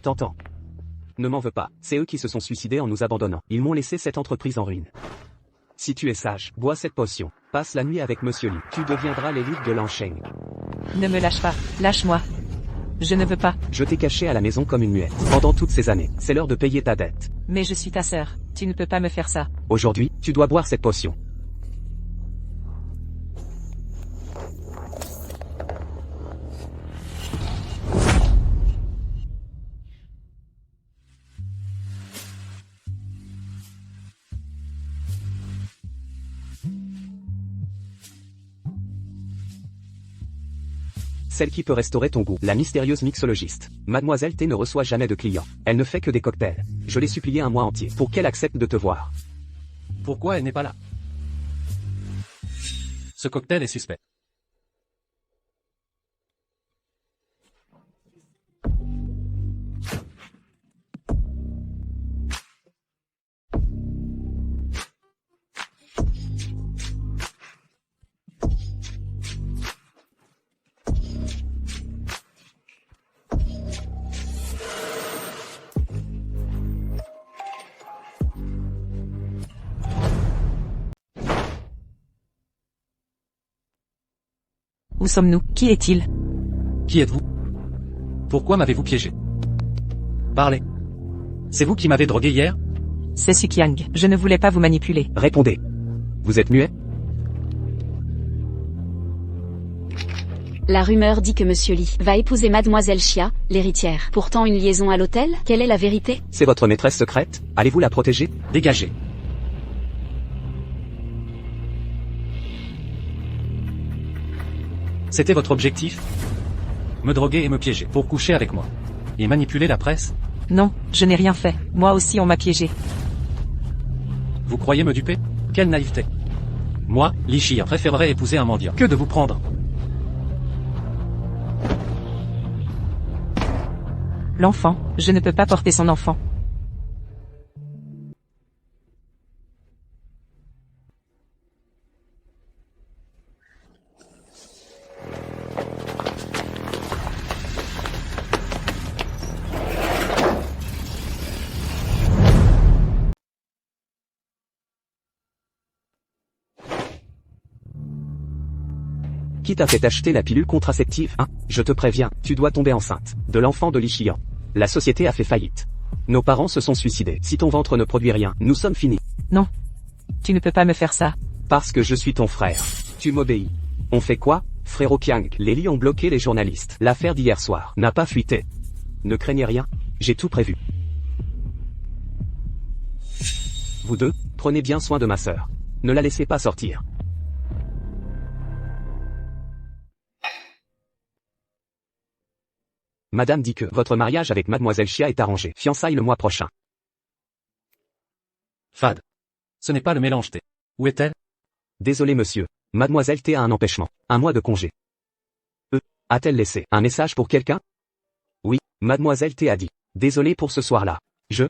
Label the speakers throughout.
Speaker 1: T'entends? Ne m'en veux pas, c'est eux qui se sont suicidés en nous abandonnant. Ils m'ont laissé cette entreprise en ruine. Si tu es sage, bois cette potion. Passe la nuit avec Monsieur Lee. Tu deviendras l'élite de Lansheng.
Speaker 2: Ne me lâche pas, lâche-moi. Je ne veux pas.
Speaker 1: Je t'ai caché à la maison comme une muette. Pendant toutes ces années, c'est l'heure de payer ta dette.
Speaker 2: Mais je suis ta sœur, tu ne peux pas me faire ça.
Speaker 1: Aujourd'hui, tu dois boire cette potion. Celle qui peut restaurer ton goût, la mystérieuse mixologiste. Mademoiselle T ne reçoit jamais de clients. Elle ne fait que des cocktails. Je l'ai supplié un mois entier pour qu'elle accepte de te voir.
Speaker 3: Pourquoi elle n'est pas là? Ce cocktail est suspect.
Speaker 2: Où sommes-nous? Qui est-il?
Speaker 3: Qui êtes-vous? Pourquoi m'avez-vous piégé? Parlez. C'est vous qui m'avez drogué hier?
Speaker 2: C'est Sukiang. Je ne voulais pas vous manipuler.
Speaker 1: Répondez. Vous êtes muet?
Speaker 4: La rumeur dit que Monsieur Lee va épouser Mademoiselle Chia, l'héritière. Pourtant une liaison à l'hôtel? Quelle est la vérité?
Speaker 1: C'est votre maîtresse secrète? Allez-vous la protéger?
Speaker 3: Dégagez. C'était votre objectif? Me droguer et me piéger pour coucher avec moi. Et manipuler la presse?
Speaker 2: Non, je n'ai rien fait. Moi aussi on m'a piégé.
Speaker 3: Vous croyez me duper? Quelle naïveté. Moi, Li Chia, préférerais épouser un mendiant que de vous prendre.
Speaker 2: L'enfant, je ne peux pas porter son enfant.
Speaker 1: Qui t'a fait acheter la pilule contraceptive, hein? Je te préviens, tu dois tomber enceinte. De l'enfant de Li Xian. La société a fait faillite. Nos parents se sont suicidés. Si ton ventre ne produit rien, nous sommes finis.
Speaker 2: Non. Tu ne peux pas me faire ça.
Speaker 1: Parce que je suis ton frère. Tu m'obéis. On fait quoi, frérot Kiang? Les Li ont bloqué les journalistes. L'affaire d'hier soir n'a pas fuité. Ne craignez rien, j'ai tout prévu. Vous deux, prenez bien soin de ma sœur. Ne la laissez pas sortir. Madame dit que votre mariage avec Mademoiselle Chia est arrangé. Fiançailles le mois prochain.
Speaker 3: Fad. Ce n'est pas le mélange T. Où est-elle?
Speaker 1: Désolé monsieur. Mademoiselle T a un empêchement. Un mois de congé. A-t-elle laissé un message pour quelqu'un? Oui, Mademoiselle T a dit. Désolé pour ce soir-là. Je...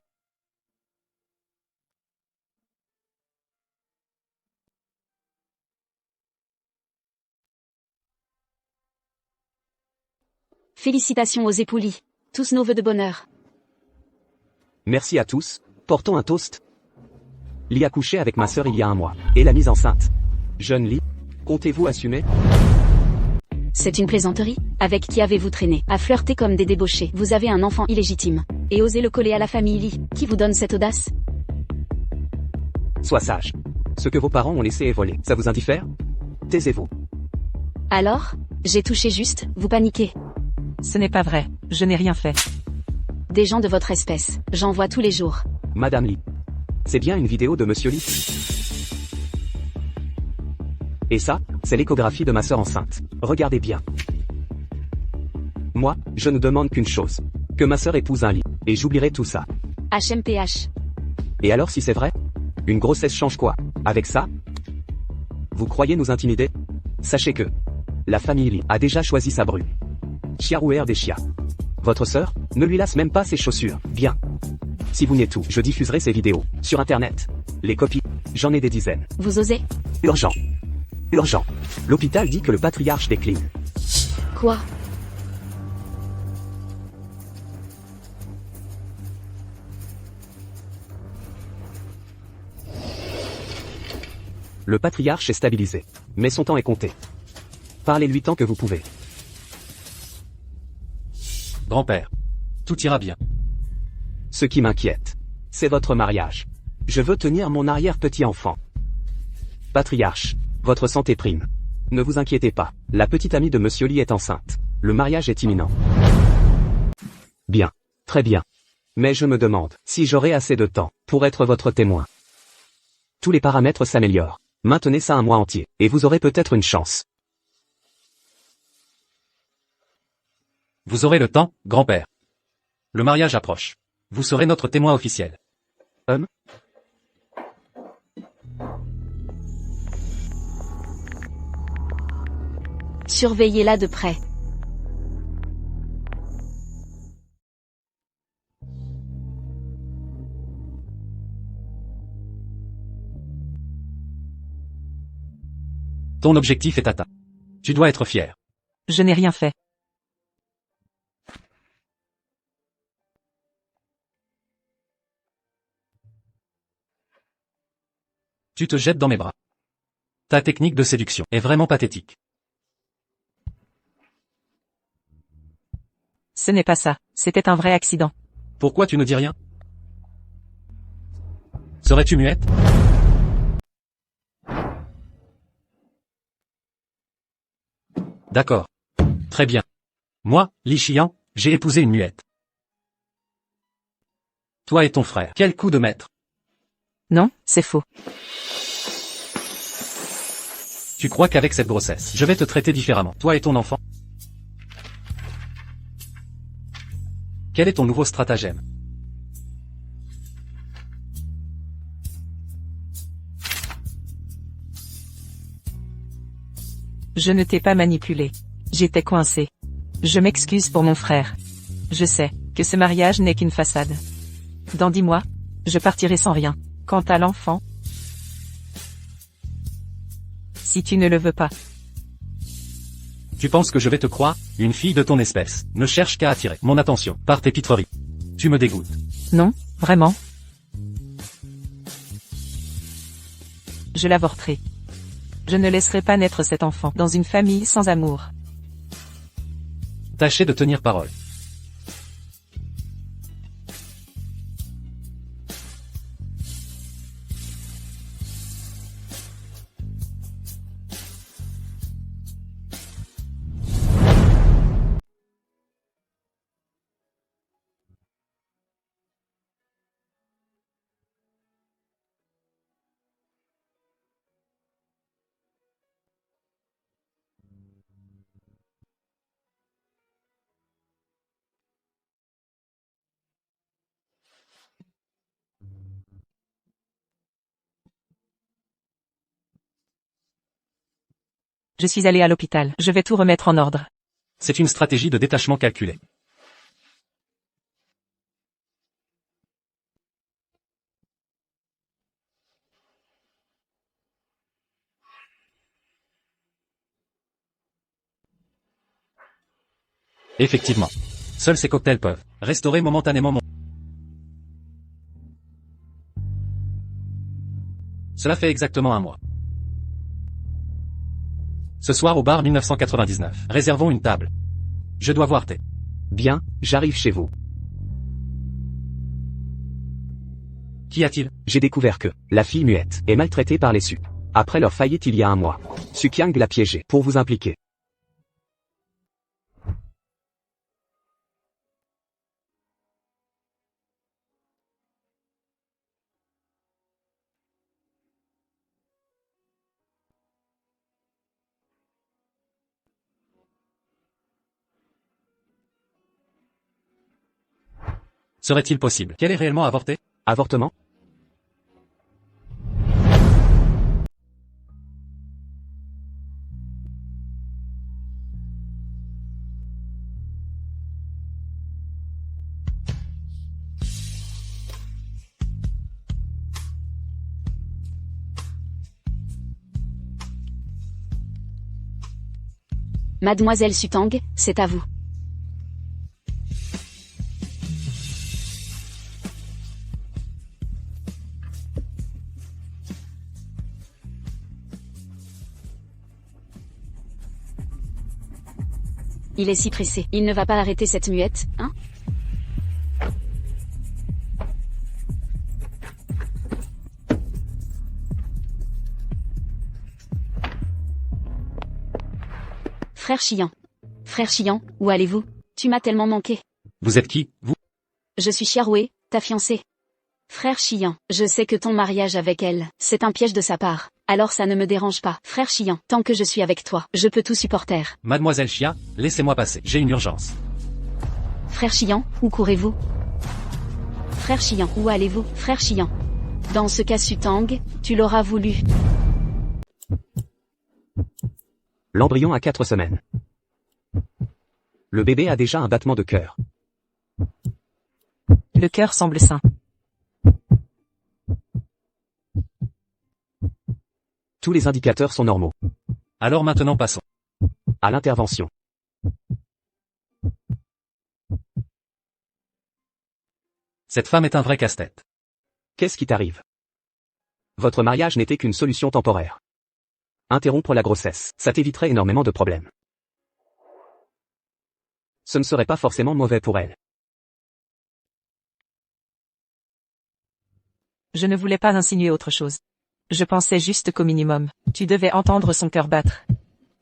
Speaker 4: Félicitations aux époux Lee. Tous nos vœux de bonheur.
Speaker 1: Merci à tous. Portons un toast. Lee a couché avec ma sœur il y a un mois. Et l'a mise enceinte. Jeune Lee, comptez-vous assumer?
Speaker 4: C'est une plaisanterie? Avec qui avez-vous traîné? À flirter comme des débauchés. Vous avez un enfant illégitime. Et osez le coller à la famille Lee. Qui vous donne cette audace?
Speaker 1: Sois sage. Ce que vos parents ont laissé est volé. Ça vous indiffère? Taisez-vous.
Speaker 4: Alors? J'ai touché juste, vous paniquez.
Speaker 2: Ce n'est pas vrai, je n'ai rien fait.
Speaker 4: Des gens de votre espèce, j'en vois tous les jours.
Speaker 1: Madame Lee. C'est bien une vidéo de Monsieur Lee? Et ça, c'est l'échographie de ma sœur enceinte. Regardez bien. Moi, je ne demande qu'une chose. Que ma sœur épouse un Lee. Et j'oublierai tout ça.
Speaker 4: HMPH.
Speaker 1: Et alors si c'est vrai? Une grossesse change quoi? Avec ça? Vous croyez nous intimider? Sachez que la famille Lee a déjà choisi sa bru. Chiarouer des Chia. Votre sœur, ne lui lasse même pas ses chaussures. Bien. Si vous n'êtes tout, je diffuserai ces vidéos. Sur internet. Les copies, j'en ai des dizaines.
Speaker 4: Vous osez?
Speaker 1: Urgent. Urgent. L'hôpital dit que le patriarche décline.
Speaker 4: Quoi?
Speaker 1: Le patriarche est stabilisé. Mais son temps est compté. Parlez-lui tant que vous pouvez.
Speaker 3: Grand-père. Tout ira bien.
Speaker 1: Ce qui m'inquiète, c'est votre mariage. Je veux tenir mon arrière-petit-enfant. Patriarche, votre santé prime. Ne vous inquiétez pas, la petite amie de Monsieur Lee est enceinte. Le mariage est imminent. Bien. Très bien. Mais je me demande si j'aurai assez de temps pour être votre témoin. Tous les paramètres s'améliorent. Maintenez ça un mois entier, et vous aurez peut-être une chance.
Speaker 3: Vous aurez le temps, grand-père. Le mariage approche. Vous serez notre témoin officiel.
Speaker 4: Surveillez-la de près.
Speaker 3: Ton objectif est atteint. Tu dois être fier.
Speaker 2: Je n'ai rien fait.
Speaker 3: Tu te jettes dans mes bras. Ta technique de séduction est vraiment pathétique.
Speaker 2: Ce n'est pas ça, c'était un vrai accident.
Speaker 3: Pourquoi tu ne dis rien? Serais-tu muette? D'accord. Très bien. Moi, Li Xian, j'ai épousé une muette. Toi et ton frère, quel coup de maître.
Speaker 2: Non, c'est faux.
Speaker 3: Tu crois qu'avec cette grossesse, je vais te traiter différemment, toi et ton enfant? Quel est ton nouveau stratagème?
Speaker 2: Je ne t'ai pas manipulé. J'étais coincé. Je m'excuse pour mon frère. Je sais que ce mariage n'est qu'une façade. Dans 10 mois, je partirai sans rien. Quant à l'enfant, si tu ne le veux pas,
Speaker 3: Tu penses que je vais te croire? Une fille de ton espèce ne cherche qu'à attirer mon attention par tes pitreries. Tu me dégoûtes.
Speaker 2: non, vraiment. Je l'avorterai. Je ne laisserai pas naître cet enfant dans une famille sans amour.
Speaker 3: Tâchez de tenir parole.
Speaker 2: Je suis allé à l'hôpital. Je vais tout remettre en ordre.
Speaker 3: C'est une stratégie de détachement calculée. Effectivement. Seuls ces cocktails peuvent restaurer momentanément mon... Cela fait exactement un mois. Ce soir au bar 1999. Réservons une table. Je dois voir tes...
Speaker 1: Bien, j'arrive chez vous.
Speaker 3: Qu'y a-t-il?
Speaker 1: J'ai découvert que la fille muette est maltraitée par les Su. Après leur faillite il y a un mois, Su Qiang l'a piégée pour vous impliquer.
Speaker 3: Serait-il possible qu'elle ait réellement avorté?
Speaker 1: Avortement?
Speaker 4: Mademoiselle Sutang, c'est à vous. Il est si pressé. Il ne va pas arrêter cette muette, hein? Frère Chiant. Frère Chiant, où allez-vous? Tu m'as tellement manqué.
Speaker 3: Vous êtes qui, vous?
Speaker 4: Je suis Chiaroué, ta fiancée. Frère Chiant, je sais que ton mariage avec elle, c'est un piège de sa part. Alors ça ne me dérange pas. Frère Chiant, tant que je suis avec toi, je peux tout supporter.
Speaker 3: Mademoiselle Chia, laissez-moi passer, j'ai une urgence.
Speaker 4: Frère Chiant, où courez-vous? Frère Chiant, où allez-vous? Frère Chiant. Dans ce cas Sutang, tu l'auras voulu.
Speaker 1: L'embryon a 4 semaines. Le bébé a déjà un battement de cœur.
Speaker 2: Le cœur semble sain.
Speaker 1: Tous les indicateurs sont normaux.
Speaker 3: Alors maintenant passons.
Speaker 1: À l'intervention.
Speaker 3: Cette femme est un vrai casse-tête.
Speaker 1: Qu'est-ce qui t'arrive? Votre mariage n'était qu'une solution temporaire. Interrompre la grossesse, ça t'éviterait énormément de problèmes. Ce ne serait pas forcément mauvais pour elle.
Speaker 2: Je ne voulais pas insinuer autre chose. Je pensais juste qu'au minimum, tu devais entendre son cœur battre.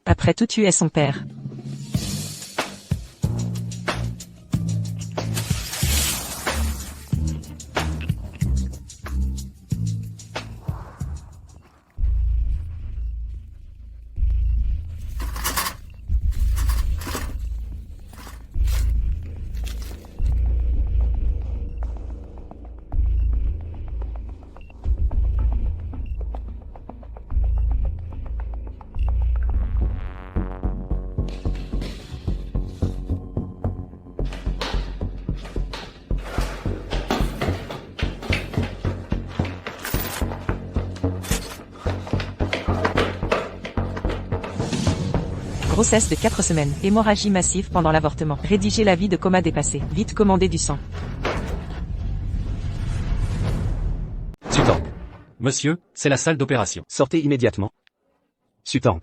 Speaker 2: Après tout, tu es son père. Grossesse de 4 semaines. Hémorragie massive pendant l'avortement. Rédiger l'avis de coma dépassé. Vite commander du sang.
Speaker 3: Sutang. Monsieur, c'est la salle d'opération.
Speaker 1: Sortez immédiatement. Sutang.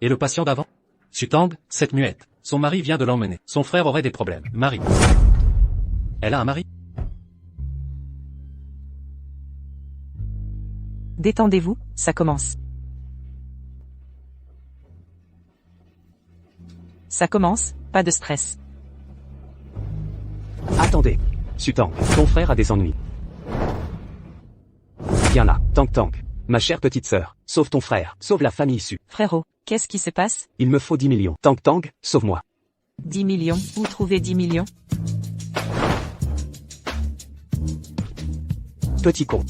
Speaker 3: Et le patient d'avant? Sutang, cette muette. Son mari vient de l'emmener. Son frère aurait des problèmes. Marie. Elle a un mari?
Speaker 2: Détendez-vous, ça commence. Ça commence, pas de stress.
Speaker 1: Attendez. Sutang, ton frère a des ennuis. Viens là, Tank. Ma chère petite sœur, sauve ton frère, sauve la famille issue.
Speaker 2: Frérot, qu'est-ce qui se passe?
Speaker 1: Il me faut 10 millions. Tank, sauve-moi.
Speaker 2: 10 millions, où trouver 10 millions?
Speaker 1: Petit con.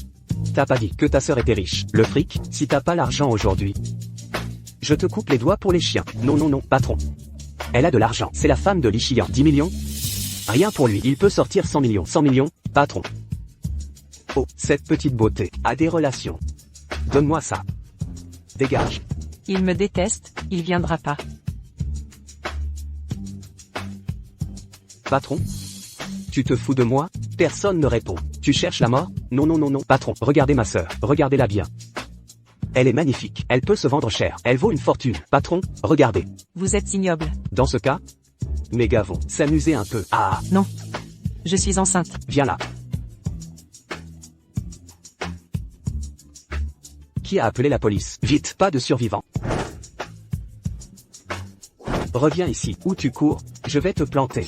Speaker 1: T'as pas dit que ta sœur était riche. Le fric, si t'as pas l'argent aujourd'hui. Je te coupe les doigts pour les chiens. Non, patron. Elle a de l'argent. C'est la femme de Li Xiyan. 10 millions? Rien pour lui. Il peut sortir 100 millions. 100 millions, patron. Oh, cette petite beauté a des relations. Donne-moi ça. Dégage.
Speaker 2: Il me déteste, il viendra pas.
Speaker 1: Patron? Tu te fous de moi? Personne ne répond. Tu cherches la mort? Non, patron. Regardez ma sœur. Regardez-la bien. Elle est magnifique. Elle peut se vendre cher. Elle vaut une fortune. Patron, regardez.
Speaker 2: Vous êtes ignoble.
Speaker 1: Dans ce cas, mes gars vont s'amuser un peu. Ah,
Speaker 2: Non. Je suis enceinte.
Speaker 1: viens là. Qui a appelé la police? Vite, pas de survivants. Reviens ici. Où tu cours? Je vais te planter.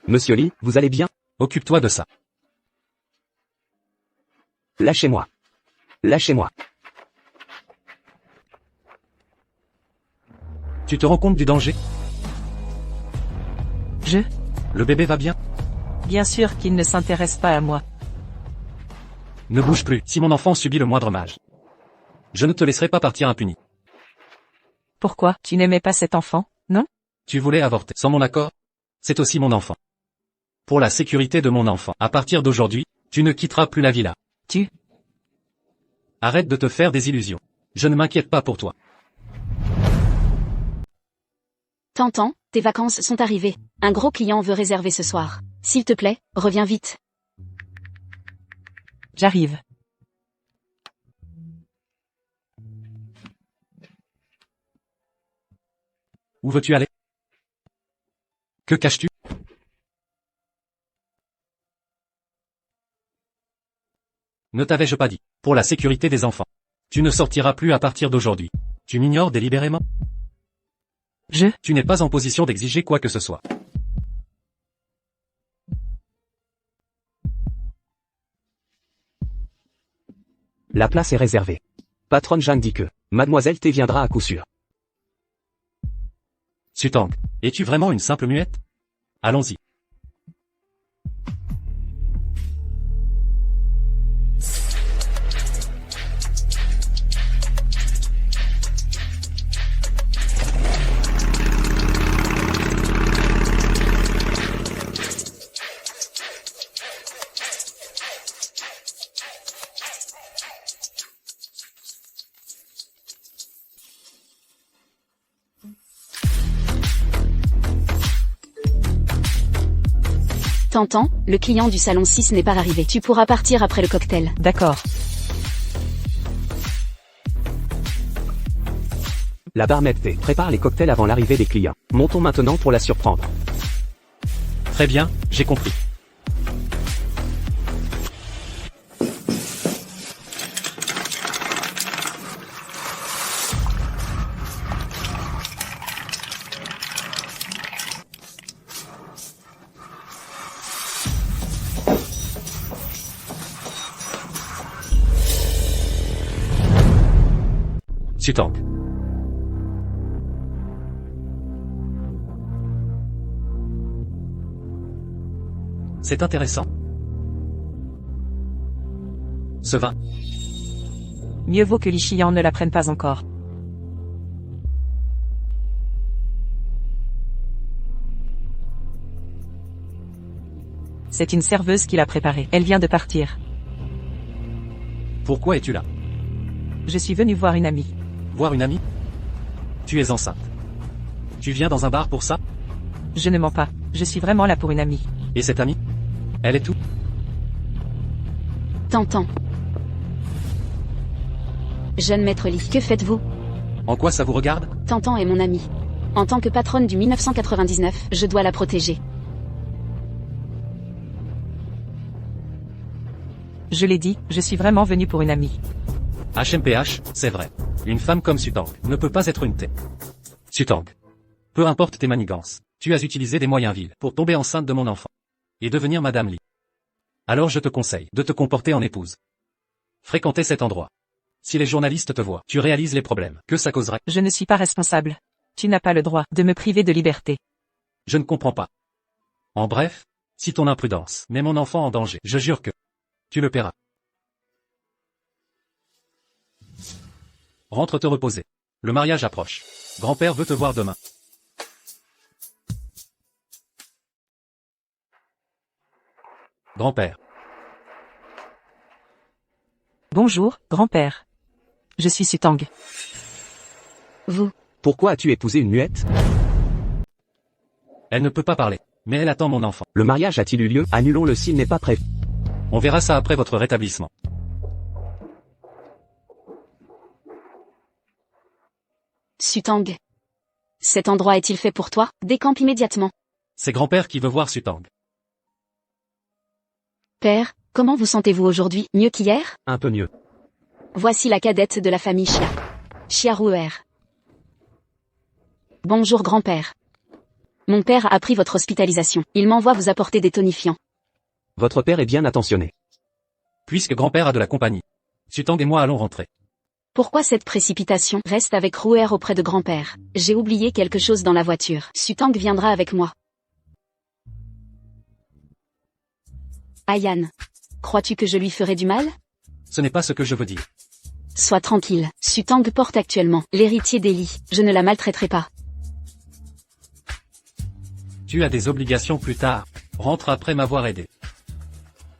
Speaker 1: Monsieur Lee, vous allez bien?
Speaker 3: Occupe-toi de ça.
Speaker 1: Lâchez-moi. Lâchez-moi.
Speaker 3: Tu te rends compte du danger? Le bébé va bien?
Speaker 2: Bien sûr qu'il ne s'intéresse pas à moi.
Speaker 3: Ne bouge plus, si mon enfant subit le moindre mage. Je ne te laisserai pas partir impuni.
Speaker 2: Pourquoi? Tu n'aimais pas cet enfant, non?
Speaker 3: Tu voulais avorter, sans mon accord? C'est aussi mon enfant. Pour la sécurité de mon enfant, à partir d'aujourd'hui, tu ne quitteras plus la villa. Arrête de te faire des illusions. Je ne m'inquiète pas pour toi.
Speaker 4: Tantan, tes vacances sont arrivées. Un gros client veut réserver ce soir. S'il te plaît, reviens vite.
Speaker 2: J'arrive.
Speaker 3: Où veux-tu aller? Que caches-tu? Ne t'avais-je pas dit, pour la sécurité des enfants. Tu ne sortiras plus à partir d'aujourd'hui. Tu m'ignores délibérément? Tu n'es pas en position d'exiger quoi que ce soit.
Speaker 1: La place est réservée. Patronne Jeanne dit que Mademoiselle T viendra à coup sûr.
Speaker 3: Sutang, es-tu vraiment une simple muette? Allons-y.
Speaker 4: T'entends, le client du salon 6 n'est pas arrivé. Tu pourras partir après le cocktail.
Speaker 2: D'accord.
Speaker 1: La barmaid T prépare les cocktails avant l'arrivée des clients. Montons maintenant pour la surprendre.
Speaker 3: Très bien, j'ai compris. Sutang. C'est intéressant. Ce vin.
Speaker 2: Mieux vaut que Li Xian ne l'apprenne pas encore. C'est une serveuse qui l'a préparé. Elle vient de partir.
Speaker 3: Pourquoi es-tu là?
Speaker 2: Je suis venu voir une amie.
Speaker 3: Voir une amie? Tu es enceinte. Tu viens dans un bar pour ça?
Speaker 2: Je ne mens pas. Je suis vraiment là pour une amie.
Speaker 3: Et cette amie? Elle est où?
Speaker 4: T'entends. Jeune maître Li, que faites-vous?
Speaker 3: En quoi ça vous regarde?
Speaker 4: T'entends est mon amie. En tant que patronne du 1999, je dois la protéger.
Speaker 2: Je l'ai dit, je suis vraiment venu pour une amie.
Speaker 3: HMPH, c'est vrai. Une femme comme Sutang ne peut pas être une T. Sutang. Peu importe tes manigances, tu as utilisé des moyens vils pour tomber enceinte de mon enfant. Et devenir Madame Li. Alors je te conseille de te comporter en épouse. Fréquenter cet endroit. Si les journalistes te voient, tu réalises les problèmes que ça causerait.
Speaker 2: Je ne suis pas responsable. Tu n'as pas le droit de me priver de liberté.
Speaker 3: Je ne comprends pas. En bref, si ton imprudence met mon enfant en danger, je jure que tu le paieras. Rentre te reposer. Le mariage approche. Grand-père veut te voir demain. Grand-père.
Speaker 2: Bonjour, grand-père. Je suis Sutang.
Speaker 4: Vous.
Speaker 1: Pourquoi as-tu épousé une muette?
Speaker 3: Elle ne peut pas parler, mais elle attend mon enfant.
Speaker 1: Le mariage a-t-il eu lieu? Annulons-le s'il n'est pas prévu.
Speaker 3: On verra ça après votre rétablissement.
Speaker 4: Sutang. Cet endroit est-il fait pour toi? Décampe immédiatement.
Speaker 3: C'est grand-père qui veut voir Sutang.
Speaker 4: Père, comment vous sentez-vous aujourd'hui? Mieux qu'hier?
Speaker 1: Un peu mieux.
Speaker 4: Voici la cadette de la famille Xia. Xia Ruer. Bonjour grand-père. Mon père a appris votre hospitalisation. Il m'envoie vous apporter des tonifiants.
Speaker 1: Votre père est bien attentionné.
Speaker 3: Puisque grand-père a de la compagnie, Sutang et moi allons rentrer.
Speaker 4: Pourquoi cette précipitation? Reste avec Ruer auprès de grand-père. J'ai oublié quelque chose dans la voiture. Sutang viendra avec moi. Ayan. Crois-tu que je lui ferai du mal?
Speaker 3: Ce n'est pas ce que je veux dire.
Speaker 4: Sois tranquille. Sutang porte actuellement l'héritier d'Eli. Je ne la maltraiterai pas.
Speaker 3: Tu as des obligations plus tard. Rentre après m'avoir aidé.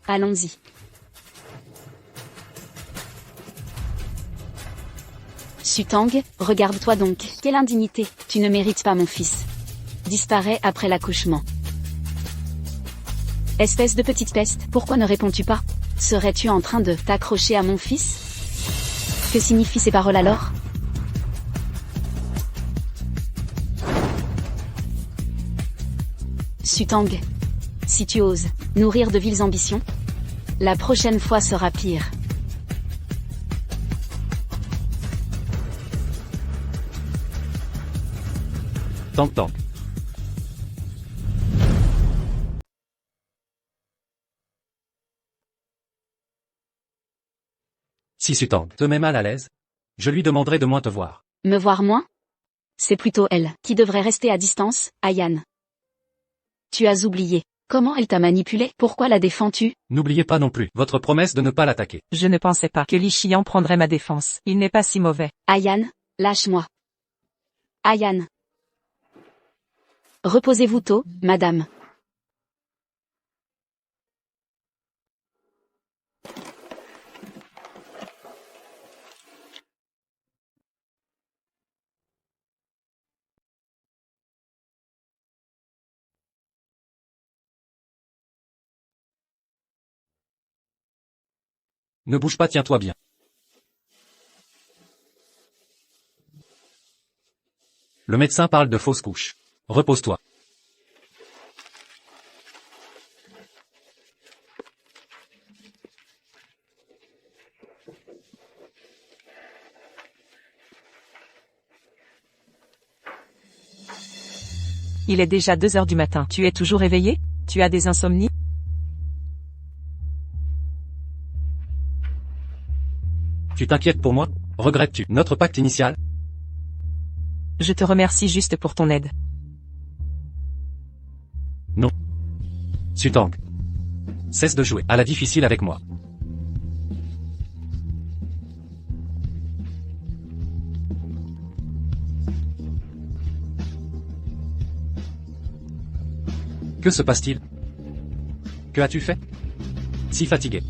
Speaker 4: Allons-y. Sutang, regarde-toi donc. Quelle indignité. Tu ne mérites pas mon fils. Disparaît après l'accouchement. Espèce de petite peste, pourquoi ne réponds-tu pas? Serais-tu en train de t'accrocher à mon fils? Que signifient ces paroles alors? Sutang. Si tu oses nourrir de viles ambitions, la prochaine fois sera pire.
Speaker 3: Tank Tank. Si Sutang te met mal à l'aise, je lui demanderai de moins te voir.
Speaker 4: Me voir moins? C'est plutôt elle qui devrait rester à distance, Ayan. Tu as oublié. Comment elle t'a manipulé? Pourquoi la défends-tu?
Speaker 3: N'oubliez pas non plus votre promesse de ne pas l'attaquer.
Speaker 2: Je ne pensais pas que Li Qian prendrait ma défense. Il n'est pas si mauvais.
Speaker 4: Ayan, lâche-moi. Ayan. Reposez-vous tôt, madame.
Speaker 3: Ne bouge pas, tiens-toi bien. Le médecin parle de fausse couche. Repose-toi.
Speaker 2: Il est déjà 2 heures du matin. Tu es toujours éveillé? Tu as des insomnies?
Speaker 3: Tu t'inquiètes pour moi? Regrettes-tu notre pacte initial?
Speaker 2: Je te remercie juste pour ton aide.
Speaker 3: Non. Sutang. Cesse de jouer à la difficile avec moi. Que se passe-t-il? Que as-tu fait? Si fatigué.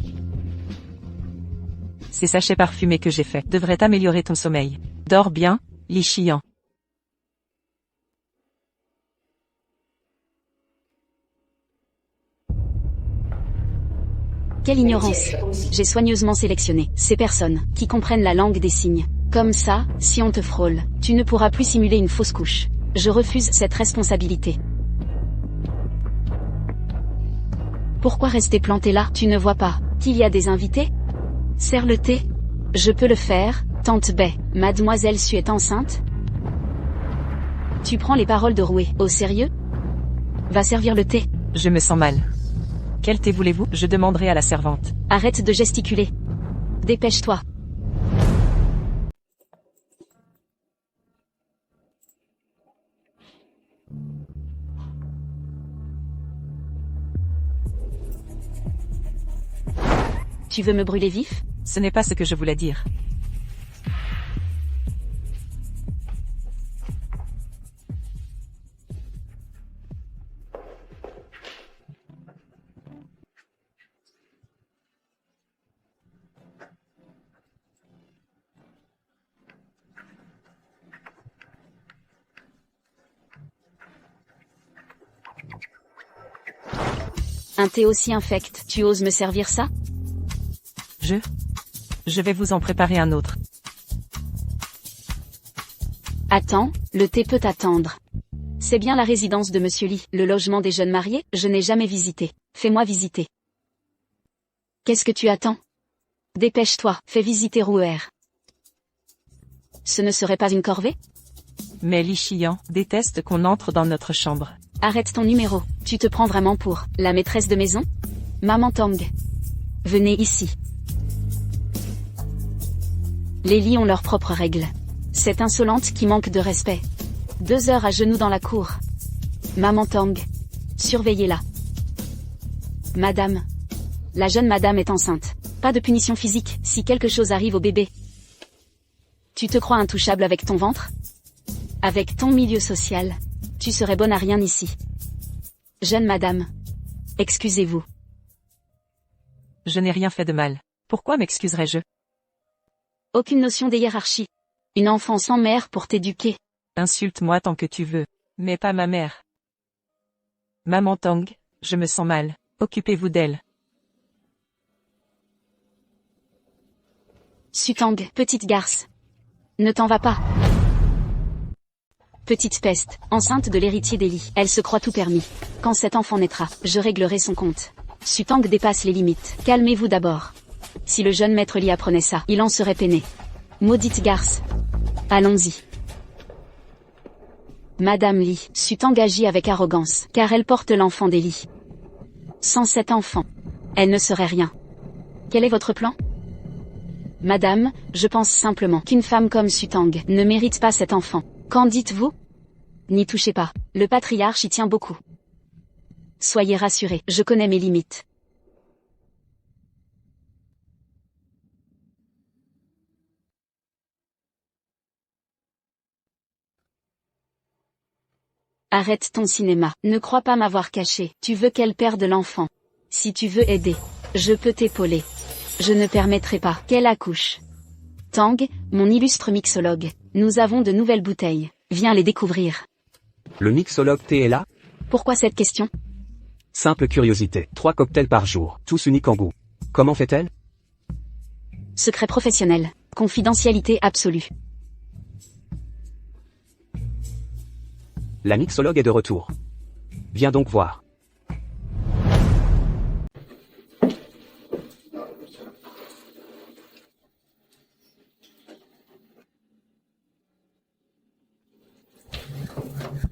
Speaker 2: Ces sachets parfumés que j'ai faits devraient améliorer ton sommeil. Dors bien, Li Qian.
Speaker 4: Quelle ignorance. J'ai soigneusement sélectionné ces personnes qui comprennent la langue des signes. Comme ça, si on te frôle, tu ne pourras plus simuler une fausse couche. Je refuse cette responsabilité. Pourquoi rester planté là? Tu ne vois pas qu'il y a des invités? Sers le thé. Je peux le faire, tante Bai. Mademoiselle Su est enceinte? Tu prends les paroles de Rouet au sérieux? Va servir le thé.
Speaker 2: Je me sens mal. Quel thé voulez-vous? Je demanderai à la servante.
Speaker 4: Arrête de gesticuler. Dépêche-toi. Tu veux me brûler vif?
Speaker 2: Ce n'est pas ce que je voulais dire.
Speaker 4: Un thé aussi infect. Tu oses me servir ça?
Speaker 2: Je vais vous en préparer un autre.
Speaker 4: Attends, le thé peut attendre. C'est bien la résidence de Monsieur Li, le logement des jeunes mariés? Je n'ai jamais visité. Fais-moi visiter. Qu'est-ce que tu attends? Dépêche-toi, fais visiter Rouer. Ce ne serait pas une corvée?
Speaker 2: Mais Li Qian déteste qu'on entre dans notre chambre.
Speaker 4: Arrête ton numéro. Tu te prends vraiment pour la maîtresse de maison? Maman Tang. Venez ici. Les lits ont leurs propres règles. Cette insolente qui manque de respect. 2 heures à genoux dans la cour. Maman Tang. Surveillez-la. Madame. La jeune madame est enceinte. Pas de punition physique si quelque chose arrive au bébé. Tu te crois intouchable avec ton ventre? Avec ton milieu social, tu serais bonne à rien ici. Jeune madame. Excusez-vous.
Speaker 2: Je n'ai rien fait de mal. Pourquoi m'excuserais-je?
Speaker 4: Aucune notion des hiérarchies. Une enfant sans mère pour t'éduquer.
Speaker 2: Insulte-moi tant que tu veux. Mais pas ma mère. Maman Tang, je me sens mal. Occupez-vous d'elle.
Speaker 4: Sutang, petite garce. Ne t'en va pas. Petite peste, enceinte de l'héritier d'Eli. Elle se croit tout permis. Quand cet enfant naîtra, je réglerai son compte. Sutang dépasse les limites. Calmez-vous d'abord. Si le jeune maître Li apprenait ça, il en serait peiné. Maudite garce. Allons-y. Madame Li, Sutang agit avec arrogance, car elle porte l'enfant d'Eli. Sans cet enfant, elle ne serait rien. Quel est votre plan? Madame, je pense simplement qu'une femme comme Sutang ne mérite pas cet enfant. Qu'en dites-vous? N'y touchez pas, le patriarche y tient beaucoup. Soyez rassurés, je connais mes limites. Arrête ton cinéma, ne crois pas m'avoir caché, tu veux qu'elle perde l'enfant. Si tu veux aider, je peux t'épauler. Je ne permettrai pas qu'elle accouche. Tang, mon illustre mixologue, nous avons de nouvelles bouteilles, viens les découvrir.
Speaker 1: Le mixologue T est là?
Speaker 4: Pourquoi cette question?
Speaker 1: Simple curiosité. 3 cocktails par jour, tous uniques en goût. Comment fait-elle?
Speaker 4: Secret professionnel, confidentialité absolue.
Speaker 1: La mixologue est de retour. Viens donc voir.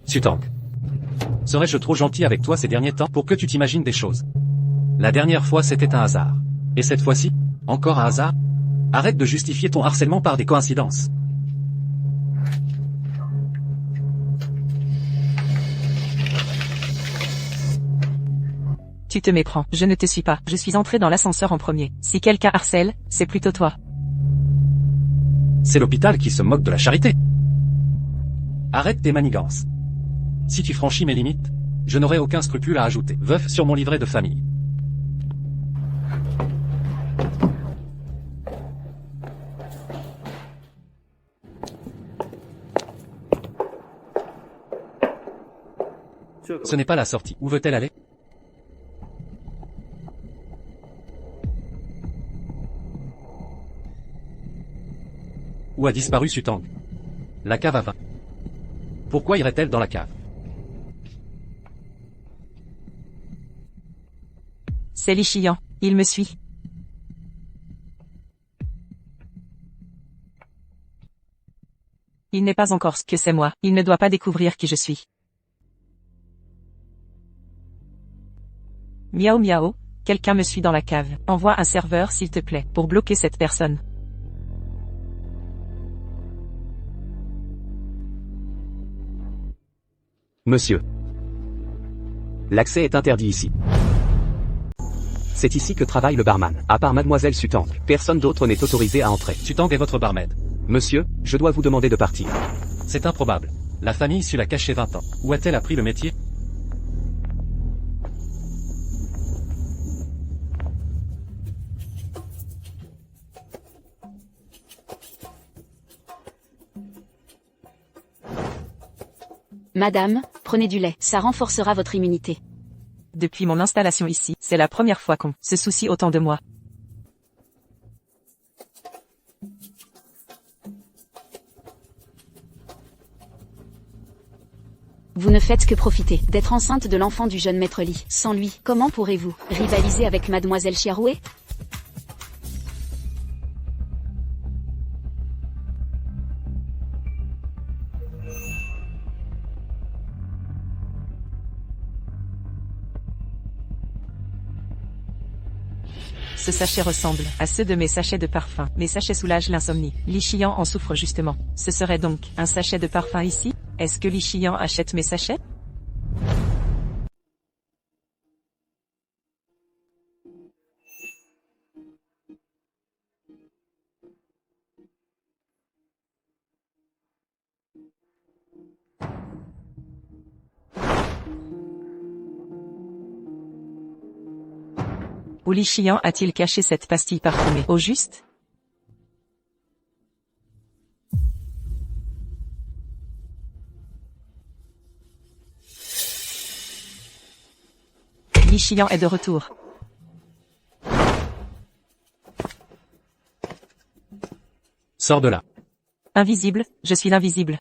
Speaker 3: Sutang. Serais-je trop gentil avec toi ces derniers temps pour que tu t'imagines des choses? La dernière fois c'était un hasard. Et cette fois-ci, encore un hasard? Arrête de justifier ton harcèlement par des coïncidences.
Speaker 2: Tu te méprends, je ne te suis pas, je suis entré dans l'ascenseur en premier. Si quelqu'un harcèle, c'est plutôt toi.
Speaker 3: C'est l'hôpital qui se moque de la charité. Arrête tes manigances. Si tu franchis mes limites, je n'aurai aucun scrupule à ajouter veuf sur mon livret de famille. Ce n'est pas la sortie. Où veut-elle aller? Où a disparu Sutang? La cave à vin. Pourquoi irait-elle dans la cave?
Speaker 2: C'est Li Qian, il me suit. Il n'est pas encore ce que c'est moi, il ne doit pas découvrir qui je suis. Miao miao, quelqu'un me suit dans la cave. Envoie un serveur s'il te plaît, pour bloquer cette personne.
Speaker 1: Monsieur. L'accès est interdit ici. C'est ici que travaille le barman. À part mademoiselle Sutang, personne d'autre n'est autorisé à entrer.
Speaker 3: Sutang est votre barmaid.
Speaker 1: Monsieur, je dois vous demander de partir.
Speaker 3: C'est improbable. La famille su l'a caché 20 ans. Où a-t-elle appris le métier?
Speaker 4: Madame, prenez du lait, ça renforcera votre immunité.
Speaker 2: Depuis mon installation ici, c'est la première fois qu'on se soucie autant de moi.
Speaker 4: Vous ne faites que profiter d'être enceinte de l'enfant du jeune maître Li. Sans lui, comment pourrez-vous rivaliser avec mademoiselle Xiaoue?
Speaker 2: Ce sachet ressemble à ceux de mes sachets de parfum. Mes sachets soulagent l'insomnie. Li Qian en souffre justement. Ce serait donc un sachet de parfum ici? Est-ce que Li Qian achète mes sachets? Où Li Qian a-t-il caché cette pastille parfumée? Au juste? Li Qian est de retour.
Speaker 3: Sors de là.
Speaker 2: Invisible, je suis l'invisible.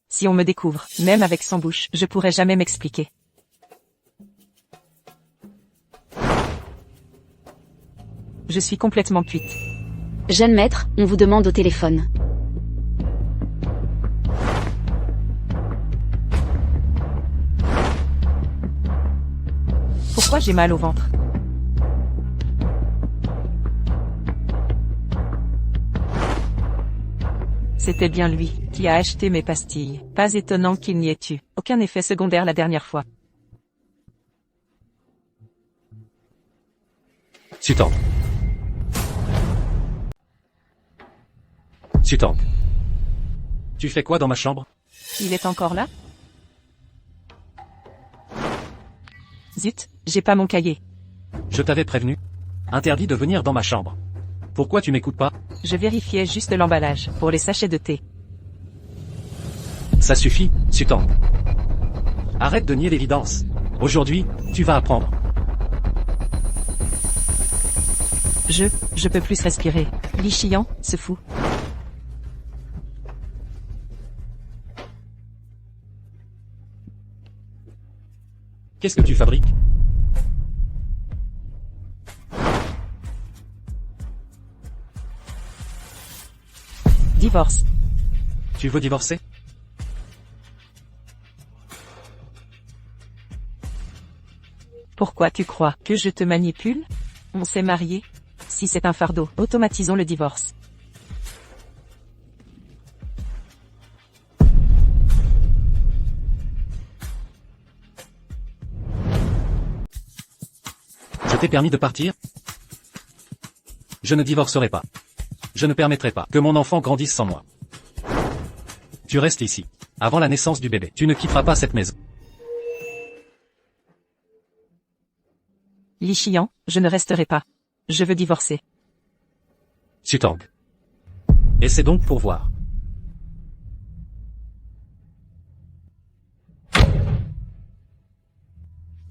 Speaker 2: Si on me découvre, même avec 100 bouches, je pourrais jamais m'expliquer. Je suis complètement cuite.
Speaker 4: Jeune maître, on vous demande au téléphone.
Speaker 2: Pourquoi j'ai mal au ventre? C'était bien lui qui a acheté mes pastilles. Pas étonnant qu'il n'y ait eu aucun effet secondaire la dernière fois.
Speaker 3: Sutang. Sutang. Tu fais quoi dans ma chambre?
Speaker 2: Il est encore là? Zut, j'ai pas mon cahier.
Speaker 3: Je t'avais prévenu. Interdit de venir dans ma chambre. Pourquoi tu m'écoutes pas?
Speaker 2: Je vérifiais juste l'emballage pour les sachets de thé.
Speaker 3: Ça suffit, Sutang. Arrête de nier l'évidence. Aujourd'hui, tu vas apprendre.
Speaker 2: Je peux plus respirer. Li Xian, se fout.
Speaker 3: Qu'est-ce que tu fabriques?
Speaker 2: Divorce.
Speaker 3: Tu veux divorcer?
Speaker 2: Pourquoi tu crois que je te manipule? On s'est mariés. Si c'est un fardeau, automatisons le divorce.
Speaker 3: Je t'ai permis de partir? Je ne divorcerai pas. Je ne permettrai pas que mon enfant grandisse sans moi. Tu restes ici. Avant la naissance du bébé. Tu ne quitteras pas cette maison.
Speaker 2: Li Xian, je ne resterai pas. Je veux divorcer.
Speaker 3: Sutang. Et c'est donc pour voir.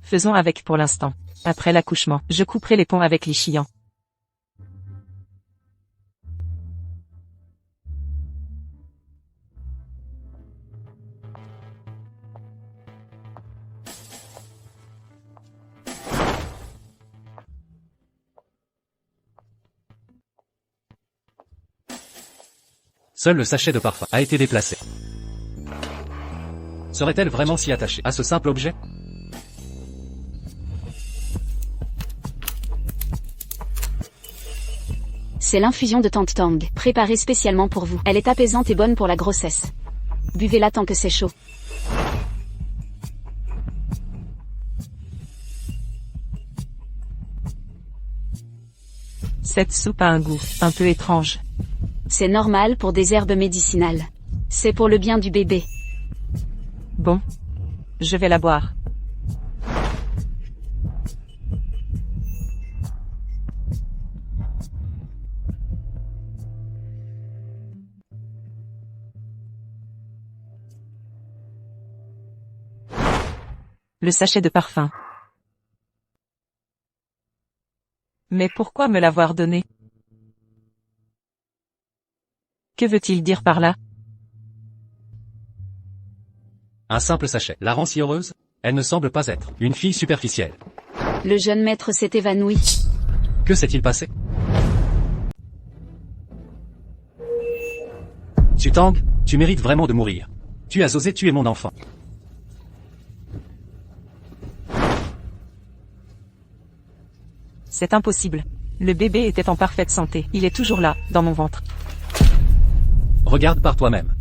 Speaker 2: Faisons avec pour l'instant. Après l'accouchement, je couperai les ponts avec Li Xian.
Speaker 3: Seul le sachet de parfum a été déplacé. Serait-elle vraiment si attachée à ce simple objet?
Speaker 4: C'est l'infusion de Tante Tang, préparée spécialement pour vous. Elle est apaisante et bonne pour la grossesse. Buvez-la tant que c'est chaud.
Speaker 2: Cette soupe a un goût un peu étrange.
Speaker 4: C'est normal pour des herbes médicinales. C'est pour le bien du bébé.
Speaker 2: Bon. Je vais la boire. Le sachet de parfum. Mais pourquoi me l'avoir donné? Que veut-il dire par là?
Speaker 3: Un simple sachet. La rend si heureuse? Elle ne semble pas être une fille superficielle.
Speaker 4: Le jeune maître s'est évanoui.
Speaker 3: Que s'est-il passé? Sutang, tu mérites vraiment de mourir. Tu as osé tuer mon enfant.
Speaker 2: C'est impossible. Le bébé était en parfaite santé. Il est toujours là, dans mon ventre.
Speaker 3: Regarde par toi-même.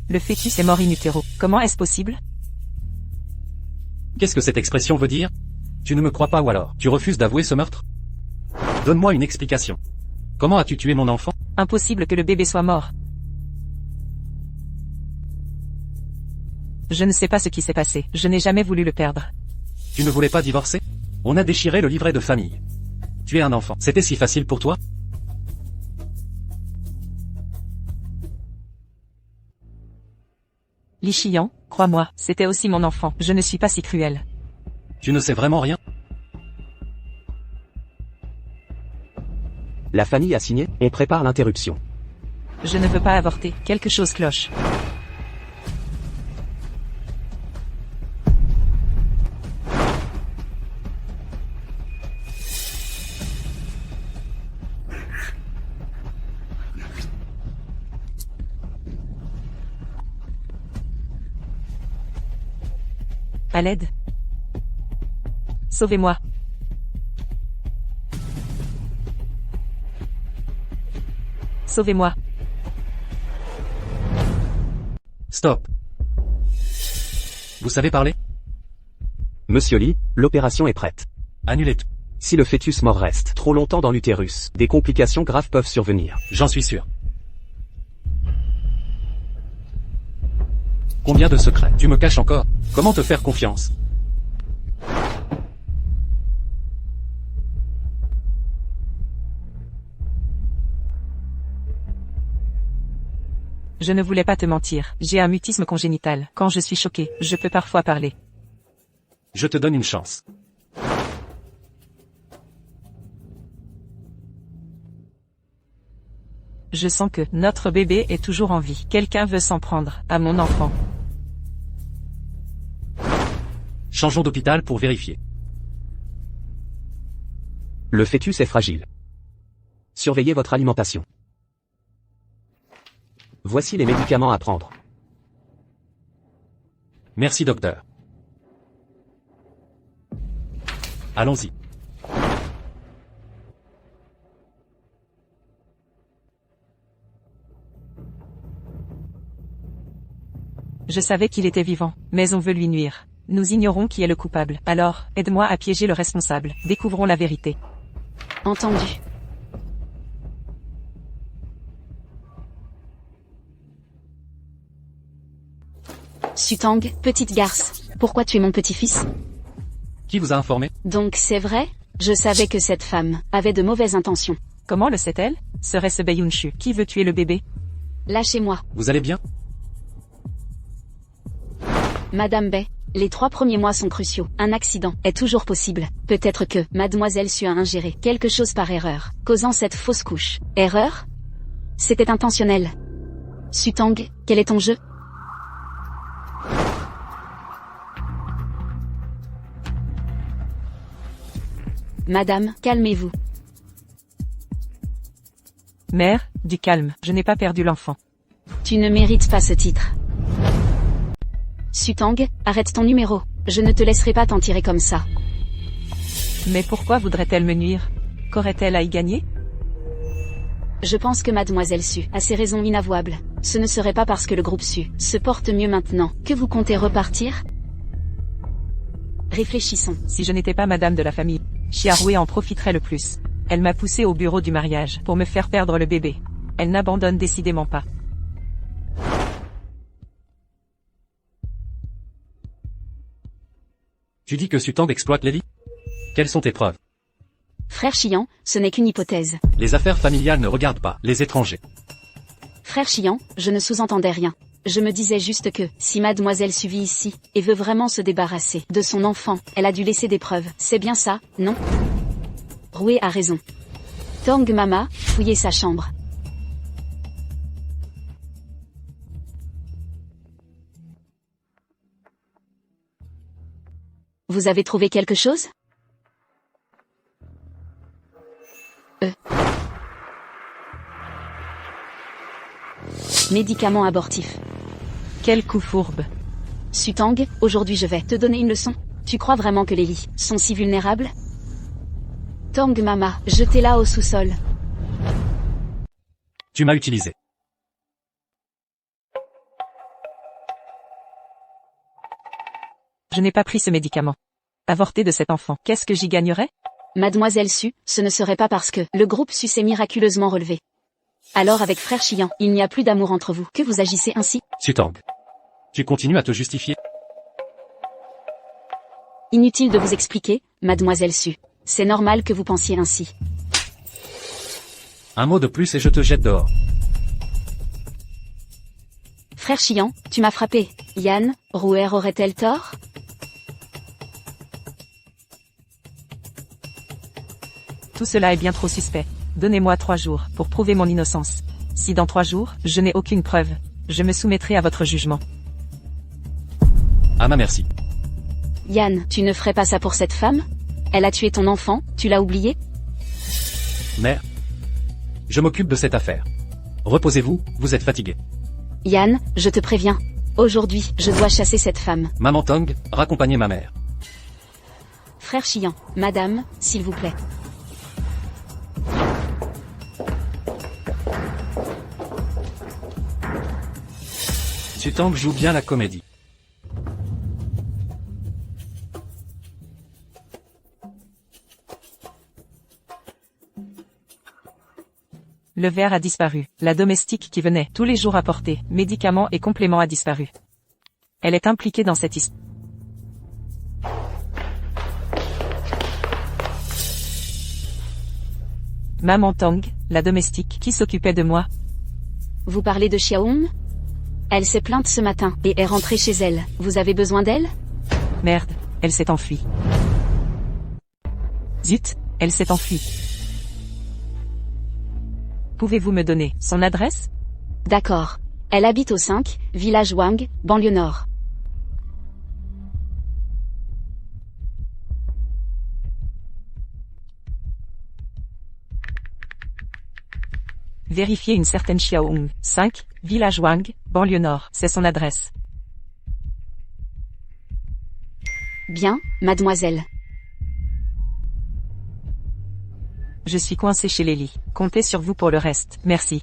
Speaker 2: Le fœtus est mort in utero. Comment est-ce possible?
Speaker 3: Qu'est-ce que cette expression veut dire? Tu ne me crois pas ou alors tu refuses d'avouer ce meurtre? Donne-moi une explication. Comment as-tu tué mon enfant?
Speaker 2: Impossible que le bébé soit mort. Je ne sais pas ce qui s'est passé. Je n'ai jamais voulu le perdre.
Speaker 3: Tu ne voulais pas divorcer? On a déchiré le livret de famille. Tuer un enfant, c'était si facile pour toi?
Speaker 2: Li Xian, crois-moi, c'était aussi mon enfant. Je ne suis pas si cruel.
Speaker 3: Tu ne sais vraiment rien?
Speaker 1: La famille a signé, on prépare l'interruption.
Speaker 2: Je ne veux pas avorter, quelque chose cloche. À l'aide. Sauvez-moi. Sauvez-moi.
Speaker 3: Stop. Vous savez parler?
Speaker 1: Monsieur Lee, l'opération est prête.
Speaker 3: Annulez tout.
Speaker 1: Si le fœtus mort reste trop longtemps dans l'utérus, des complications graves peuvent survenir.
Speaker 3: J'en suis sûr. Combien de secrets tu me caches encore? Comment te faire confiance?
Speaker 2: Je ne voulais pas te mentir, j'ai un mutisme congénital. Quand je suis choquée, je peux parfois parler.
Speaker 3: Je te donne une chance.
Speaker 2: Je sens que notre bébé est toujours en vie. Quelqu'un veut s'en prendre à mon enfant.
Speaker 3: Changeons d'hôpital pour vérifier.
Speaker 1: Le fœtus est fragile. Surveillez votre alimentation. Voici les médicaments à prendre.
Speaker 3: Merci docteur. Allons-y.
Speaker 2: Je savais qu'il était vivant, mais on veut lui nuire. Nous ignorons qui est le coupable. Alors, aide-moi à piéger le responsable. Découvrons la vérité.
Speaker 4: Entendu. Sutang, petite garce, pourquoi tu es mon petit-fils?
Speaker 3: Qui vous a informé?
Speaker 4: Donc c'est vrai? Je savais que cette femme avait de mauvaises intentions.
Speaker 2: Comment le sait-elle? Serait-ce Bae-Yunshu qui veut tuer le bébé?
Speaker 4: Lâchez-moi.
Speaker 3: Vous allez bien?
Speaker 4: Madame Bae, les 3 premiers mois sont cruciaux. Un accident est toujours possible. Peut-être que Mademoiselle Su a ingéré quelque chose par erreur, causant cette fausse couche. Erreur? C'était intentionnel. Sutang, quel est ton jeu? Madame, calmez-vous.
Speaker 2: Mère, du calme, je n'ai pas perdu l'enfant.
Speaker 4: Tu ne mérites pas ce titre. Sutang, arrête ton numéro. Je ne te laisserai pas t'en tirer comme ça.
Speaker 2: Mais pourquoi voudrait-elle me nuire? Qu'aurait-elle à y gagner?
Speaker 4: Je pense que Mademoiselle Su a ses raisons inavouables. Ce ne serait pas parce que le groupe Su se porte mieux maintenant que vous comptez repartir? Réfléchissons.
Speaker 2: Si je n'étais pas madame de la famille, Chiaroué en profiterait le plus. Elle m'a poussé au bureau du mariage pour me faire perdre le bébé. Elle n'abandonne décidément pas.
Speaker 3: Tu dis que Sutang exploite Lily? Quelles sont tes preuves?
Speaker 4: Frère Chian, ce n'est qu'une hypothèse.
Speaker 3: Les affaires familiales ne regardent pas les étrangers.
Speaker 4: Frère Chian, je ne sous-entendais rien. Je me disais juste que, si Mademoiselle Su vit ici, et veut vraiment se débarrasser de son enfant, elle a dû laisser des preuves. C'est bien ça, non? Roué a raison. Tang Mama, fouillez sa chambre. Vous avez trouvé quelque chose? Médicament abortif.
Speaker 2: Quel coup fourbe.
Speaker 4: Sutang, aujourd'hui je vais te donner une leçon. Tu crois vraiment que les lits sont si vulnérables? Tang Mama, jetez-la au sous-sol.
Speaker 3: Tu m'as utilisé.
Speaker 2: Je n'ai pas pris ce médicament. Avorter de cet enfant, qu'est-ce que j'y gagnerais?
Speaker 4: Mademoiselle Su, ce ne serait pas parce que le groupe Su s'est miraculeusement relevé. Alors avec frère Chian, il n'y a plus d'amour entre vous, que vous agissez ainsi?
Speaker 3: Sutang. Tu continues à te justifier?
Speaker 4: Inutile de vous expliquer, Mademoiselle Su. C'est normal que vous pensiez ainsi.
Speaker 3: Un mot de plus et je te jette dehors.
Speaker 4: Frère Chian, tu m'as frappé. Yann, Rouer aurait-elle tort?
Speaker 2: Tout cela est bien trop suspect. Donnez-moi 3 jours pour prouver mon innocence. Si dans 3 jours, je n'ai aucune preuve, je me soumettrai à votre jugement.
Speaker 3: À ma merci.
Speaker 4: Yann, tu ne ferais pas ça pour cette femme? Elle a tué ton enfant, tu l'as oublié?
Speaker 3: Mère. Je m'occupe de cette affaire. Reposez-vous, vous êtes fatigué.
Speaker 4: Yann, je te préviens. Aujourd'hui, je dois chasser cette femme.
Speaker 3: Maman Tong, raccompagnez ma mère.
Speaker 4: Frère Chian, madame, s'il vous plaît.
Speaker 3: Sutang joue bien la comédie.
Speaker 2: Le verre a disparu. La domestique qui venait tous les jours apporter médicaments et compléments a disparu. Elle est impliquée dans cette histoire. Maman Tong, la domestique qui s'occupait de moi.
Speaker 4: Vous parlez de Xiaohong? Elle s'est plainte ce matin et est rentrée chez elle. Vous avez besoin d'elle?
Speaker 2: Merde, elle s'est enfuie. Zut, elle s'est enfuie. Pouvez-vous me donner son adresse?
Speaker 4: D'accord. Elle habite au 5, village Wang, banlieue nord.
Speaker 2: Vérifiez une certaine Xiaohong, 5, village Wang, banlieue nord, c'est son adresse.
Speaker 4: Bien, mademoiselle.
Speaker 2: Je suis coincé chez Lily. Comptez sur vous pour le reste. Merci.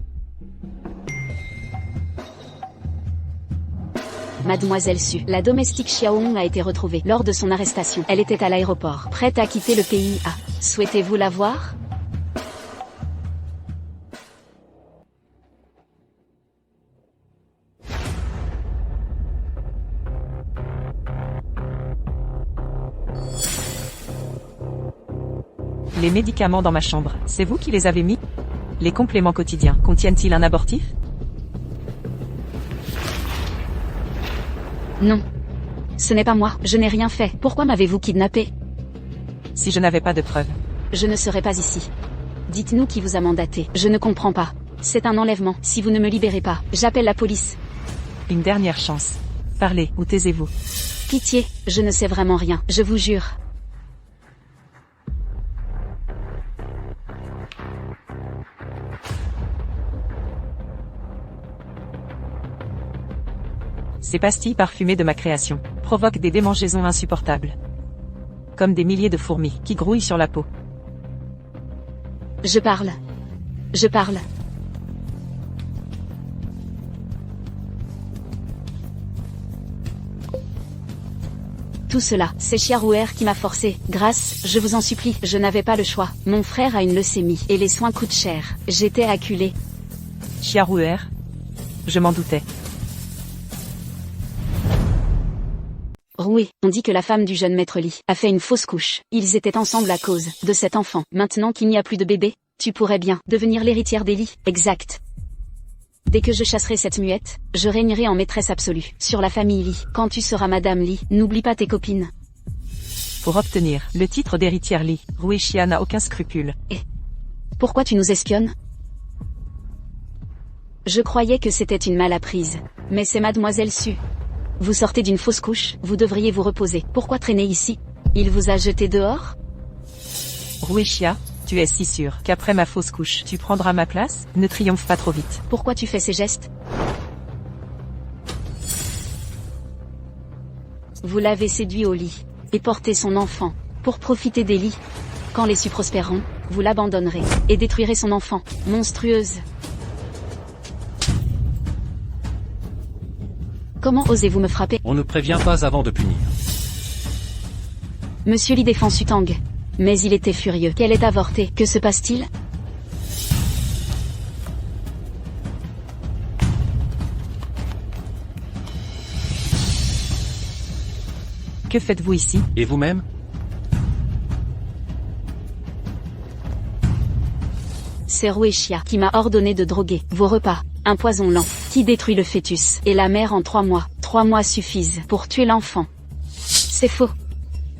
Speaker 4: Mademoiselle Su, la domestique Xiaohong a été retrouvée lors de son arrestation. Elle était à l'aéroport, prête à quitter le pays. Souhaitez-vous la voir?
Speaker 2: Les médicaments dans ma chambre, c'est vous qui les avez mis? Les compléments quotidiens contiennent-ils un abortif?
Speaker 4: Non. Ce n'est pas moi, je n'ai rien fait. Pourquoi m'avez-vous kidnappé?
Speaker 2: Si je n'avais pas de preuves.
Speaker 4: Je ne serai pas ici. Dites-nous qui vous a mandaté. Je ne comprends pas. C'est un enlèvement. Si vous ne me libérez pas, j'appelle la police.
Speaker 2: Une dernière chance. Parlez ou taisez-vous.
Speaker 4: Pitié, je ne sais vraiment rien, je vous jure.
Speaker 2: Ces pastilles parfumées de ma création provoquent des démangeaisons insupportables. Comme des milliers de fourmis qui grouillent sur la peau.
Speaker 4: Je parle. Je parle. Tout cela, c'est Xiaohong qui m'a forcé. Grâce, je vous en supplie, je n'avais pas le choix. Mon frère a une leucémie et les soins coûtent cher. J'étais acculée.
Speaker 2: Xiaohong? Je m'en doutais.
Speaker 4: Roué, on dit que la femme du jeune maître Li a fait une fausse couche. Ils étaient ensemble à cause de cet enfant. Maintenant qu'il n'y a plus de bébé, tu pourrais bien devenir l'héritière d'Eli. Exact. Dès que je chasserai cette muette, je régnerai en maîtresse absolue sur la famille Li. Quand tu seras Madame Li, n'oublie pas tes copines.
Speaker 2: Pour obtenir le titre d'héritière Li, Rui Xia n'a aucun scrupule.
Speaker 4: Et pourquoi tu nous espionnes? Je croyais que c'était une malapprise. Mais c'est Mademoiselle Su. Vous sortez d'une fausse couche, vous devriez vous reposer. Pourquoi traîner ici? Il vous a jeté dehors?
Speaker 2: Rui Xia, tu es si sûr qu'après ma fausse couche, tu prendras ma place? Ne triomphe pas trop vite.
Speaker 4: Pourquoi tu fais ces gestes? Vous l'avez séduit au lit, et porté son enfant, pour profiter des lits. Quand les cieux prospéreront, vous l'abandonnerez, et détruirez son enfant, monstrueuse. Comment osez-vous me frapper?
Speaker 3: On ne prévient pas avant de punir.
Speaker 4: Monsieur Li défend Sutang. Mais il était furieux. Qu'elle est avortée. Que se passe-t-il?
Speaker 2: Que faites-vous ici?
Speaker 3: Et vous-même?
Speaker 4: C'est Rui Xia qui m'a ordonné de droguer vos repas. Un poison lent, qui détruit le fœtus, et la mère en 3 mois. 3 mois suffisent pour tuer l'enfant. C'est faux.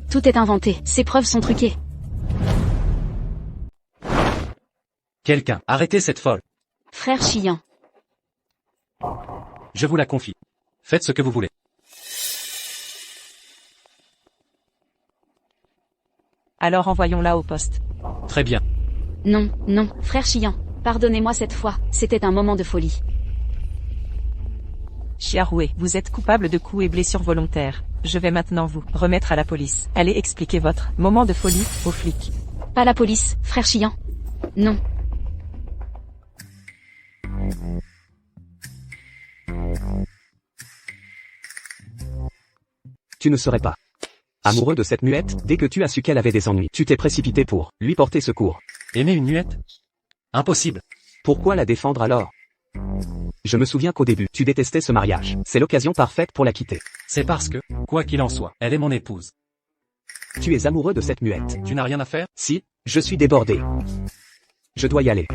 Speaker 4: Tout est inventé, ces preuves sont truquées.
Speaker 3: Quelqu'un, arrêtez cette folle.
Speaker 4: Frère chiant.
Speaker 3: Je vous la confie. Faites ce que vous voulez.
Speaker 2: Alors envoyons-la au poste.
Speaker 3: Très bien.
Speaker 4: Non, non, frère chiant. Pardonnez-moi cette fois, c'était un moment de folie.
Speaker 2: Chiaroué, vous êtes coupable de coups et blessures volontaires. Je vais maintenant vous remettre à la police. Allez expliquer votre moment de folie aux flics.
Speaker 4: Pas la police, frère chiant. Non.
Speaker 1: Tu ne serais pas amoureux de cette muette. Dès que tu as su qu'elle avait des ennuis, tu t'es précipité pour lui porter secours.
Speaker 3: Aimer une muette? Impossible.
Speaker 1: Pourquoi la défendre alors? Je me souviens qu'au début, tu détestais ce mariage. C'est l'occasion parfaite pour la quitter.
Speaker 3: C'est parce que, quoi qu'il en soit, elle est mon épouse.
Speaker 1: Tu es amoureux de cette muette.
Speaker 3: Tu n'as rien à faire?
Speaker 1: Si, je suis débordé. Je dois y aller.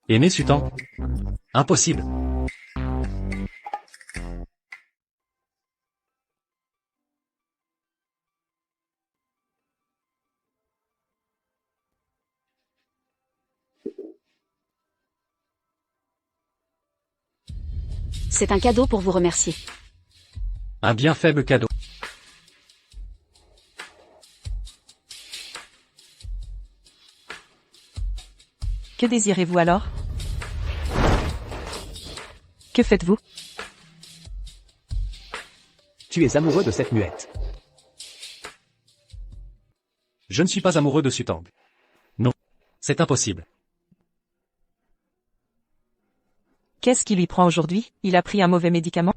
Speaker 3: Aimer Sutank? Impossible.
Speaker 4: C'est un cadeau pour vous remercier.
Speaker 3: Un bien faible cadeau.
Speaker 2: Que désirez-vous alors? Que faites-vous?
Speaker 1: Tu es amoureux de cette muette.
Speaker 3: Je ne suis pas amoureux de Sutank. Non. C'est impossible.
Speaker 2: Qu'est-ce qui lui prend aujourd'hui? Il a pris un mauvais médicament?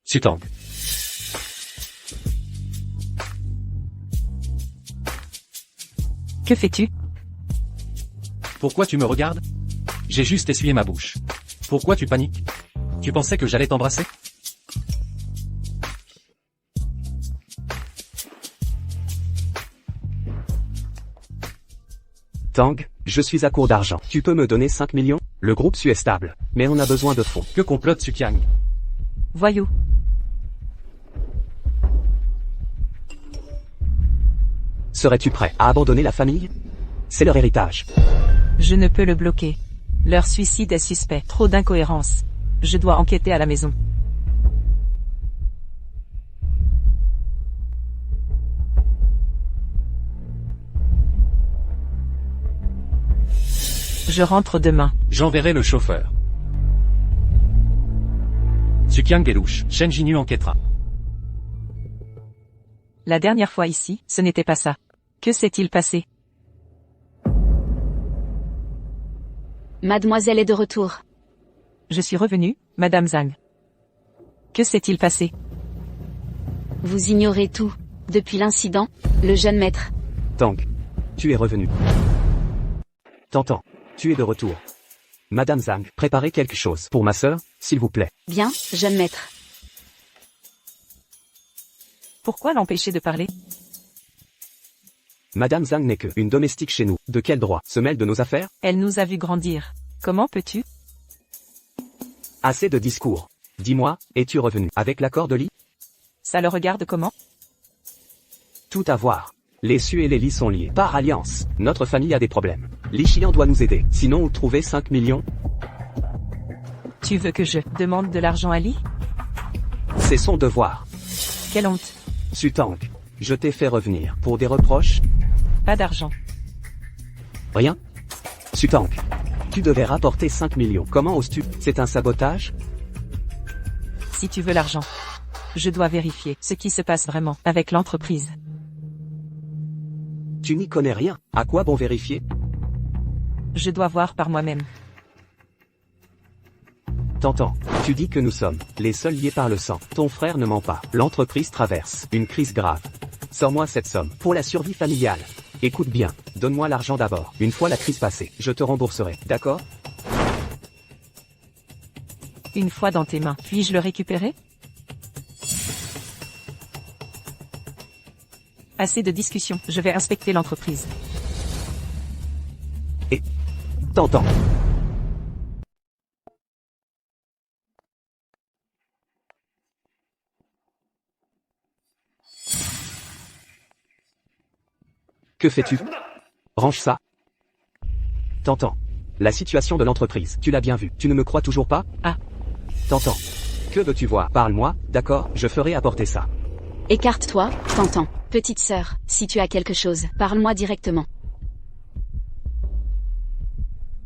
Speaker 3: Sutank.
Speaker 2: Que fais-tu?
Speaker 3: Pourquoi tu me regardes? J'ai juste essuyé ma bouche. Pourquoi tu paniques? Tu pensais que j'allais t'embrasser?
Speaker 1: Tang, je suis à court d'argent. Tu peux me donner 5 millions? Le groupe Su est stable, mais on a besoin de fonds.
Speaker 3: Que complote Sukyang?
Speaker 2: Voyou.
Speaker 1: Serais-tu prêt à abandonner la famille? C'est leur héritage.
Speaker 2: Je ne peux le bloquer. Leur suicide est suspect. Trop d'incohérences. Je dois enquêter à la maison. Je rentre demain.
Speaker 3: J'enverrai le chauffeur. Sukyang est louche. Shen Jinyu enquêtera.
Speaker 2: La dernière fois ici, ce n'était pas ça. Que s'est-il passé?
Speaker 4: Mademoiselle est de retour.
Speaker 2: Je suis revenu, Madame Zhang. Que s'est-il passé?
Speaker 4: Vous ignorez tout. Depuis l'incident, le jeune maître.
Speaker 1: Tang, tu es revenu. T'entends, tu es de retour. Madame Zhang, préparez quelque chose pour ma sœur, s'il vous plaît.
Speaker 4: Bien, jeune maître.
Speaker 2: Pourquoi l'empêcher de parler?
Speaker 1: Madame Zhang n'est que une domestique chez nous. De quel droit se mêle de nos affaires?
Speaker 2: Elle nous a vu grandir. Comment peux-tu?
Speaker 1: Assez de discours. Dis-moi, es-tu revenu avec l'accord de Li?
Speaker 2: Ça le regarde comment?
Speaker 1: Tout à voir. Les Su et les Li sont liés par alliance. Notre famille a des problèmes. Li Xian doit nous aider. Sinon où trouver 5 millions?
Speaker 2: Tu veux que je demande de l'argent à Li?
Speaker 1: C'est son devoir.
Speaker 2: Quelle honte.
Speaker 1: Sutank, je t'ai fait revenir pour des reproches?
Speaker 2: Pas d'argent.
Speaker 1: Rien? Sutank, tu devais rapporter 5 millions. Comment oses-tu? C'est un sabotage?
Speaker 2: Si tu veux l'argent. Je dois vérifier ce qui se passe vraiment avec l'entreprise.
Speaker 1: Tu n'y connais rien. À quoi bon vérifier?
Speaker 2: Je dois voir par moi-même.
Speaker 1: T'entends, tu dis que nous sommes les seuls liés par le sang. Ton frère ne ment pas. L'entreprise traverse une crise grave. Sors-moi cette somme pour la survie familiale. Écoute bien, donne-moi l'argent d'abord. Une fois la crise passée, je te rembourserai, d'accord?
Speaker 2: Une fois dans tes mains, puis-je le récupérer? Assez de discussions, je vais inspecter l'entreprise.
Speaker 1: T'entends? Que fais-tu? Range ça. T'entends. La situation de l'entreprise, tu l'as bien vu. Tu ne me crois toujours pas?
Speaker 2: Ah.
Speaker 1: T'entends. Que veux-tu voir? Parle-moi, d'accord, je ferai apporter ça.
Speaker 4: Écarte-toi, t'entends. Petite sœur, si tu as quelque chose, parle-moi directement.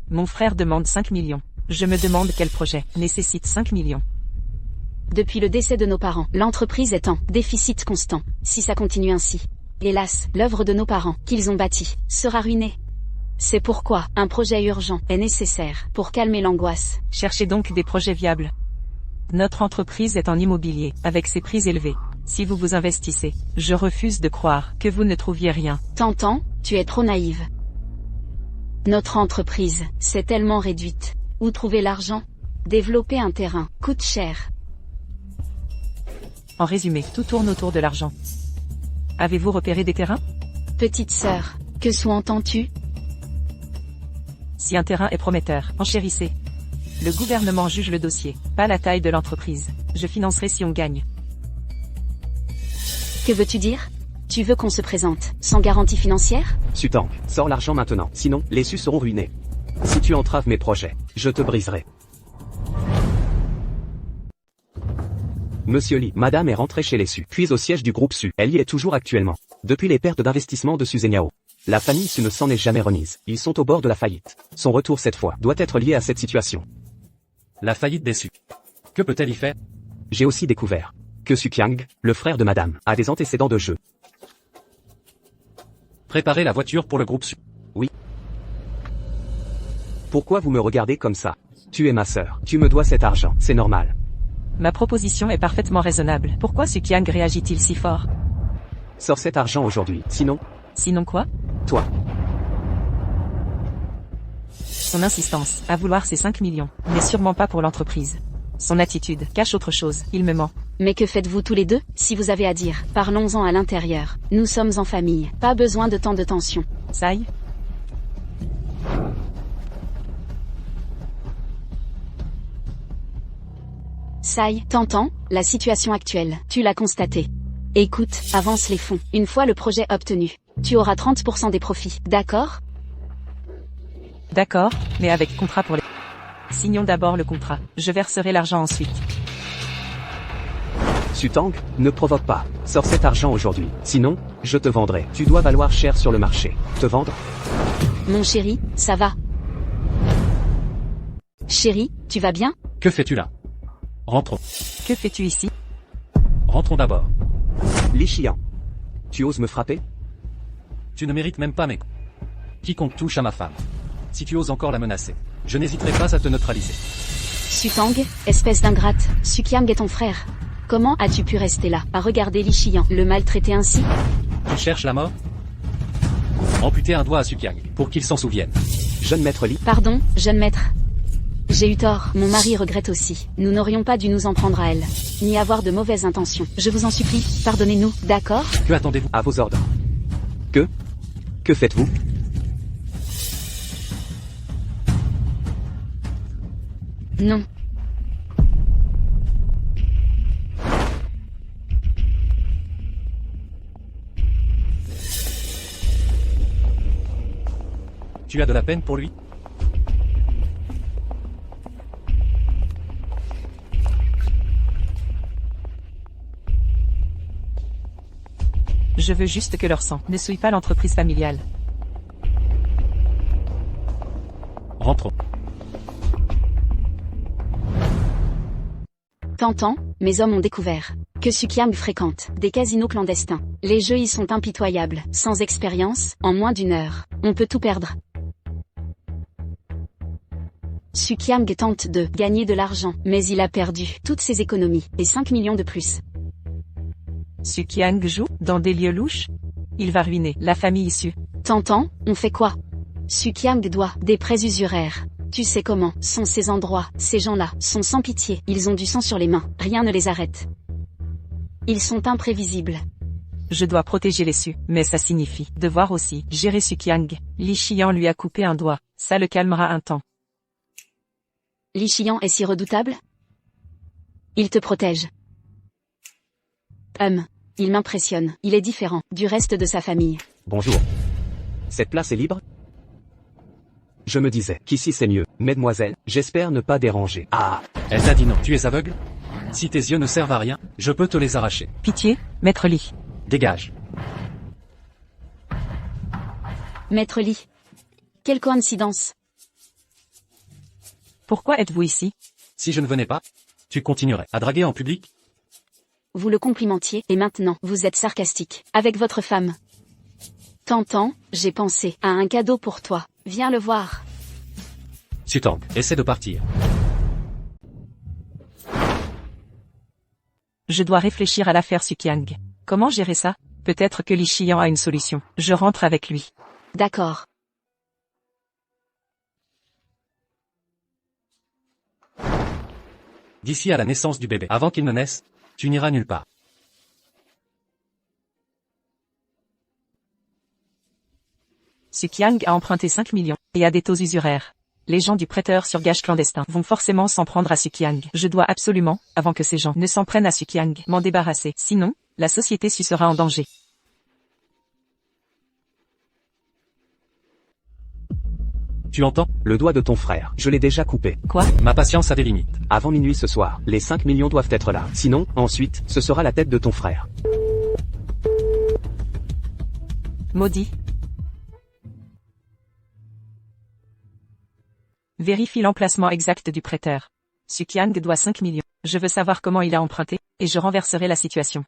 Speaker 2: Mon frère demande 5 millions. Je me demande quel projet nécessite 5 millions.
Speaker 4: Depuis le décès de nos parents, l'entreprise est en déficit constant. Si ça continue ainsi, hélas, l'œuvre de nos parents, qu'ils ont bâtie, sera ruinée. C'est pourquoi un projet urgent est nécessaire pour calmer l'angoisse.
Speaker 2: Cherchez donc des projets viables. Notre entreprise est en immobilier, avec ses prix élevés. Si vous vous investissez, je refuse de croire que vous ne trouviez rien.
Speaker 4: T'entends, tu es trop naïve. Notre entreprise s'est tellement réduite. Où trouver l'argent? Développer un terrain coûte cher.
Speaker 2: En résumé, tout tourne autour de l'argent. Avez-vous repéré des terrains?
Speaker 4: Petite sœur, que sous-entends-tu?
Speaker 2: Si un terrain est prometteur, enchérissez. Le gouvernement juge le dossier, pas la taille de l'entreprise. Je financerai si on gagne.
Speaker 4: Que veux-tu dire? Tu veux qu'on se présente, sans garantie financière?
Speaker 1: Sutang, sors l'argent maintenant, sinon, les Su seront ruinés. Si tu entraves mes projets, je te briserai. Monsieur Lee, Madame est rentrée chez les Su, puis au siège du groupe Su. Elle y est toujours actuellement. Depuis les pertes d'investissement de Su Zhenghao. La famille Su ne s'en est jamais remise. Ils sont au bord de la faillite. Son retour cette fois doit être lié à cette situation.
Speaker 3: La faillite des Su. Que peut-elle y faire?
Speaker 1: J'ai aussi découvert que Su Qiang, le frère de Madame, a des antécédents de jeu.
Speaker 3: Préparez la voiture pour le groupe Su.
Speaker 1: Oui. Pourquoi vous me regardez comme ça? Tu es ma sœur. Tu me dois cet argent. C'est normal.
Speaker 2: Ma proposition est parfaitement raisonnable. Pourquoi Su Qiang réagit-il si fort?
Speaker 1: Sors cet argent aujourd'hui, sinon...
Speaker 2: Sinon quoi?
Speaker 1: Toi.
Speaker 2: Son insistance à vouloir ces 5 millions n'est sûrement pas pour l'entreprise. Son attitude cache autre chose, il me ment.
Speaker 4: Mais que faites-vous tous les deux? Si vous avez à dire, parlons-en à l'intérieur. Nous sommes en famille, pas besoin de tant de tension.
Speaker 2: Sai?
Speaker 4: Sai, t'entends? La situation actuelle, tu l'as constatée. Écoute, avance les fonds. Une fois le projet obtenu, tu auras 30% des profits, d'accord?
Speaker 2: D'accord, mais avec contrat pour les... Signons d'abord le contrat. Je verserai l'argent ensuite.
Speaker 1: Sutang, ne provoque pas. Sors cet argent aujourd'hui. Sinon, je te vendrai. Tu dois valoir cher sur le marché. Te vendre?
Speaker 4: Mon chéri, ça va? Chéri, tu vas bien?
Speaker 3: Que fais-tu là? Rentrons.
Speaker 2: Que fais-tu ici?
Speaker 3: Rentrons d'abord.
Speaker 1: Li Qiang. Tu oses me frapper?
Speaker 3: Tu ne mérites même pas mes coups. Quiconque touche à ma femme. Si tu oses encore la menacer, je n'hésiterai pas à te neutraliser.
Speaker 4: Sutang, espèce d'ingrate, Su Qiang est ton frère. Comment as-tu pu rester là, à regarder Li Qiang le maltraiter ainsi?
Speaker 3: Tu cherches la mort? Amputer un doigt à Su Qiang, pour qu'il s'en souvienne.
Speaker 1: Jeune maître Li.
Speaker 4: Pardon, jeune maître. J'ai eu tort, mon mari regrette aussi. Nous n'aurions pas dû nous en prendre à elle, ni avoir de mauvaises intentions. Je vous en supplie, pardonnez-nous, d'accord?
Speaker 3: Que attendez-vous?
Speaker 1: À vos ordres. Que faites-vous?
Speaker 4: Non.
Speaker 3: Tu as de la peine pour lui?
Speaker 2: Je veux juste que leur sang ne souille pas l'entreprise familiale.
Speaker 3: Rentrons.
Speaker 4: T'entends? Mes hommes ont découvert que Su Qiang fréquente des casinos clandestins. Les jeux y sont impitoyables. Sans expérience, en moins d'une heure, on peut tout perdre. Su Qiang tente de gagner de l'argent, mais il a perdu toutes ses économies, et 5 millions de plus.
Speaker 2: Su Qiang joue dans des lieux louches? Il va ruiner la famille issue.
Speaker 4: T'entends? On fait quoi? Su Qiang doit des prêts usuraires. Tu sais comment sont ces endroits, ces gens-là sont sans pitié, ils ont du sang sur les mains, rien ne les arrête. Ils sont imprévisibles.
Speaker 2: Je dois protéger les Su, mais ça signifie devoir aussi gérer Su Qiang. Li Qiang lui a coupé un doigt, ça le calmera un temps.
Speaker 4: Li Qiang est si redoutable? Il te protège. Il m'impressionne, il est différent du reste de sa famille.
Speaker 1: Bonjour. Cette place est libre? Je me disais qu'ici c'est mieux. Mesdemoiselles, j'espère ne pas déranger. Ah!
Speaker 3: Elle t'a dit non. Tu es aveugle? Si tes yeux ne servent à rien, je peux te les arracher.
Speaker 2: Pitié, maître Lee.
Speaker 3: Dégage.
Speaker 4: Maître Lee. Quelle coïncidence.
Speaker 2: Pourquoi êtes-vous ici?
Speaker 3: Si je ne venais pas, tu continuerais à draguer en public?
Speaker 4: Vous le complimentiez, et maintenant, vous êtes sarcastique. Avec votre femme. Tantan, j'ai pensé à un cadeau pour toi. Viens le voir.
Speaker 3: Sutang, essaie de partir.
Speaker 2: Je dois réfléchir à l'affaire Sukyang. Comment gérer ça? Peut-être que Li Xian a une solution. Je rentre avec lui.
Speaker 4: D'accord.
Speaker 3: D'ici à la naissance du bébé, avant qu'il ne naisse, tu n'iras nulle part.
Speaker 2: Sukyang a emprunté 5 millions, et a des taux usuraires. Les gens du prêteur sur gage clandestin vont forcément s'en prendre à Sukyang. Je dois absolument, avant que ces gens ne s'en prennent à Sukyang, m'en débarrasser. Sinon, la société sera en danger.
Speaker 3: Tu entends?
Speaker 1: Le doigt de ton frère, je l'ai déjà coupé.
Speaker 2: Quoi?
Speaker 3: Ma patience a des limites.
Speaker 1: Avant minuit ce soir, les 5 millions doivent être là. Sinon, ensuite, ce sera la tête de ton frère.
Speaker 2: Maudit. Vérifie l'emplacement exact du prêteur. Sukyang doit 5 millions. Je veux savoir comment il a emprunté, et je renverserai la situation.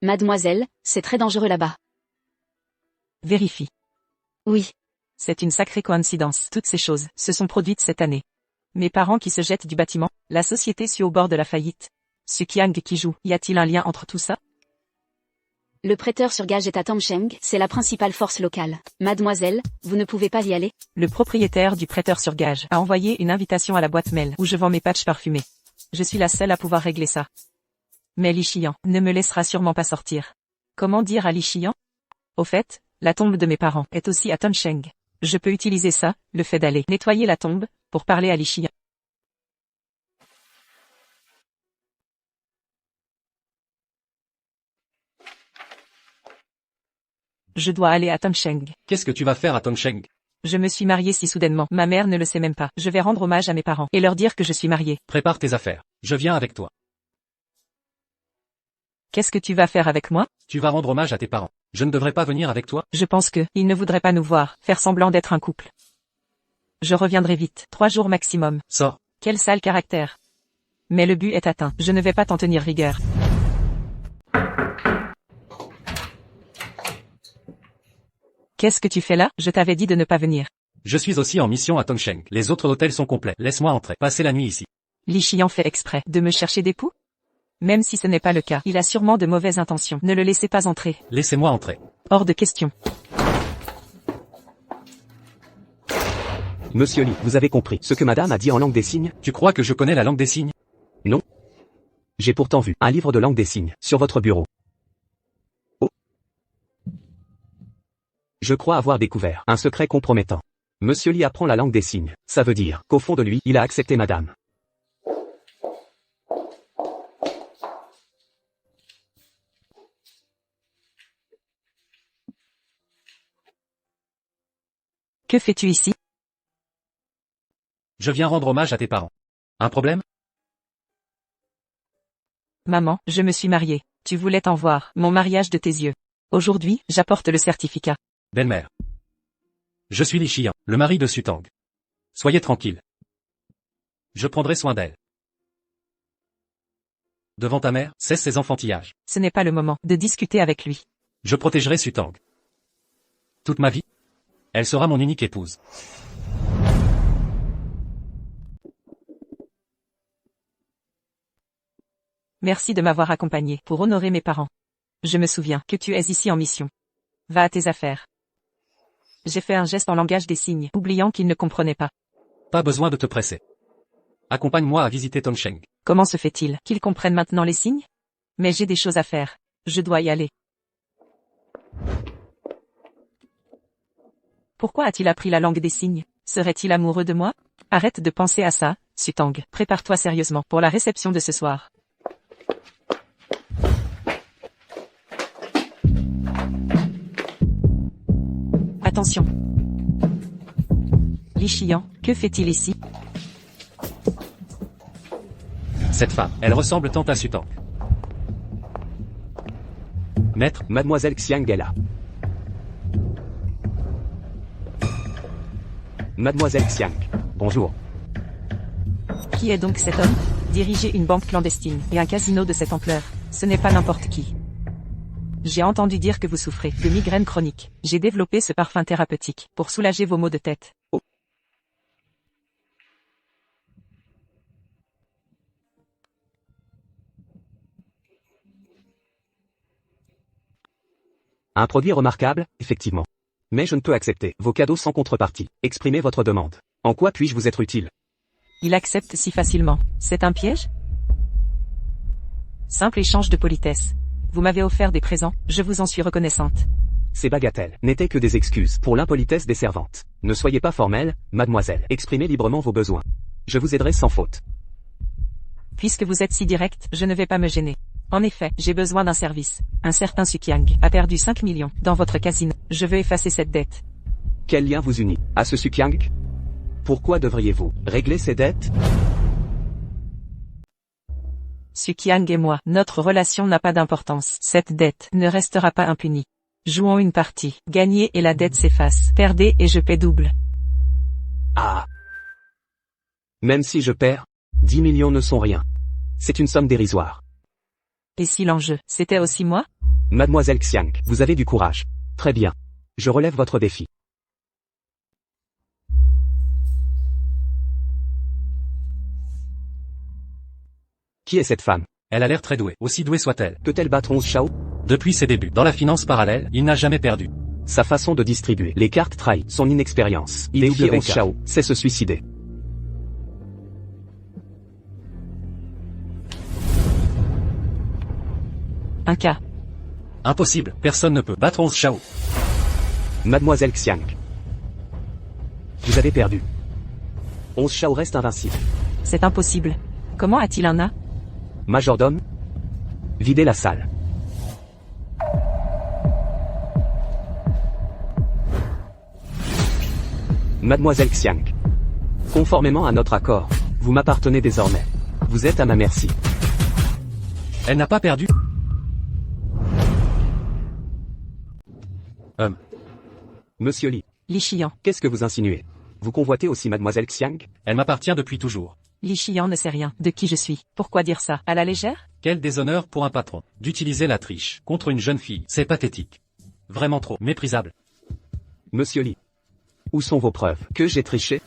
Speaker 4: Mademoiselle, c'est très dangereux là-bas.
Speaker 2: Vérifie.
Speaker 4: Oui.
Speaker 2: C'est une sacrée coïncidence. Toutes ces choses se sont produites cette année. Mes parents qui se jettent du bâtiment, la société suit au bord de la faillite. Sukyang qui joue, y a-t-il un lien entre tout ça?
Speaker 4: Le prêteur sur gage est à Tamsheng, c'est la principale force locale. Mademoiselle, vous ne pouvez pas y aller?
Speaker 2: Le propriétaire du prêteur sur gage a envoyé une invitation à la boîte mail où je vends mes patchs parfumés. Je suis la seule à pouvoir régler ça. Mais Li Xian ne me laissera sûrement pas sortir. Comment dire à Li Xian? Au fait, la tombe de mes parents est aussi à Tamsheng. Je peux utiliser ça, le fait d'aller nettoyer la tombe, pour parler à Li Xian. Je dois aller à Tamsheng.
Speaker 3: Qu'est-ce que tu vas faire à Tongsheng?
Speaker 2: Je me suis mariée si soudainement. Ma mère ne le sait même pas. Je vais rendre hommage à mes parents et leur dire que je suis mariée.
Speaker 3: Prépare tes affaires. Je viens avec toi.
Speaker 2: Qu'est-ce que tu vas faire avec moi?
Speaker 3: Tu vas rendre hommage à tes parents. Je ne devrais pas venir avec toi?
Speaker 2: Je pense que, ils ne voudraient pas nous voir, faire semblant d'être un couple. Je reviendrai vite, 3 jours maximum.
Speaker 3: Sors.
Speaker 2: Quel sale caractère. Mais le but est atteint, je ne vais pas t'en tenir rigueur. Qu'est-ce que tu fais là? Je t'avais dit de ne pas venir.
Speaker 3: Je suis aussi en mission à Tongsheng. Les autres hôtels sont complets. Laisse-moi entrer. Passer la nuit ici.
Speaker 2: Li Xian fait exprès de me chercher des poux? Même si ce n'est pas le cas, il a sûrement de mauvaises intentions. Ne le laissez pas entrer.
Speaker 3: Laissez-moi entrer.
Speaker 2: Hors de question.
Speaker 1: Monsieur Lee, vous avez compris ce que madame a dit en langue des signes?
Speaker 3: Tu crois que je connais la langue des signes?
Speaker 1: Non. J'ai pourtant vu un livre de langue des signes sur votre bureau. Oh. Je crois avoir découvert un secret compromettant. Monsieur Lee apprend la langue des signes. Ça veut dire qu'au fond de lui, il a accepté madame.
Speaker 2: Que fais-tu ici?
Speaker 3: Je viens rendre hommage à tes parents. Un problème?
Speaker 2: Maman, je me suis mariée. Tu voulais t'en voir, mon mariage de tes yeux. Aujourd'hui, j'apporte le certificat.
Speaker 3: Belle-mère. Je suis Li Xian, le mari de Sutang. Soyez tranquille. Je prendrai soin d'elle. Devant ta mère, cesse ses enfantillages.
Speaker 2: Ce n'est pas le moment de discuter avec lui.
Speaker 3: Je protégerai Sutang. Toute ma vie. Elle sera mon unique épouse.
Speaker 2: Merci de m'avoir accompagné pour honorer mes parents. Je me souviens que tu es ici en mission. Va à tes affaires. J'ai fait un geste en langage des signes, oubliant qu'il ne comprenait pas.
Speaker 3: Pas besoin de te presser. Accompagne-moi à visiter Tongsheng.
Speaker 2: Comment se fait-il qu'ils comprennent maintenant les signes? Mais j'ai des choses à faire. Je dois y aller. Pourquoi a-t-il appris la langue des signes? Serait-il amoureux de moi? Arrête de penser à ça, Sutang. Prépare-toi sérieusement pour la réception de ce soir. Attention. Li Xian, que fait-il ici?
Speaker 3: Cette femme, elle ressemble tant à Sutang. Maître,
Speaker 1: Mademoiselle Xiang est là. Mademoiselle Xiang, bonjour.
Speaker 2: Qui est donc cet homme? Diriger une banque clandestine et un casino de cette ampleur, ce n'est pas n'importe qui. J'ai entendu dire que vous souffrez de migraine chronique. J'ai développé ce parfum thérapeutique pour soulager vos maux de tête.
Speaker 1: Un produit remarquable, effectivement. Mais je ne peux accepter vos cadeaux sans contrepartie. Exprimez votre demande. En quoi puis-je vous être utile?
Speaker 2: Il accepte si facilement. C'est un piège? Simple échange de politesse. Vous m'avez offert des présents, je vous en suis reconnaissante.
Speaker 1: Ces bagatelles n'étaient que des excuses pour l'impolitesse des servantes. Ne soyez pas formelle, mademoiselle. Exprimez librement vos besoins. Je vous aiderai sans faute.
Speaker 2: Puisque vous êtes si direct, je ne vais pas me gêner. En effet, j'ai besoin d'un service. Un certain Sukiang a perdu 5 millions dans votre casino. Je veux effacer cette dette.
Speaker 1: Quel lien vous unit à ce Sukiang? Pourquoi devriez-vous régler ces dettes?
Speaker 2: Sukiang et moi, notre relation n'a pas d'importance. Cette dette ne restera pas impunie. Jouons une partie. Gagnez et la dette s'efface. Perdez et je paie double.
Speaker 1: Ah. Même si je perds, 10 millions ne sont rien. C'est une somme dérisoire.
Speaker 2: Et si l'enjeu, c'était aussi moi?
Speaker 1: Mademoiselle Xiang, vous avez du courage. Très bien. Je relève votre défi. Qui est cette femme?
Speaker 3: elle a l'air très douée, aussi douée soit-elle.
Speaker 1: Peut-elle battre 11 Shao?
Speaker 3: Depuis ses débuts, dans la finance parallèle, il n'a jamais perdu.
Speaker 1: Sa façon de distribuer les cartes trahit son inexpérience. Défier 11 Shao, c'est se suicider.
Speaker 2: Un cas.
Speaker 3: Impossible, personne ne peut battre 11 Shao.
Speaker 1: Mademoiselle Xiang. Vous avez perdu. 11 Shao reste invincible.
Speaker 2: C'est impossible. Comment a-t-il un A?
Speaker 1: Majordome? Videz la salle. Mademoiselle Xiang. Conformément à notre accord, vous m'appartenez désormais. Vous êtes à ma merci.
Speaker 3: Elle n'a pas perdu.
Speaker 1: Monsieur Li,
Speaker 2: Li Xian.
Speaker 1: qu'est-ce que vous insinuez? Vous convoitez aussi Mademoiselle Xiang?
Speaker 3: Elle m'appartient depuis toujours.
Speaker 2: Li Xian ne sait rien de qui je suis. Pourquoi dire ça à la légère?
Speaker 3: Quel déshonneur pour un patron. D'utiliser la triche contre une jeune fille, c'est pathétique. Vraiment trop méprisable.
Speaker 1: Monsieur Li, où sont vos preuves que j'ai triché?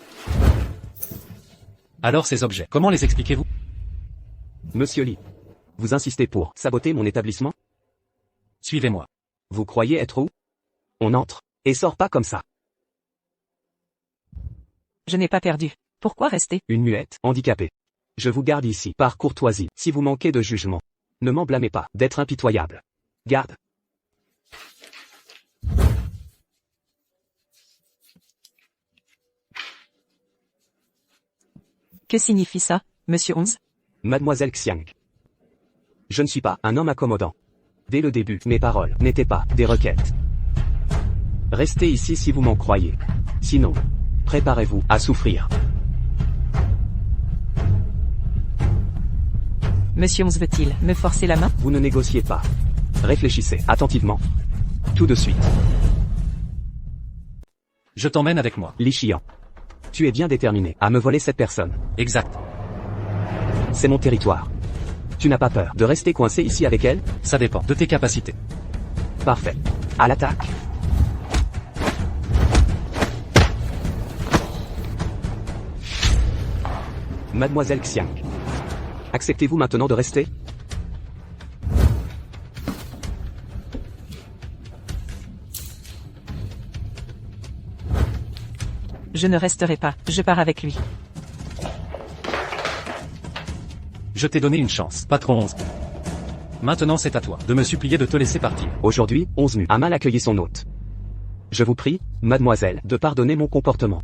Speaker 3: Alors ces objets, comment les expliquez-vous?
Speaker 1: Monsieur Li, vous insistez pour saboter mon établissement?
Speaker 3: Suivez-moi.
Speaker 1: Vous croyez être où? On entre et sort pas comme ça.
Speaker 2: Je n'ai pas perdu. Pourquoi rester?
Speaker 1: Une muette, handicapée. Je vous garde ici, par courtoisie. Si vous manquez de jugement, ne m'en blâmez pas d'être impitoyable. Garde.
Speaker 2: Que signifie ça, monsieur 11?
Speaker 1: Mademoiselle Xiang. Je ne suis pas un homme accommodant. Dès le début, mes paroles n'étaient pas des requêtes. Restez ici si vous m'en croyez. Sinon, préparez-vous à souffrir.
Speaker 2: Monsieur 11 veut-il me forcer la main?
Speaker 1: Vous ne négociez pas. Réfléchissez attentivement. Tout de suite.
Speaker 3: Je t'emmène avec moi.
Speaker 1: Li Xian. Tu es bien déterminé à me voler cette personne.
Speaker 3: Exact.
Speaker 1: C'est mon territoire. Tu n'as pas peur de rester coincé ici avec elle?
Speaker 3: Ça dépend de tes capacités.
Speaker 1: Parfait. À l'attaque. Mademoiselle Xiang. Acceptez-vous maintenant de rester?
Speaker 2: Je ne resterai pas, je pars avec lui.
Speaker 3: Je t'ai donné une chance, patron 11. Maintenant c'est à toi de me supplier de te laisser partir.
Speaker 1: Aujourd'hui, 11 mu a mal accueilli son hôte. Je vous prie, mademoiselle, de pardonner mon comportement.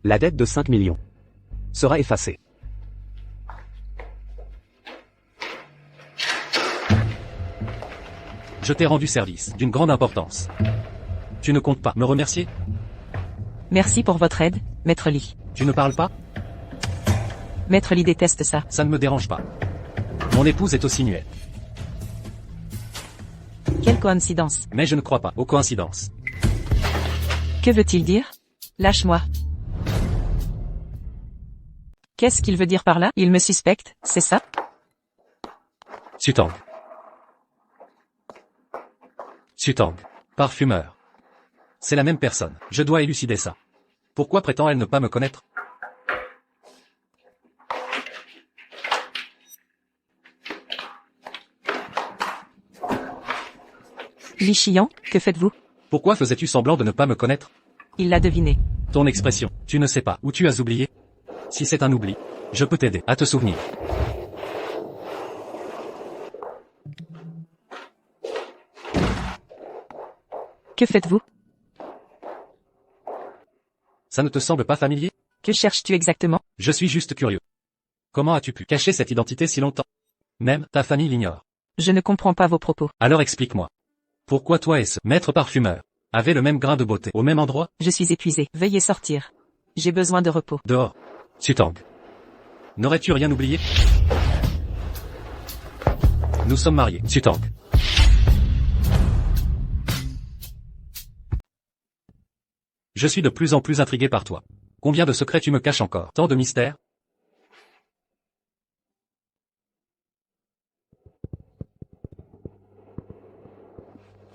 Speaker 1: La dette de 5 millions sera effacée.
Speaker 3: Je t'ai rendu service d'une grande importance. Tu ne comptes pas me remercier?
Speaker 2: Merci pour votre aide, Maître Lee.
Speaker 3: Tu ne parles pas?
Speaker 2: Maître Lee déteste ça.
Speaker 3: Ça ne me dérange pas. Mon épouse est aussi muette.
Speaker 2: Quelle coïncidence.
Speaker 3: Mais je ne crois pas aux coïncidences.
Speaker 2: Que veut-il dire? Lâche-moi. Qu'est-ce qu'il veut dire par là? Il me suspecte, c'est ça?
Speaker 3: Sutang. Sutang. Parfumeur. C'est la même personne. Je dois élucider ça. Pourquoi prétend-elle ne pas me connaître?
Speaker 2: Li Xian, que faites-vous?
Speaker 3: Pourquoi faisais-tu semblant de ne pas me connaître?
Speaker 2: Il l'a deviné.
Speaker 3: Ton expression, tu ne sais pas où tu as oublié? Si c'est un oubli, je peux t'aider à te souvenir.
Speaker 2: Que faites-vous?
Speaker 3: Ça ne te semble pas familier?
Speaker 2: Que cherches-tu exactement?
Speaker 3: Je suis juste curieux. Comment as-tu pu cacher cette identité si longtemps? Même ta famille l'ignore.
Speaker 2: Je ne comprends pas vos propos.
Speaker 3: Alors explique-moi. Pourquoi toi et ce maître parfumeur avez le même grain de beauté au même endroit?
Speaker 2: Je suis épuisé. Veuillez sortir. J'ai besoin de repos.
Speaker 3: Dehors. Sutang. N'aurais-tu rien oublié? Nous sommes mariés, Sutang. Je suis de plus en plus intrigué par toi. Combien de secrets tu me caches encore? Tant de mystères?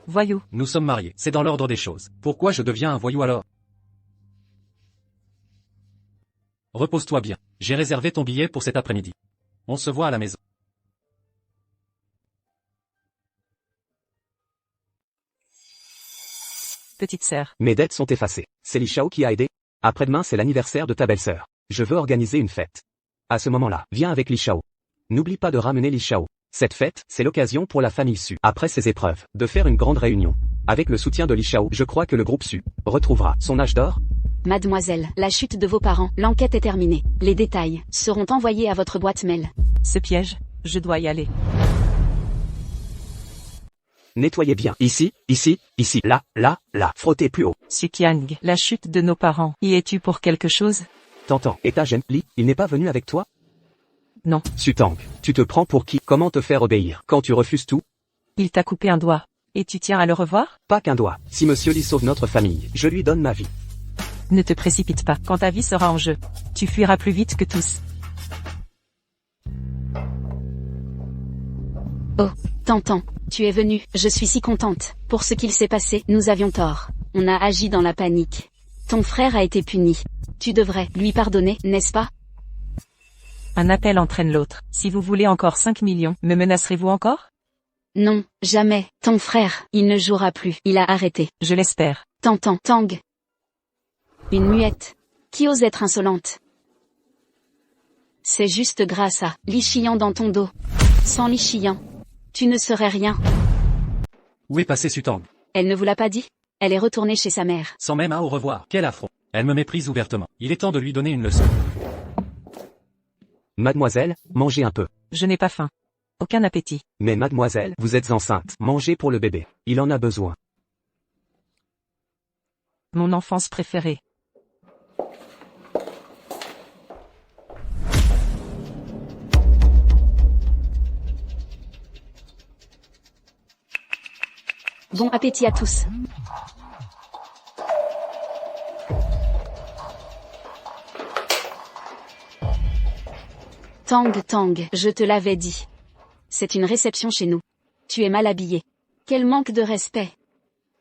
Speaker 2: Voyou.
Speaker 3: Nous sommes mariés, c'est dans l'ordre des choses. Pourquoi je deviens un voyou alors? Repose-toi bien. J'ai réservé ton billet pour cet après-midi. On se voit à la maison.
Speaker 2: Petite sœur.
Speaker 1: Mes dettes sont effacées. C'est Li Shao qui a aidé. Après-demain c'est l'anniversaire de ta belle-sœur. Je veux organiser une fête. À ce moment-là, viens avec Li Shao. N'oublie pas de ramener Li Shao. Cette fête, c'est l'occasion pour la famille Su, après ces épreuves, de faire une grande réunion. Avec le soutien de Li Shao, je crois que le groupe Su retrouvera son âge d'or.
Speaker 4: Mademoiselle, la chute de vos parents, l'enquête est terminée. Les détails seront envoyés à votre boîte mail.
Speaker 2: Ce piège, je dois y aller.
Speaker 1: Nettoyez bien. Ici, ici, ici, là, là, là. Frottez plus haut.
Speaker 2: Suqiang, la chute de nos parents. Y es-tu pour quelque chose?
Speaker 1: T'entends, et ta gêne, Li, il n'est pas venu avec toi?
Speaker 2: Non.
Speaker 1: Sutang, tu te prends pour qui? Comment te faire obéir quand tu refuses tout?
Speaker 2: Il t'a coupé un doigt. Et tu tiens à le revoir?
Speaker 1: Pas qu'un doigt. Si Monsieur Li sauve notre famille, je lui donne ma vie.
Speaker 2: Ne te précipite pas. Quand ta vie sera en jeu, tu fuiras plus vite que tous.
Speaker 4: Oh, Tantan, tu es venu, je suis si contente. Pour ce qu'il s'est passé, nous avions tort. On a agi dans la panique. Ton frère a été puni. Tu devrais lui pardonner, n'est-ce pas?
Speaker 2: Un appel entraîne l'autre. Si vous voulez encore 5 millions, me menacerez-vous encore?
Speaker 4: Non, jamais. Ton frère, il ne jouera plus. Il a arrêté.
Speaker 2: Je l'espère.
Speaker 4: Tantan, Tang. Une muette. Qui ose être insolente? C'est juste grâce à Li Xian dans ton dos. Sans Li Xian, tu ne serais rien.
Speaker 3: Où est passé Sutang?
Speaker 4: Elle ne vous l'a pas dit? Elle est retournée chez sa mère.
Speaker 3: Sans même un au revoir. Quel affront. Elle me méprise ouvertement. Il est temps de lui donner une leçon.
Speaker 1: Mademoiselle, mangez un peu.
Speaker 2: Je n'ai pas faim. Aucun appétit.
Speaker 1: Mais mademoiselle, vous êtes enceinte. Mangez pour le bébé. Il en a besoin.
Speaker 2: Mon enfance préférée.
Speaker 4: Bon appétit à tous. Tang, je te l'avais dit. C'est une réception chez nous. Tu es mal habillé. Quel manque de respect.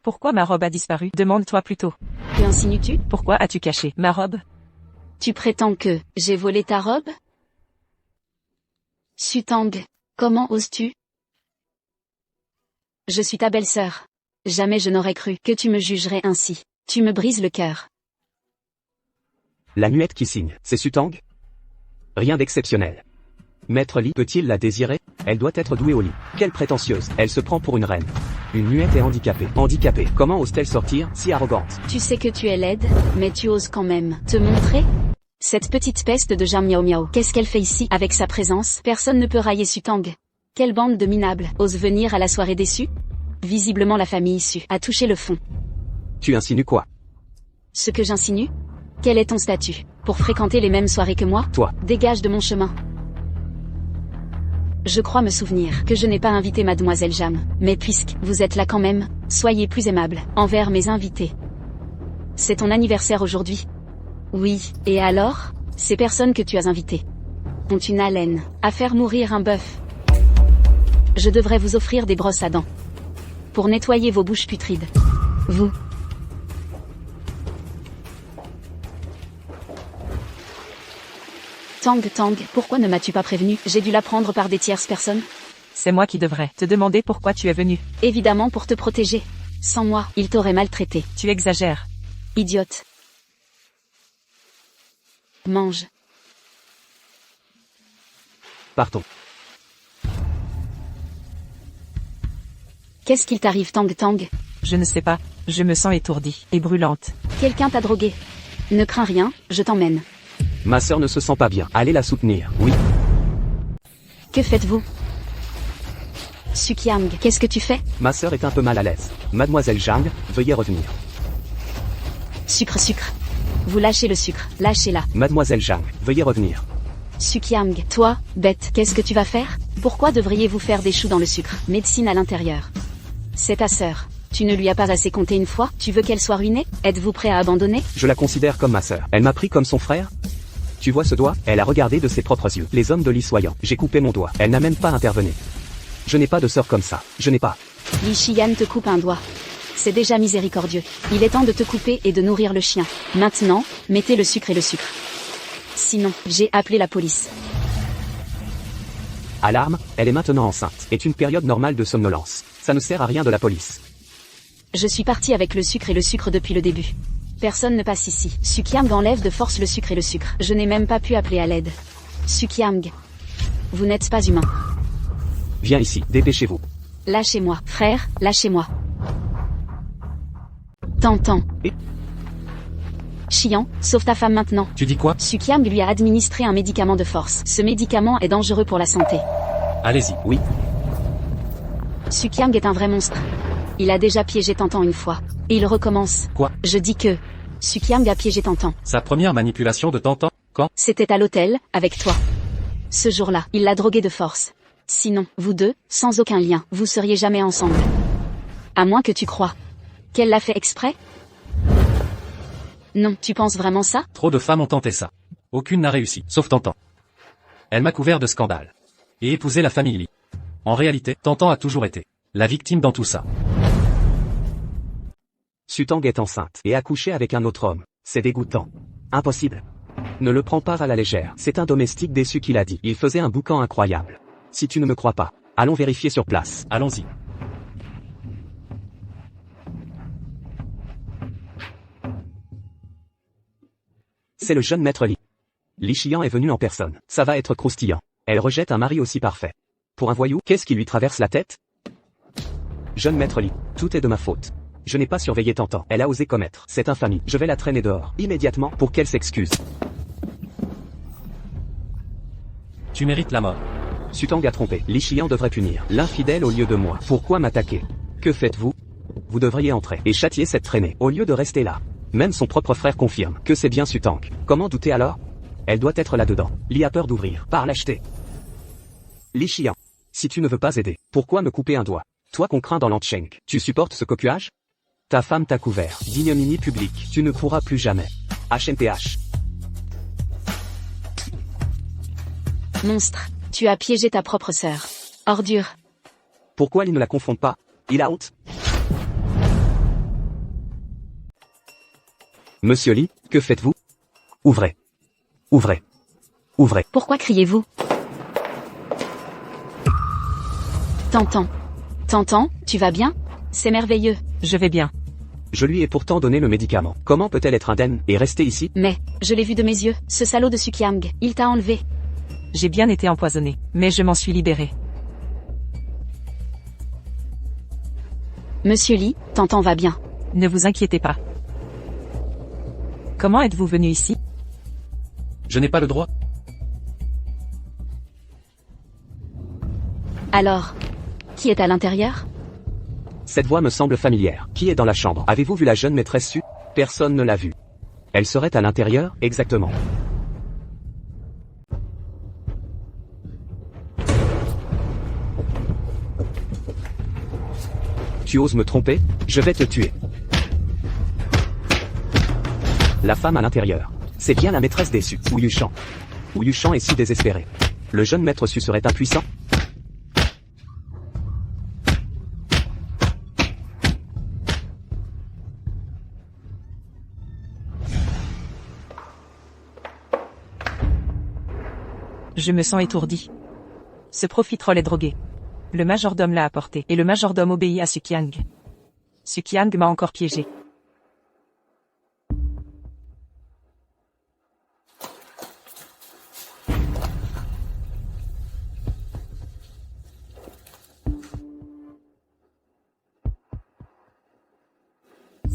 Speaker 2: Pourquoi ma robe a disparu? Demande-toi plutôt.
Speaker 4: Que insinues-tu?
Speaker 2: Pourquoi as-tu caché ma robe?
Speaker 4: Tu prétends que j'ai volé ta robe? Sutang, comment oses-tu? Je suis ta belle-sœur. Jamais je n'aurais cru que tu me jugerais ainsi. Tu me brises le cœur.
Speaker 1: La muette qui signe, c'est Sutang? Rien d'exceptionnel. Maître Li peut-il la désirer? Elle doit être douée au lit. Quelle prétentieuse, elle se prend pour une reine. Une muette est handicapée. Handicapée, comment ose-t-elle sortir, si arrogante?
Speaker 4: Tu sais que tu es laide, mais tu oses quand même te montrer? Cette petite peste de Jean Miao Miao, qu'est-ce qu'elle fait ici? Avec sa présence, personne ne peut railler Sutang. Quelle bande de minables ose venir à la soirée déçue? Visiblement la famille Su a touché le fond.
Speaker 1: Tu insinues quoi?
Speaker 4: Ce que j'insinue? Quel est ton statut? Pour fréquenter les mêmes soirées que moi?
Speaker 1: Toi.
Speaker 4: Dégage de mon chemin. Je crois me souvenir que je n'ai pas invité mademoiselle Jam, mais puisque vous êtes là quand même, soyez plus aimable envers mes invités. C'est ton anniversaire aujourd'hui? Oui, et alors? Ces personnes que tu as invitées ont une haleine à faire nourrir un bœuf. Je devrais vous offrir des brosses à dents pour nettoyer vos bouches putrides. Vous. Tang, pourquoi ne m'as-tu pas prévenu? J'ai dû l'apprendre par des tierces personnes.
Speaker 2: C'est moi qui devrais te demander pourquoi tu es venu.
Speaker 4: Évidemment pour te protéger. Sans moi, il t'aurait maltraité.
Speaker 2: Tu exagères.
Speaker 4: Idiote. Mange.
Speaker 1: Partons.
Speaker 4: Qu'est-ce qu'il t'arrive, Tang?
Speaker 2: Je ne sais pas, je me sens étourdie et brûlante.
Speaker 4: Quelqu'un t'a drogué. Ne crains rien, je t'emmène.
Speaker 1: Ma sœur ne se sent pas bien. Allez la soutenir, oui.
Speaker 4: Que faites-vous? Sukiang, qu'est-ce que tu fais?
Speaker 1: Ma sœur est un peu mal à l'aise. Mademoiselle Zhang, veuillez revenir.
Speaker 4: Sucre. Vous lâchez le sucre, lâchez-la.
Speaker 1: Mademoiselle Zhang, veuillez revenir.
Speaker 4: Sukiang, toi, bête, qu'est-ce que tu vas faire? Pourquoi devriez-vous faire des choux dans le sucre? Médecine à l'intérieur. C'est ta sœur. Tu ne lui as pas assez compté une fois? Tu veux qu'elle soit ruinée? Êtes-vous prêt à abandonner?
Speaker 1: Je la considère comme ma sœur. Elle m'a pris comme son frère? Tu vois ce doigt? Elle a regardé de ses propres yeux. Les hommes de Li Soyang. J'ai coupé mon doigt. Elle n'a même pas intervenu. Je n'ai pas de sœur comme ça. Je n'ai pas.
Speaker 4: Li Shiyan te coupe un doigt. C'est déjà miséricordieux. Il est temps de te couper et de nourrir le chien. Maintenant, mettez le sucre et le sucre. Sinon, j'ai appelé la police.
Speaker 1: Alarme, elle est maintenant enceinte. Est une période normale de somnolence. Ça ne sert à rien de la police.
Speaker 4: Je suis parti avec le sucre et le sucre depuis le début. Personne ne passe ici. Sukiang enlève de force le sucre et le sucre. Je n'ai même pas pu appeler à l'aide. Sukiang. Vous n'êtes pas humain.
Speaker 1: Viens ici, dépêchez-vous.
Speaker 4: Lâchez-moi, frère, lâchez-moi. Tantan.
Speaker 1: Et
Speaker 4: Chian, sauve ta femme maintenant.
Speaker 3: Tu dis quoi?
Speaker 4: Sukiang lui a administré un médicament de force. Ce médicament est dangereux pour la santé.
Speaker 3: Allez-y.
Speaker 1: Oui.
Speaker 4: Sukiang est un vrai monstre. Il a déjà piégé Tantan une fois. Et il recommence.
Speaker 3: Quoi?
Speaker 4: Je dis que Sukiang a piégé Tantan.
Speaker 3: Sa première manipulation de Tantan? Quand?
Speaker 4: C'était à l'hôtel, avec toi. Ce jour-là, il l'a drogué de force. Sinon, vous deux, sans aucun lien, vous seriez jamais ensemble. À moins que tu crois qu'elle l'a fait exprès? Non, tu penses vraiment ça?
Speaker 3: Trop de femmes ont tenté ça. Aucune n'a réussi, sauf Tantan. Elle m'a couvert de scandales. Et épousé la famille Li. En réalité, Tantan a toujours été la victime dans tout ça.
Speaker 1: Sutang est enceinte et a couché avec un autre homme. C'est dégoûtant. Impossible. Ne le prends pas à la légère. C'est un domestique déçu qui l'a dit. Il faisait un boucan incroyable. Si tu ne me crois pas, allons vérifier sur place.
Speaker 3: Allons-y.
Speaker 1: C'est le jeune maître Li. Li Shiyan est venu en personne. Ça va être croustillant. Elle rejette un mari aussi parfait. Pour un voyou, qu'est-ce qui lui traverse la tête? Jeune maître Li, tout est de ma faute. Je n'ai pas surveillé Tantan. Elle a osé commettre cette infamie. Je vais la traîner dehors, immédiatement, pour qu'elle s'excuse.
Speaker 3: Tu mérites la mort.
Speaker 1: Sutang a trompé. Li Shiyan devrait punir l'infidèle au lieu de moi. Pourquoi m'attaquer? Que faites-vous? Vous devriez entrer et châtier cette traînée, au lieu de rester là. Même son propre frère confirme que c'est bien Sutang. Comment douter alors? Elle doit être là-dedans. Li a peur d'ouvrir, par lâcheté. Li Shiyan, si tu ne veux pas aider, pourquoi me couper un doigt? Toi qu'on craint dans l'Ancheng, tu supportes ce coquillage? Ta femme t'a couvert, d'ignominie publique, tu ne pourras plus jamais. HMPH.
Speaker 4: Monstre, tu as piégé ta propre sœur. Ordure.
Speaker 1: Pourquoi Li ne la confond pas? Il a honte? Monsieur Li, que faites-vous? Ouvrez. Ouvrez. Ouvrez.
Speaker 4: Pourquoi criez-vous? Tantan. Tantan, tu vas bien? C'est merveilleux.
Speaker 2: Je vais bien.
Speaker 1: Je lui ai pourtant donné le médicament. Comment peut-elle être indemne et rester ici?
Speaker 4: Mais, je l'ai vu de mes yeux, ce salaud de Sukiang, il t'a enlevé.
Speaker 2: J'ai bien été empoisonnée, mais je m'en suis libérée.
Speaker 4: Monsieur Li, Tantan va bien.
Speaker 2: Ne vous inquiétez pas. Comment êtes-vous venu ici?
Speaker 3: Je n'ai pas le droit.
Speaker 4: Alors, qui est à l'intérieur?
Speaker 1: Cette voix me semble familière. Qui est dans la chambre? Avez-vous vu la jeune maîtresse Su? Personne ne l'a vue. Elle serait à l'intérieur, exactement. Tu oses me tromper? Je vais te tuer. La femme à l'intérieur. C'est bien la maîtresse des Su, Wu Yuchan. Wu Yuchan est si désespéré. Le jeune maître Su serait impuissant?
Speaker 2: Je me sens étourdi. Ce profiterole est drogué. Le majordome l'a apporté, et le majordome obéit à Suqiang. Suqiang m'a encore piégé.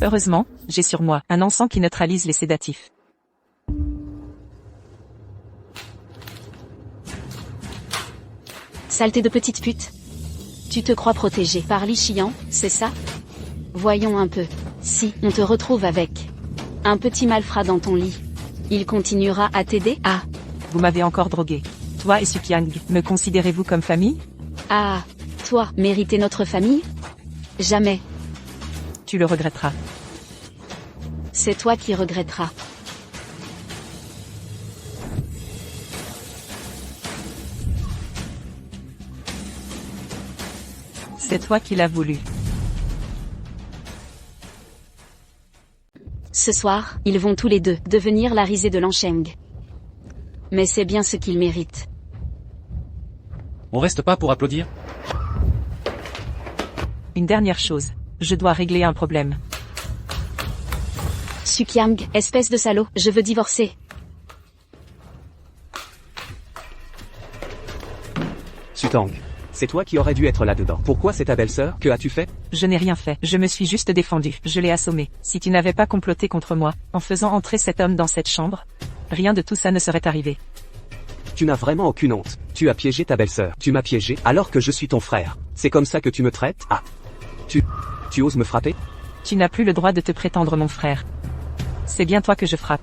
Speaker 2: Heureusement, j'ai sur moi un encens qui neutralise les sédatifs.
Speaker 4: Saleté de petite pute. Tu te crois protégé par Li Qian, c'est ça? Voyons un peu. Si on te retrouve avec un petit malfrat dans ton lit, il continuera à t'aider? Ah,
Speaker 2: Vous m'avez encore drogué. Toi et Suqiang, me considérez-vous comme famille?
Speaker 4: ah, toi, mériter notre famille? Jamais.
Speaker 2: Tu le regretteras.
Speaker 4: C'est toi qui regretteras.
Speaker 2: C'est toi qui l'as voulu.
Speaker 4: Ce soir, ils vont tous les deux devenir la risée de Lansheng. Mais c'est bien ce qu'ils méritent.
Speaker 3: On reste pas pour applaudir?
Speaker 2: Une dernière chose. Je dois régler un problème.
Speaker 4: Suqiang, espèce de salaud, je veux divorcer.
Speaker 1: Sutang. C'est toi qui aurais dû être là-dedans. Pourquoi c'est ta belle-sœur? Que as-tu fait?
Speaker 2: Je n'ai rien fait. Je me suis juste défendu. Je l'ai assommé. Si tu n'avais pas comploté contre moi, en faisant entrer cet homme dans cette chambre, rien de tout ça ne serait arrivé.
Speaker 1: Tu n'as vraiment aucune honte. Tu as piégé ta belle-sœur. Tu m'as piégé alors que je suis ton frère. C'est comme ça que tu me traites? Ah. Tu oses me frapper?
Speaker 2: Tu n'as plus le droit de te prétendre mon frère. C'est bien toi que je frappe.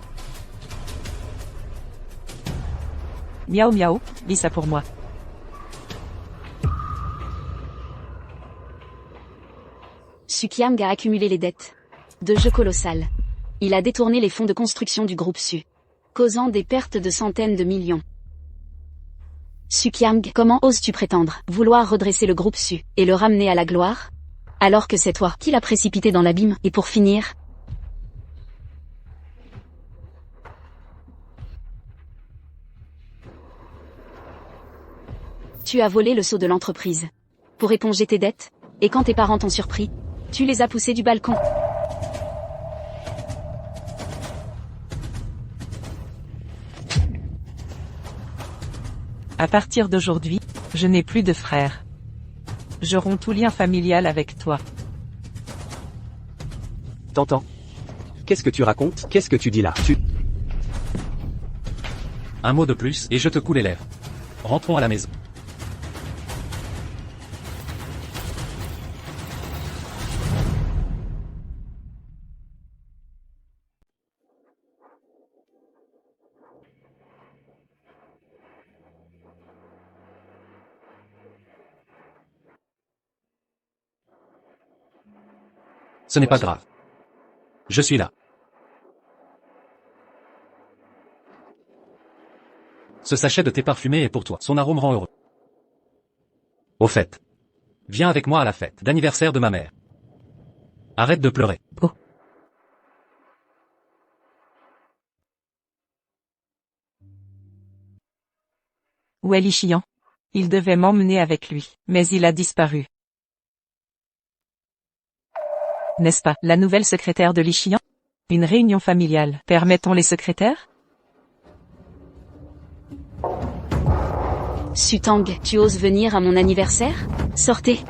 Speaker 2: Miaou miaou, dis ça pour moi.
Speaker 4: Suqiang a accumulé les dettes de jeu colossales. Il a détourné les fonds de construction du groupe Su, causant des pertes de centaines de millions. Suqiang, comment oses-tu prétendre vouloir redresser le groupe Su et le ramener à la gloire, alors que c'est toi qui l'as précipité dans l'abîme? Et pour finir, tu as volé le sceau de l'entreprise pour éponger tes dettes, et quand tes parents t'ont surpris, tu les as poussés du balcon.
Speaker 2: À partir d'aujourd'hui, je n'ai plus de frère. Je romps tout lien familial avec toi.
Speaker 1: T'entends? Qu'est-ce que tu racontes? Qu'est-ce que tu dis là?
Speaker 3: Un mot de plus, et je te coule les lèvres. Rentrons à la maison. Ce n'est pas grave. Je suis là. Ce sachet de thé parfumé est pour toi. Son arôme rend heureux. Au fait. Viens avec moi à la fête d'anniversaire de ma mère. Arrête de pleurer.
Speaker 2: Oh. Où est Li Qian? Il devait m'emmener avec lui, mais il a disparu. N'est-ce pas, la nouvelle secrétaire de Li Qian? Une réunion familiale. Permettons les secrétaires?
Speaker 4: Sutang, tu oses venir à mon anniversaire? Sortez.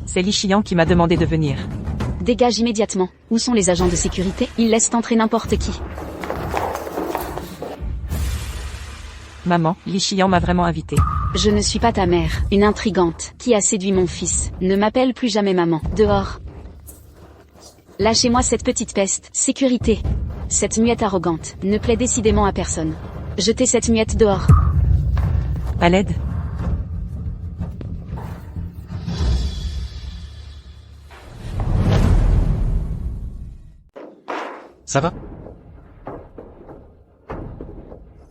Speaker 2: C'est Li Qian qui m'a demandé de venir.
Speaker 4: Dégage immédiatement. Où sont les agents de sécurité? Ils laissent entrer n'importe qui.
Speaker 2: Maman, Li Xian m'a vraiment invité.
Speaker 4: Je ne suis pas ta mère, une intrigante, qui a séduit mon fils. Ne m'appelle plus jamais maman. Dehors. Lâchez-moi cette petite peste. Sécurité. Cette muette arrogante ne plaît décidément à personne. Jetez cette muette dehors.
Speaker 2: À l'aide.
Speaker 3: Ça va?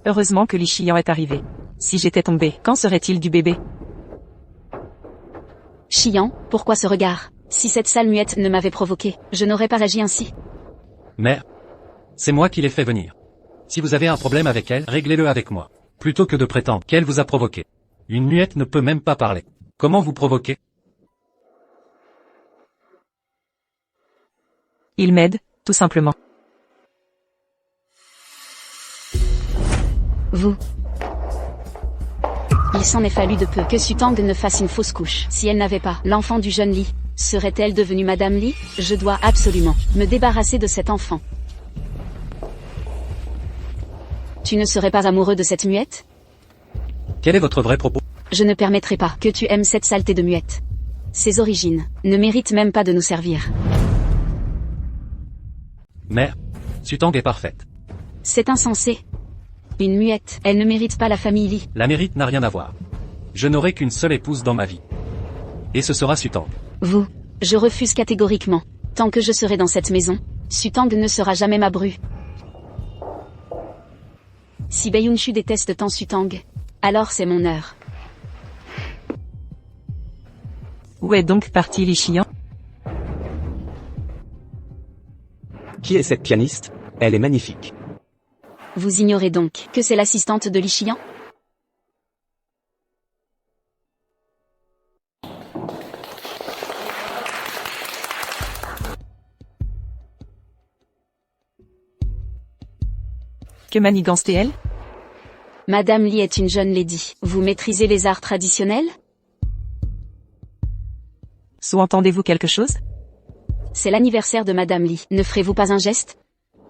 Speaker 2: Heureusement que Li Xian est arrivé. Si j'étais tombée, qu'en serait-il du bébé?
Speaker 4: Xian, pourquoi ce regard? Si cette sale muette ne m'avait provoqué, je n'aurais pas agi ainsi.
Speaker 3: Mère. C'est moi qui l'ai fait venir. Si vous avez un problème avec elle, réglez-le avec moi. Plutôt que de prétendre qu'elle vous a provoqué. Une muette ne peut même pas parler. Comment vous provoquer?
Speaker 2: Il m'aide, tout simplement.
Speaker 4: Vous. Il s'en est fallu de peu que Sutang ne fasse une fausse couche. Si elle n'avait pas l'enfant du jeune Li, serait-elle devenue Madame Li? Je dois absolument me débarrasser de cet enfant. Tu ne serais pas amoureux de cette muette?
Speaker 3: Quel est votre vrai propos?
Speaker 4: Je ne permettrai pas que tu aimes cette saleté de muette. Ses origines ne méritent même pas de nous servir.
Speaker 3: Mère. Sutang est parfaite.
Speaker 4: C'est insensé. Une muette, elle ne mérite pas la famille Li.
Speaker 3: La mérite n'a rien à voir. Je n'aurai qu'une seule épouse dans ma vie. Et ce sera Sutang.
Speaker 4: Vous. Je refuse catégoriquement. Tant que je serai dans cette maison, Sutang ne sera jamais ma bru. Si Baiyunshu déteste tant Sutang, alors c'est mon heure.
Speaker 2: Où est donc parti Li Xian?
Speaker 1: Qui est cette pianiste? Elle est magnifique.
Speaker 4: Vous ignorez donc que c'est l'assistante de Li Xian?
Speaker 2: Que manigance-t-elle?
Speaker 4: Madame Li est une jeune lady. Vous maîtrisez les arts traditionnels?
Speaker 2: Sous-entendez-vous quelque chose?
Speaker 4: C'est l'anniversaire de Madame Li. Ne ferez-vous pas un geste?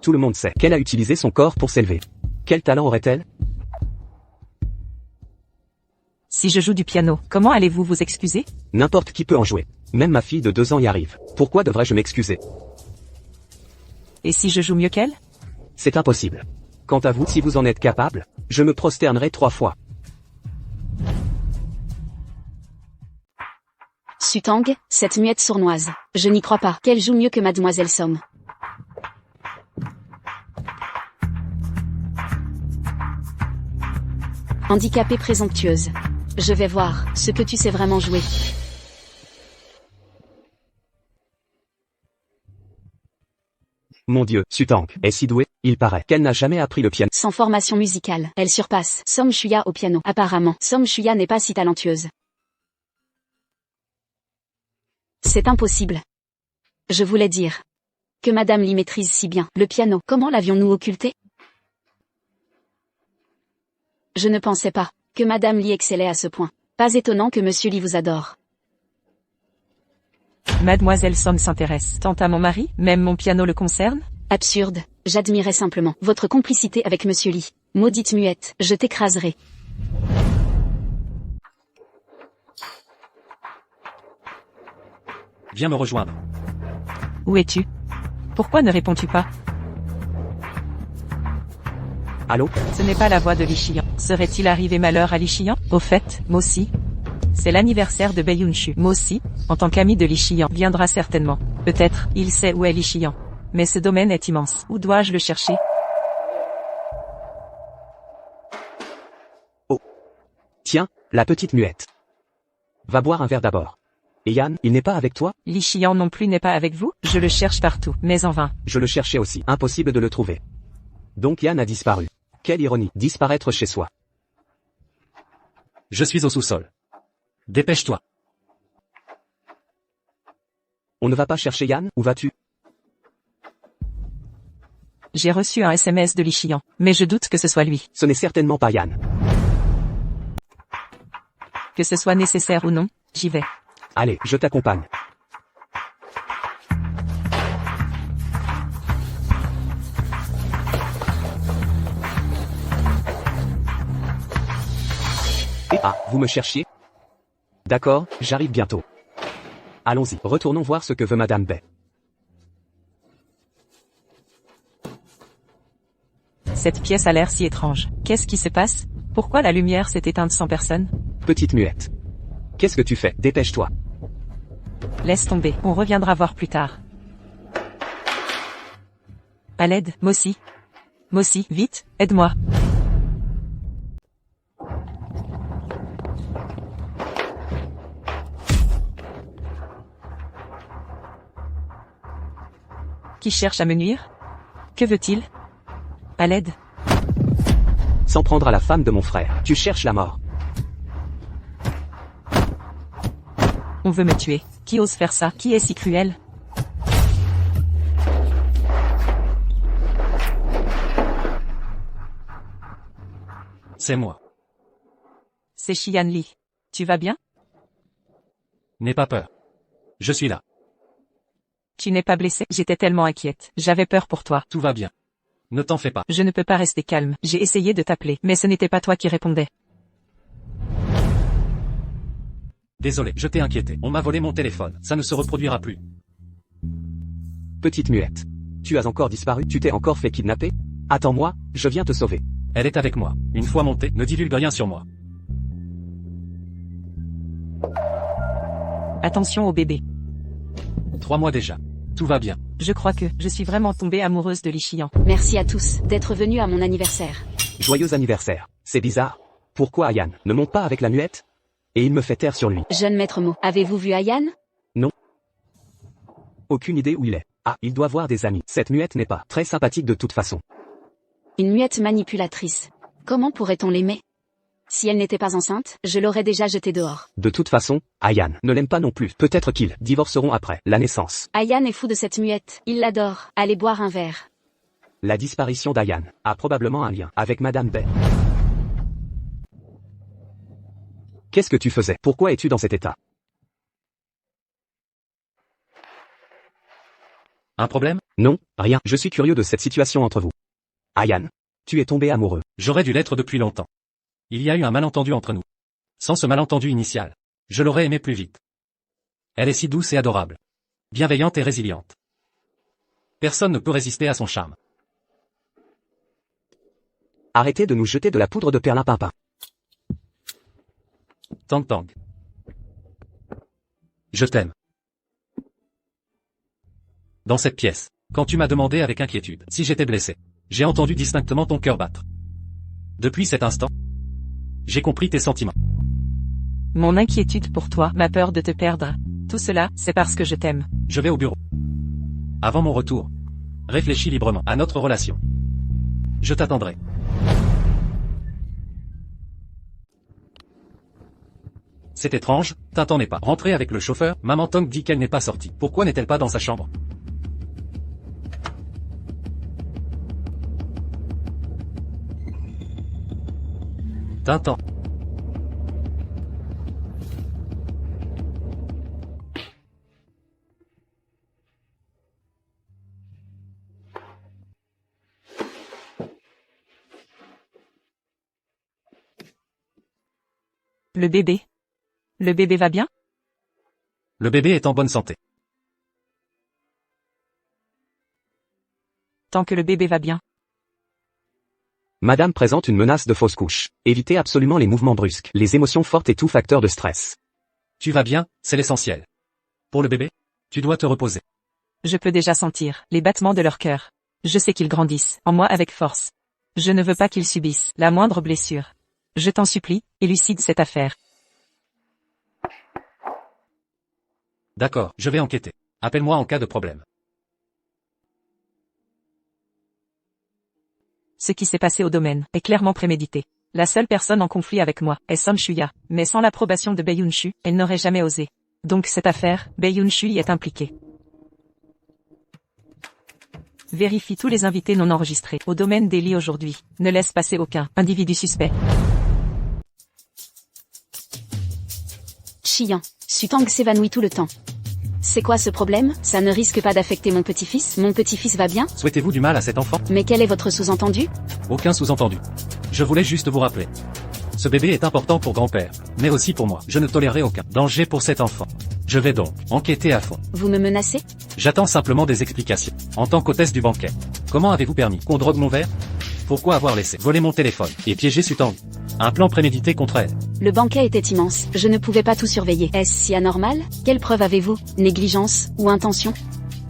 Speaker 1: Tout le monde sait qu'elle a utilisé son corps pour s'élever. Quel talent aurait-elle?
Speaker 2: Si je joue du piano, comment allez-vous vous excuser?
Speaker 1: N'importe qui peut en jouer. Même ma fille de 2 ans y arrive. Pourquoi devrais-je m'excuser?
Speaker 2: Et si je joue mieux qu'elle?
Speaker 1: C'est impossible. Quant à vous, si vous en êtes capable, je me prosternerai 3 fois.
Speaker 4: Sutang, cette muette sournoise. Je n'y crois pas qu'elle joue mieux que Mademoiselle Somme. Handicapée présomptueuse. Je vais voir ce que tu sais vraiment jouer.
Speaker 1: Mon Dieu, Sutang est si douée, il paraît qu'elle n'a jamais appris le piano.
Speaker 4: Sans formation musicale, elle surpasse Somme Shuya au piano. Apparemment, Somme Shuya n'est pas si talentueuse. C'est impossible. Je voulais dire que Madame Li maîtrise si bien le piano. Comment l'avions-nous occulté? Je ne pensais pas que Madame Li excellait à ce point. Pas étonnant que Monsieur Li vous adore.
Speaker 2: Mademoiselle Somme s'intéresse tant à mon mari, même mon piano le concerne?
Speaker 4: Absurde. J'admirais simplement votre complicité avec Monsieur Li. Maudite muette, je t'écraserai.
Speaker 3: Viens me rejoindre.
Speaker 2: Où es-tu? Pourquoi ne réponds-tu pas?
Speaker 1: Allô?
Speaker 2: Ce n'est pas la voix de Li Xian. Serait-il arrivé malheur à Li Xian? Au fait, moi aussi. C'est l'anniversaire de Baiyunshu. Moi aussi, en tant qu'ami de Li Xian, viendra certainement. Peut-être, il sait où est Li Xian. Mais ce domaine est immense. Où dois-je le chercher?
Speaker 1: Oh. Tiens, la petite muette. Va boire un verre d'abord. Et Yann, il n'est pas avec toi?
Speaker 2: Li Xian non plus n'est pas avec vous? Je le cherche partout, mais en vain.
Speaker 1: Je le cherchais aussi. Impossible de le trouver. Donc Yann a disparu. Quelle ironie, disparaître chez soi.
Speaker 3: Je suis au sous-sol. Dépêche-toi.
Speaker 1: On ne va pas chercher Yann? Où vas-tu?
Speaker 2: J'ai reçu un SMS de Li Xian, mais je doute que ce soit lui.
Speaker 1: Ce n'est certainement pas Yann.
Speaker 2: Que ce soit nécessaire ou non, j'y vais.
Speaker 1: Allez, je t'accompagne. arrêtez. Ah, vous me cherchiez? D'accord, j'arrive bientôt. Allons-y, retournons voir ce que veut Madame Bay.
Speaker 2: Cette pièce a l'air si étrange. Qu'est-ce qui se passe? Pourquoi la lumière s'est éteinte sans personne?
Speaker 1: Petite muette. Qu'est-ce que tu fais? Dépêche-toi.
Speaker 2: Laisse tomber, on reviendra voir plus tard. À l'aide, Mossy. Mossy, vite, aide-moi. Qui cherche à me nuire? Que veut-il? À l'aide.
Speaker 1: S'en prendre à la femme de mon frère. Tu cherches la mort.
Speaker 2: On veut me tuer. Qui ose faire ça? Qui est si cruel?
Speaker 3: C'est moi.
Speaker 2: C'est Xian Li. Tu vas bien?
Speaker 3: N'aie pas peur. Je suis là.
Speaker 2: Tu n'es pas blessé? J'étais tellement inquiète. J'avais peur pour toi.
Speaker 3: Tout va bien. Ne t'en fais pas.
Speaker 2: Je ne peux pas rester calme. J'ai essayé de t'appeler, mais ce n'était pas toi qui répondais.
Speaker 3: Désolé, je t'ai inquiété. On m'a volé mon téléphone. Ça ne se reproduira plus.
Speaker 1: Petite muette. Tu as encore disparu? Tu t'es encore fait kidnapper? Attends-moi, je viens te sauver.
Speaker 3: Elle est avec moi. Une fois montée, ne divulgue rien sur moi.
Speaker 2: Attention au bébé.
Speaker 3: 3 mois déjà. Tout va bien.
Speaker 2: Je crois que je suis vraiment tombée amoureuse de Li Xian.
Speaker 4: Merci à tous d'être venus à mon anniversaire.
Speaker 1: Joyeux anniversaire. C'est bizarre. Pourquoi Ayan ne monte pas avec la muette? Et il me fait taire sur lui.
Speaker 4: Jeune maître Mo, avez-vous vu Ayan?
Speaker 1: Aucune idée où il est. Ah, il doit voir des amis. Cette muette n'est pas très sympathique de toute façon.
Speaker 4: Une muette manipulatrice. Comment pourrait-on l'aimer? Si elle n'était pas enceinte, je l'aurais déjà jetée dehors.
Speaker 1: De toute façon, Ayan ne l'aime pas non plus. Peut-être qu'ils divorceront après la naissance.
Speaker 4: Ayan est fou de cette muette. Il l'adore. Allez boire un verre.
Speaker 1: La disparition d'Ayan a probablement un lien avec Madame Bay. Qu'est-ce que tu faisais? Pourquoi es-tu dans cet état?
Speaker 3: Un problème?
Speaker 1: Non, rien. Je suis curieux de cette situation entre vous. Ayan, tu es tombé amoureux.
Speaker 3: J'aurais dû l'être depuis longtemps. Il y a eu un malentendu entre nous. Sans ce malentendu initial, je l'aurais aimée plus vite. Elle est si douce et adorable. Bienveillante et résiliente. Personne ne peut résister à son charme.
Speaker 1: Arrêtez de nous jeter de la poudre de perlimpinpin.
Speaker 3: Tang Tang. Je t'aime. Dans cette pièce, quand tu m'as demandé avec inquiétude si j'étais blessé, j'ai entendu distinctement ton cœur battre. Depuis cet instant, j'ai compris tes sentiments.
Speaker 2: Mon inquiétude pour toi, ma peur de te perdre. Tout cela, c'est parce que je t'aime.
Speaker 3: Je vais au bureau. Avant mon retour, réfléchis librement à notre relation. Je t'attendrai. C'est étrange, Tintin n'est pas rentré avec le chauffeur, Maman Tong dit qu'elle n'est pas sortie. Pourquoi n'est-elle pas dans sa chambre? Tintin.
Speaker 2: Le bébé. Le bébé va bien?
Speaker 3: Le bébé est en bonne santé.
Speaker 2: Tant que le bébé va bien.
Speaker 1: Madame présente une menace de fausse couche. Évitez absolument les mouvements brusques, les émotions fortes et tout facteur de stress.
Speaker 3: Tu vas bien, c'est l'essentiel. Pour le bébé, tu dois te reposer.
Speaker 2: Je peux déjà sentir les battements de leur cœur. Je sais qu'ils grandissent en moi avec force. Je ne veux pas qu'ils subissent la moindre blessure. Je t'en supplie, élucide cette affaire.
Speaker 3: D'accord, je vais enquêter. Appelle-moi en cas de problème.
Speaker 2: Ce qui s'est passé au domaine est clairement prémédité. La seule personne en conflit avec moi est Son Shuya, mais sans l'approbation de Bae Yun-shu, elle n'aurait jamais osé. Donc cette affaire, Bae Yun-shu y est impliquée. Vérifie tous les invités non enregistrés au domaine d'Eli aujourd'hui. Ne laisse passer aucun individu suspect.
Speaker 4: Chiant. Sutang s'évanouit tout le temps. C'est quoi ce problème? Ça ne risque pas d'affecter mon petit-fils? Mon petit-fils va bien?
Speaker 3: Souhaitez-vous du mal à cet enfant?
Speaker 4: Mais quel est votre sous-entendu?
Speaker 3: Aucun sous-entendu. Je voulais juste vous rappeler Ce bébé est important pour grand-père, mais aussi pour moi. Je ne tolérerai aucun danger pour cet enfant. Je vais donc enquêter à fond.
Speaker 4: Vous me menacez?
Speaker 3: J'attends simplement des explications. En tant qu'hôtesse du banquet, comment avez-vous permis qu'on drogue mon verre? Pourquoi avoir laissé voler mon téléphone et piéger Sutang? Un plan prémédité contre elle.
Speaker 4: Le banquet était immense, je ne pouvais pas tout surveiller. Est-ce si anormal? Quelle preuve avez-vous? Négligence ou intention?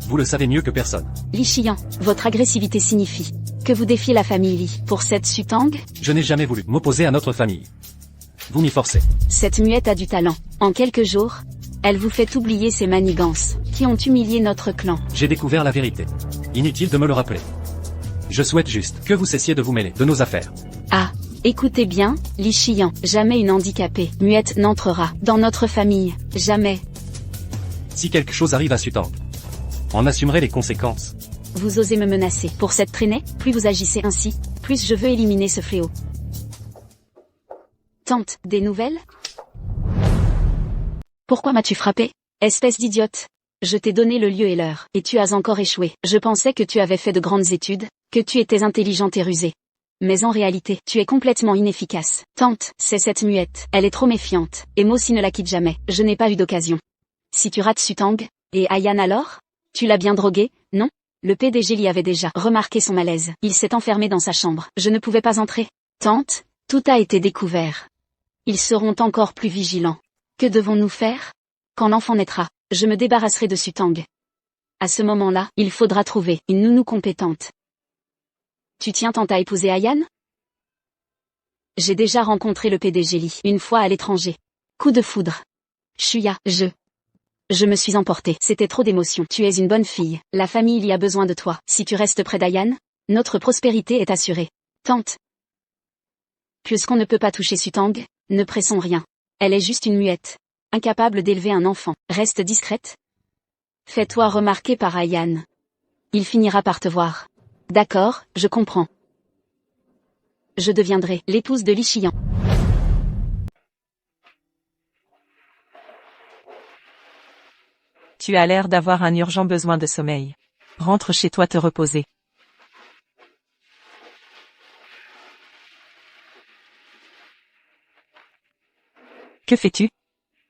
Speaker 3: Vous le savez mieux que personne.
Speaker 4: Li Shiyan, votre agressivité signifie que vous défiez la famille Li. Pour cette Sutang?
Speaker 3: Je n'ai jamais voulu m'opposer à notre famille. Vous m'y forcez.
Speaker 4: Cette muette a du talent. En quelques jours, elle vous fait oublier ses manigances, qui ont humilié notre clan.
Speaker 3: J'ai découvert la vérité. Inutile de me le rappeler. Je souhaite juste que vous cessiez de vous mêler de nos affaires.
Speaker 4: Ah, écoutez bien, Li Shiyan, jamais une handicapée muette n'entrera dans notre famille, jamais.
Speaker 3: Si quelque chose arrive à Sutang, en assumerez les conséquences.
Speaker 4: Vous osez me menacer pour cette traînée? Plus vous agissez ainsi, plus je veux éliminer ce fléau. Tante, des nouvelles? Pourquoi m'as-tu frappé? Espèce d'idiote. Je t'ai donné le lieu et l'heure, et tu as encore échoué. Je pensais que tu avais fait de grandes études, que tu étais intelligente et rusée. Mais en réalité, tu es complètement inefficace. Tante, c'est cette muette. Elle est trop méfiante, et Mosi ne la quitte jamais. Je n'ai pas eu d'occasion. Si tu rates Sutang, et Ayan alors? Tu l'as bien drogué, non? Le PDG l'y avait déjà remarqué son malaise. Il s'est enfermé dans sa chambre. Je ne pouvais pas entrer. Tante, tout a été découvert. Ils seront encore plus vigilants. Que devons-nous faire? Quand l'enfant naîtra, je me débarrasserai de Sutang. À ce moment-là, il faudra trouver une nounou compétente. Tu tiens tant à épouser Ayan? J'ai déjà rencontré le PDG Li une fois à l'étranger. Coup de foudre. Shuya, je me suis emportée. C'était trop d'émotions. Tu es une bonne fille. La famille y a besoin de toi. Si tu restes près d'Ayan, notre prospérité est assurée. Tante. Puisqu'on ne peut pas toucher Sutang, ne pressons rien. Elle est juste une muette. Incapable d'élever un enfant. Reste discrète. Fais-toi remarquer par Ayan. Il finira par te voir. D'accord, je comprends. Je deviendrai l'épouse de Li Shiyan.
Speaker 2: Tu as l'air d'avoir un urgent besoin de sommeil. Rentre chez toi te reposer. Que fais-tu?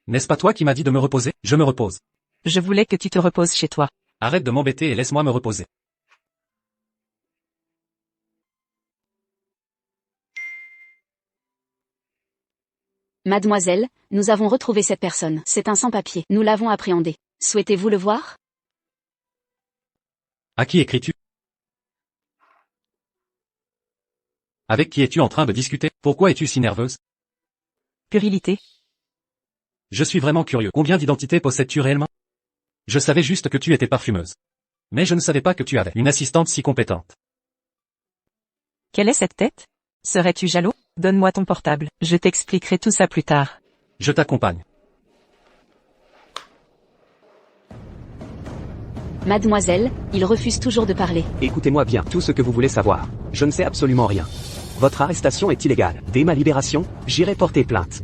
Speaker 3: N'est-ce pas toi qui m'as dit de me reposer? Je me repose.
Speaker 2: Je voulais que tu te reposes chez toi.
Speaker 3: Arrête de m'embêter et laisse-moi me reposer.
Speaker 4: Mademoiselle, nous avons retrouvé cette personne. C'est un sans-papier. Nous l'avons appréhendé. Souhaitez-vous le voir?
Speaker 3: À qui écris-tu? Avec qui es-tu en train de discuter? Pourquoi es-tu si nerveuse?
Speaker 2: Puérilité.
Speaker 3: Je suis vraiment curieux. Combien d'identités possèdes-tu réellement? Je savais juste que tu étais parfumeuse. Mais je ne savais pas que tu avais une assistante si compétente.
Speaker 2: Quelle est cette tête? Serais-tu jaloux? Donne-moi ton portable. Je t'expliquerai tout ça plus tard.
Speaker 3: Je t'accompagne.
Speaker 4: Mademoiselle, il refuse toujours de parler.
Speaker 1: Écoutez-moi bien, tout ce que vous voulez savoir. Je ne sais absolument rien. Votre arrestation est illégale. Dès ma libération, j'irai porter plainte.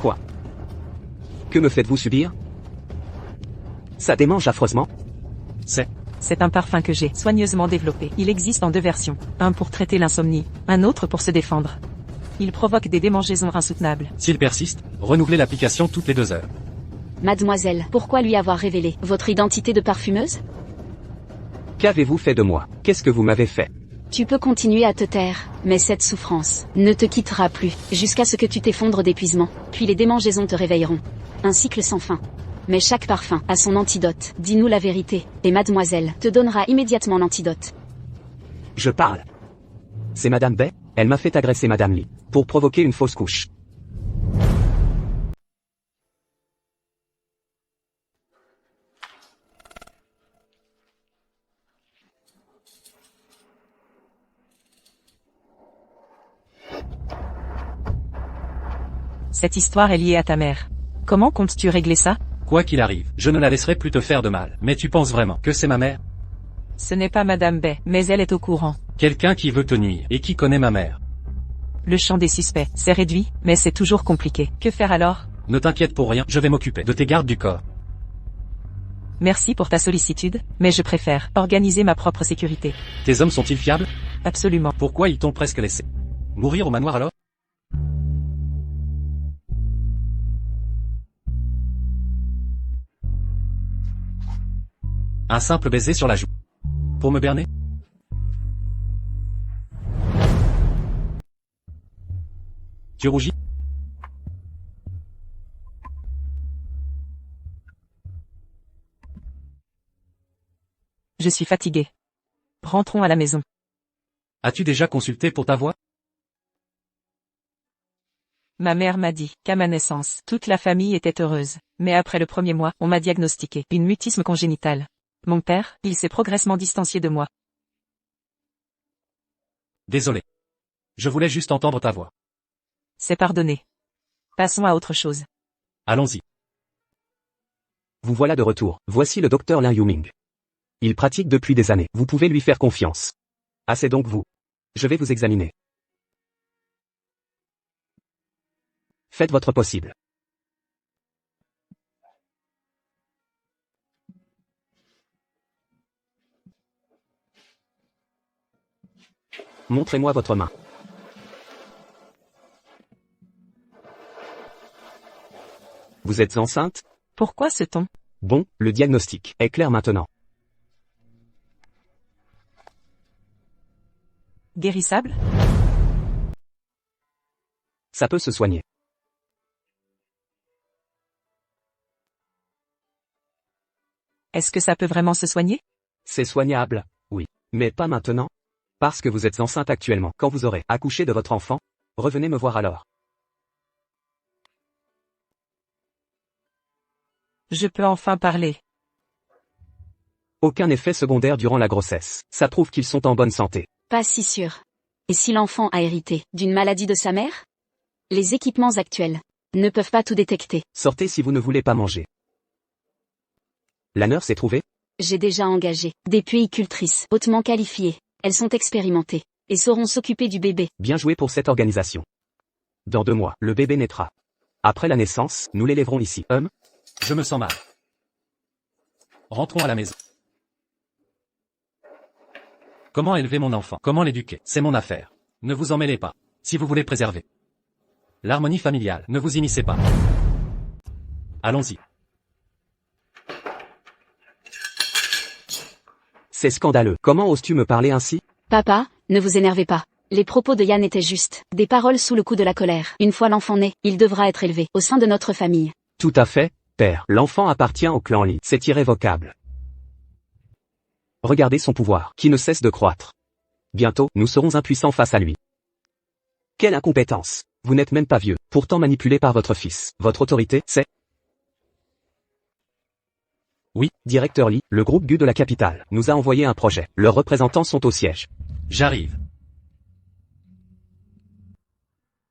Speaker 1: Quoi? Que me faites-vous subir? Ça démange affreusement.
Speaker 2: C'est un parfum que j'ai soigneusement développé. Il existe en deux versions. Un pour traiter l'insomnie, un autre pour se défendre. Il provoque des démangeaisons insoutenables.
Speaker 3: S'il persiste, renouvelez l'application toutes les 2 heures.
Speaker 4: Mademoiselle, pourquoi lui avoir révélé votre identité de parfumeuse?
Speaker 1: Qu'avez-vous fait de moi? Qu'est-ce que vous m'avez fait?
Speaker 4: Tu peux continuer à te taire, mais cette souffrance ne te quittera plus, jusqu'à ce que tu t'effondres d'épuisement, puis les démangeaisons te réveilleront. Un cycle sans fin. Mais chaque parfum a son antidote. Dis-nous la vérité, et mademoiselle te donnera immédiatement l'antidote.
Speaker 1: Je parle. C'est Madame Bay, elle m'a fait agresser Madame Li, pour provoquer une fausse couche.
Speaker 2: Cette histoire est liée à ta mère. Comment comptes-tu régler ça?
Speaker 3: Quoi qu'il arrive, je ne la laisserai plus te faire de mal. Mais tu penses vraiment que c'est ma mère?
Speaker 2: Ce n'est pas Madame Bay, mais elle est au courant.
Speaker 3: Quelqu'un qui veut te nuire, et qui connaît ma mère.
Speaker 2: Le champ des suspects, c'est réduit, mais c'est toujours compliqué. Que faire alors?
Speaker 3: Ne t'inquiète pour rien, je vais m'occuper de tes gardes du corps.
Speaker 2: Merci pour ta sollicitude, mais je préfère organiser ma propre sécurité.
Speaker 3: Tes hommes sont-ils fiables?
Speaker 2: Absolument.
Speaker 3: Pourquoi ils t'ont presque laissé mourir au manoir alors? Un simple baiser sur la joue. Pour me berner? Tu rougis?
Speaker 2: Je suis fatigué. Rentrons à la maison.
Speaker 3: As-tu déjà consulté pour ta voix?
Speaker 2: Ma mère m'a dit qu'à ma naissance, toute la famille était heureuse. Mais après le premier mois, on m'a diagnostiqué une mutisme congénitale. Mon père, il s'est progressivement distancié de moi.
Speaker 3: Désolé. Je voulais juste entendre ta voix.
Speaker 2: C'est pardonné. Passons à autre chose.
Speaker 3: Allons-y.
Speaker 1: Vous voilà de retour. Voici le docteur Lin Yuming. Il pratique depuis des années. Vous pouvez lui faire confiance. Ah, c'est donc vous. Je vais vous examiner. Faites votre possible. Montrez-moi votre main. Vous êtes enceinte?
Speaker 2: Pourquoi ce ton?
Speaker 1: Bon, le diagnostic est clair maintenant.
Speaker 2: Guérissable?
Speaker 1: Ça peut se soigner.
Speaker 2: Est-ce que ça peut vraiment se soigner?
Speaker 1: C'est soignable, oui. Mais pas maintenant. Parce que vous êtes enceinte actuellement. Quand vous aurez accouché de votre enfant, revenez me voir alors.
Speaker 2: Je peux enfin parler.
Speaker 1: Aucun effet secondaire durant la grossesse. Ça prouve qu'ils sont en bonne santé.
Speaker 4: Pas si sûr. Et si l'enfant a hérité d'une maladie de sa mère? Les équipements actuels ne peuvent pas tout détecter.
Speaker 1: Sortez si vous ne voulez pas manger. La nurse est trouvée?
Speaker 4: J'ai déjà engagé des puéricultrices hautement qualifiées. Elles sont expérimentées et sauront s'occuper du bébé.
Speaker 1: Bien joué pour cette organisation. Dans 2 mois, le bébé naîtra. Après la naissance, nous l'élèverons ici.
Speaker 3: Je me sens mal. Rentrons à la maison. Comment élever mon enfant? Comment l'éduquer? C'est mon affaire. Ne vous en mêlez pas. Si vous voulez préserver l'harmonie familiale, ne vous immiscez pas. Allons-y.
Speaker 1: C'est scandaleux. Comment oses-tu me parler ainsi?
Speaker 4: Papa, ne vous énervez pas. Les propos de Yann étaient justes. Des paroles sous le coup de la colère. Une fois l'enfant né, il devra être élevé au sein de notre famille.
Speaker 1: Tout à fait, père. L'enfant appartient au clan Li. C'est irrévocable. Regardez son pouvoir, qui ne cesse de croître. Bientôt, nous serons impuissants face à lui. Quelle incompétence! Vous n'êtes même pas vieux, pourtant manipulé par votre fils. Votre autorité, c'est... Oui, directeur Li, le groupe GU de la capitale, nous a envoyé un projet. Leurs représentants sont au siège.
Speaker 3: J'arrive.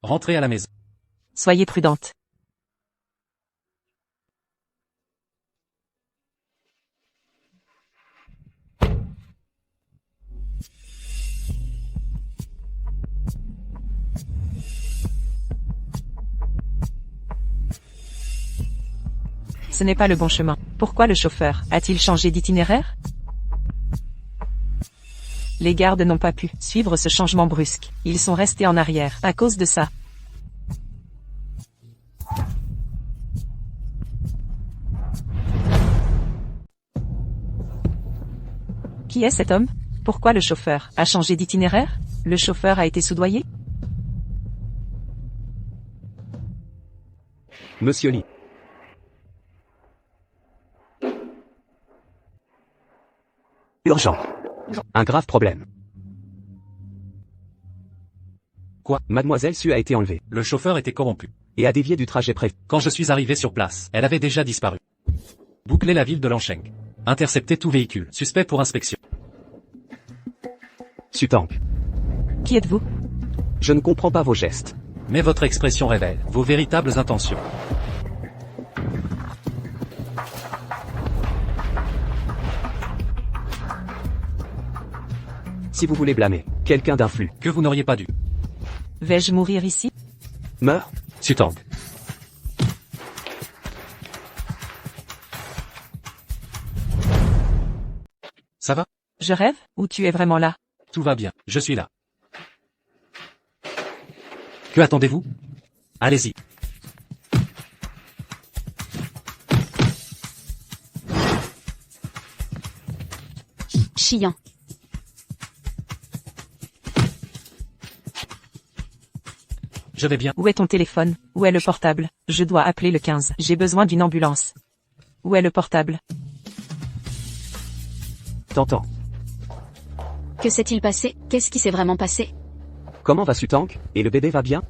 Speaker 3: Rentrez à la maison.
Speaker 2: Soyez prudente. Ce n'est pas le bon chemin. Pourquoi le chauffeur a-t-il changé d'itinéraire? Les gardes n'ont pas pu suivre ce changement brusque. Ils sont restés en arrière à cause de ça. Qui est cet homme? Pourquoi le chauffeur a changé d'itinéraire? Le chauffeur a été soudoyé?
Speaker 1: Monsieur Li. Urgent. Un grave problème.
Speaker 3: Quoi?
Speaker 1: Mademoiselle Su a été enlevée.
Speaker 3: Le chauffeur était corrompu.
Speaker 1: Et a dévié du trajet prévu.
Speaker 3: Quand je suis arrivé sur place, elle avait déjà disparu. Bouclez la ville de Lansheng. Interceptez tout véhicule suspect pour inspection.
Speaker 1: Sutang.
Speaker 2: Qui êtes-vous?
Speaker 1: Je ne comprends pas vos gestes.
Speaker 3: Mais votre expression révèle vos véritables intentions.
Speaker 1: Si vous voulez blâmer quelqu'un d'influent,
Speaker 3: Que vous n'auriez pas dû.
Speaker 2: Vais-je mourir ici?
Speaker 1: meurs.
Speaker 3: Sutang.
Speaker 2: Je rêve, ou tu es vraiment là?
Speaker 3: Tout va bien, je suis là. Que attendez-vous? Allez-y.
Speaker 4: Chiant.
Speaker 3: Je vais bien.
Speaker 2: Où est ton téléphone? Où est le portable? Je dois appeler le 15. J'ai besoin d'une ambulance. Où est le portable?
Speaker 1: T'entends.
Speaker 4: Que s'est-il passé? Qu'est-ce qui s'est vraiment passé?
Speaker 1: Comment va Sutang? Et le bébé va bien?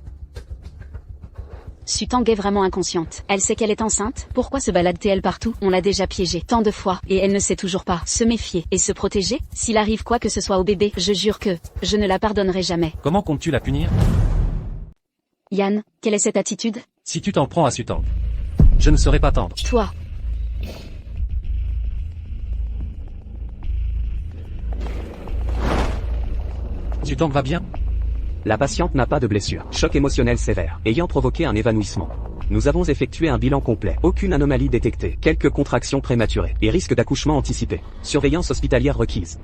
Speaker 4: Sutang est vraiment inconsciente. Elle sait qu'elle est enceinte. Pourquoi se balade-t-elle partout? On l'a déjà piégée tant de fois, et elle ne sait toujours pas se méfier et se protéger. S'il arrive quoi que ce soit au bébé, je jure que je ne la pardonnerai jamais.
Speaker 3: Comment comptes-tu la punir?
Speaker 4: Yann, quelle est cette attitude?
Speaker 3: Si tu t'en prends à Sutang, je ne serai pas tendre.
Speaker 4: Toi.
Speaker 3: Sutang va bien?
Speaker 1: La patiente n'a pas de blessure. Choc émotionnel sévère, ayant provoqué un évanouissement. Nous avons effectué un bilan complet. Aucune anomalie détectée. Quelques contractions prématurées. Et risque d'accouchement anticipé. Surveillance hospitalière requise.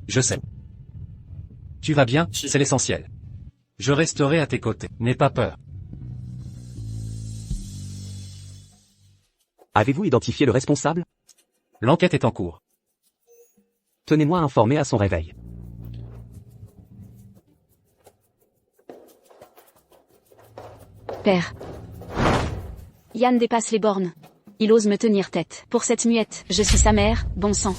Speaker 3: Je sais. Tu vas bien, c'est l'essentiel. Je resterai à tes côtés. N'aie pas peur.
Speaker 1: Avez-vous identifié le responsable?
Speaker 3: L'enquête est en cours.
Speaker 1: Tenez-moi informé à son réveil.
Speaker 4: Père. Yann dépasse les bornes. Il ose me tenir tête. Pour cette muette, je suis sa mère, bon sang.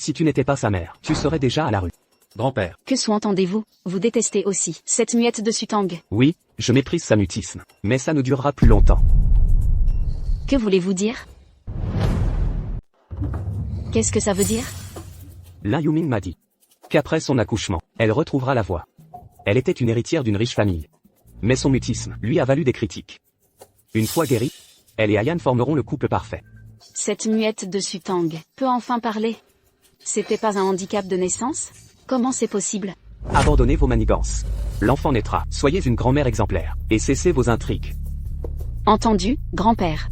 Speaker 1: Si tu n'étais pas sa mère, tu serais déjà à la rue.
Speaker 3: Grand-père.
Speaker 4: Que sous-entendez-vous? Vous détestez aussi cette muette de Sutang.
Speaker 1: Oui, je méprise sa mutisme. Mais ça ne durera plus longtemps.
Speaker 4: Que voulez-vous dire? Qu'est-ce que ça veut dire?
Speaker 1: Lin Yumin m'a dit qu'après son accouchement, elle retrouvera la voie. Elle était une héritière d'une riche famille. Mais son mutisme lui a valu des critiques. Une fois guérie, elle et Ayan formeront le couple parfait.
Speaker 4: Cette muette de Sutang peut enfin parler. C'était pas un handicap de naissance? Comment c'est possible?
Speaker 1: Abandonnez vos manigances. L'enfant naîtra. Soyez une grand-mère exemplaire. Et cessez vos intrigues.
Speaker 4: Entendu, grand-père.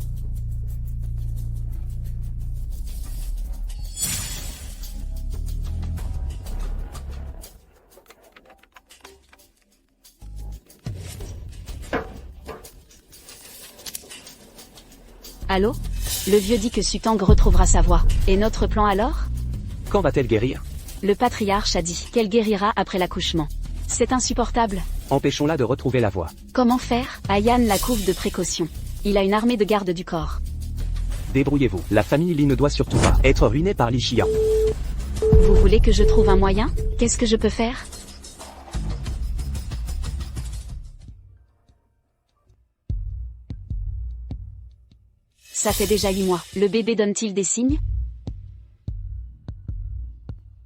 Speaker 4: Allô? Le vieux dit que Sutang retrouvera sa voix. Et notre plan alors?
Speaker 1: Quand va-t-elle guérir?
Speaker 4: Le patriarche a dit qu'elle guérira après l'accouchement. C'est insupportable.
Speaker 1: Empêchons-la de retrouver la voie.
Speaker 4: Comment faire? Ayan la couvre de précaution. Il a une armée de gardes du corps.
Speaker 1: Débrouillez-vous. La famille Li ne doit surtout pas être ruinée par Li Xian.
Speaker 4: Vous voulez que je trouve un moyen? Qu'est-ce que je peux faire? Ça fait déjà 8 mois. Le bébé donne-t-il des signes?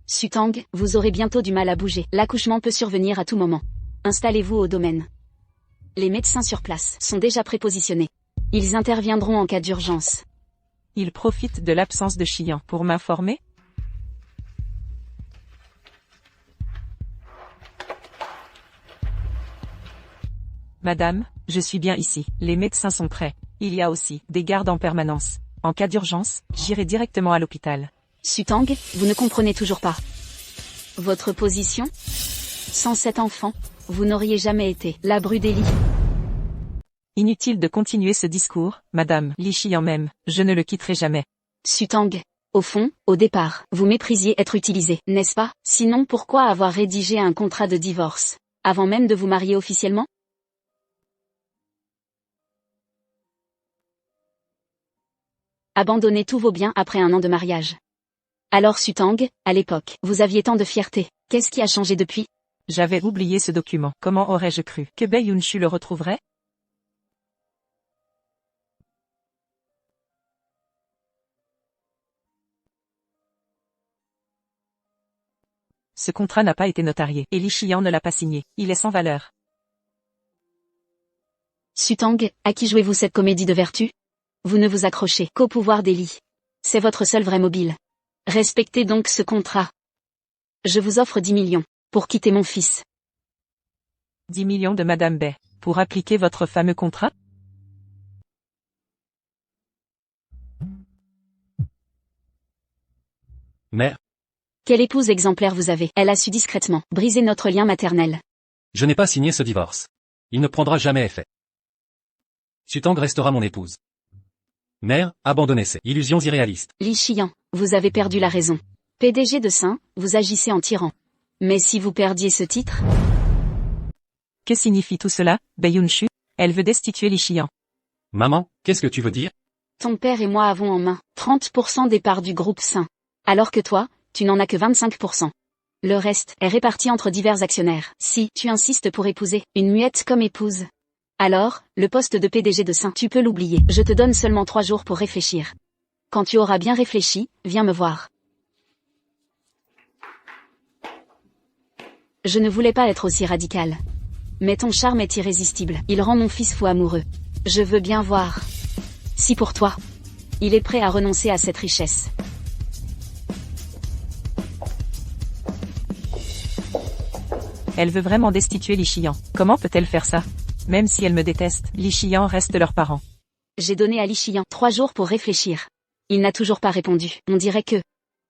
Speaker 4: Sutang, vous aurez bientôt du mal à bouger. L'accouchement peut survenir à tout moment. Installez-vous au domaine. Les médecins sur place sont déjà prépositionnés. Ils interviendront en cas d'urgence.
Speaker 2: Il profite de l'absence de Chian pour m'informer? Madame, je suis bien ici. Les médecins sont prêts. Il y a aussi des gardes en permanence. En cas d'urgence, j'irai directement à l'hôpital.
Speaker 4: Sutang, vous ne comprenez toujours pas. Votre position? Sans cet enfant, vous n'auriez jamais été la bru d'Eli.
Speaker 2: Inutile de continuer ce discours, madame. Li Xian même, je ne le quitterai jamais.
Speaker 4: Sutang, au fond, au départ, vous méprisiez être utilisé, n'est-ce pas? Sinon pourquoi avoir rédigé un contrat de divorce, avant même de vous marier officiellement? Abandonnez tous vos biens après un an de mariage. Alors Sutang, à l'époque, vous aviez tant de fierté. Qu'est-ce qui a changé depuis?
Speaker 2: J'avais oublié ce document. Comment aurais-je cru que Bae Yunshu le retrouverait? Ce contrat n'a pas été notarié, et Li Xian ne l'a pas signé. Il est sans valeur.
Speaker 4: Sutang, à qui jouez-vous cette comédie de vertu? Vous ne vous accrochez qu'au pouvoir d'Eli. C'est votre seul vrai mobile. Respectez donc ce contrat. Je vous offre 10 millions, pour quitter mon fils.
Speaker 2: 10 millions de Madame Bay, pour appliquer votre fameux contrat?
Speaker 3: Mère,
Speaker 4: Quelle épouse exemplaire vous avez? Elle a su discrètement briser notre lien maternel.
Speaker 3: je n'ai pas signé ce divorce. Il ne prendra jamais effet. Sutang restera mon épouse. Mère, abandonnez ces illusions irréalistes.
Speaker 4: Li Xian, vous avez perdu la raison. PDG de Saint, vous agissez en tyran. Mais si vous perdiez ce titre?
Speaker 2: Que signifie tout cela, Bai Yunshu? Elle veut destituer Li Xian.
Speaker 3: Maman, qu'est-ce que tu veux dire?
Speaker 4: Ton père et moi avons en main 30% des parts du groupe Saint. Alors que toi, tu n'en as que 25%. Le reste est réparti entre divers actionnaires. Si tu insistes pour épouser une muette comme épouse, alors, le poste de PDG de Saint, tu peux l'oublier. Je te donne seulement 3 jours pour réfléchir. Quand tu auras bien réfléchi, viens me voir. Je ne voulais pas être aussi radical. Mais ton charme est irrésistible. Il rend mon fils fou amoureux. Je veux bien voir. Si pour toi, il est prêt à renoncer à cette richesse.
Speaker 2: Elle veut vraiment destituer Li Xian. Comment peut-elle faire ça? Même si elle me déteste, Li Xian reste leurs parents.
Speaker 4: J'ai donné à Li Xian 3 jours pour réfléchir. Il n'a toujours pas répondu. On dirait que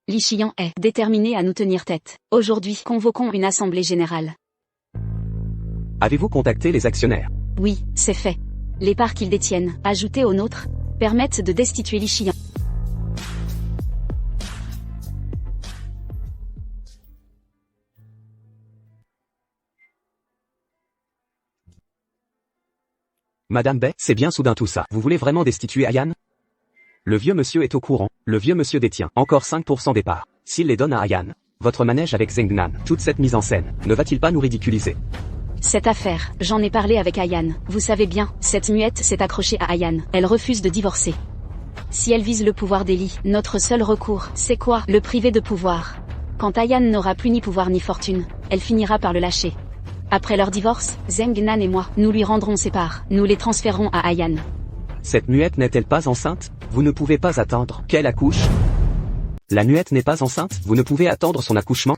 Speaker 4: Li Xian est déterminé à nous tenir tête. Aujourd'hui, convoquons une assemblée générale.
Speaker 1: Avez-vous contacté les actionnaires?
Speaker 4: Oui, c'est fait. Les parts qu'ils détiennent, ajoutées aux nôtres, permettent de destituer Li Xian.
Speaker 1: Madame Bay, c'est bien soudain tout ça. Vous voulez vraiment destituer Ayan? Le vieux monsieur est au courant. Le vieux monsieur détient encore 5% des parts. S'il les donne à Ayan, votre manège avec Zengnan, toute cette mise en scène, ne va-t-il pas nous ridiculiser?
Speaker 4: Cette affaire, j'en ai parlé avec Ayan. Vous savez bien, cette muette s'est accrochée à Ayan. Elle refuse de divorcer. Si elle vise le pouvoir d'Eli, notre seul recours, c'est quoi? Le priver de pouvoir. Quand Ayan n'aura plus ni pouvoir ni fortune, elle finira par le lâcher. Après leur divorce, Zengnan et moi, nous lui rendrons ses parts. Nous les transférerons à Ayan.
Speaker 1: Cette muette n'est-elle pas enceinte? Vous ne pouvez pas attendre qu'elle accouche? La muette n'est pas enceinte? Vous ne pouvez attendre son accouchement?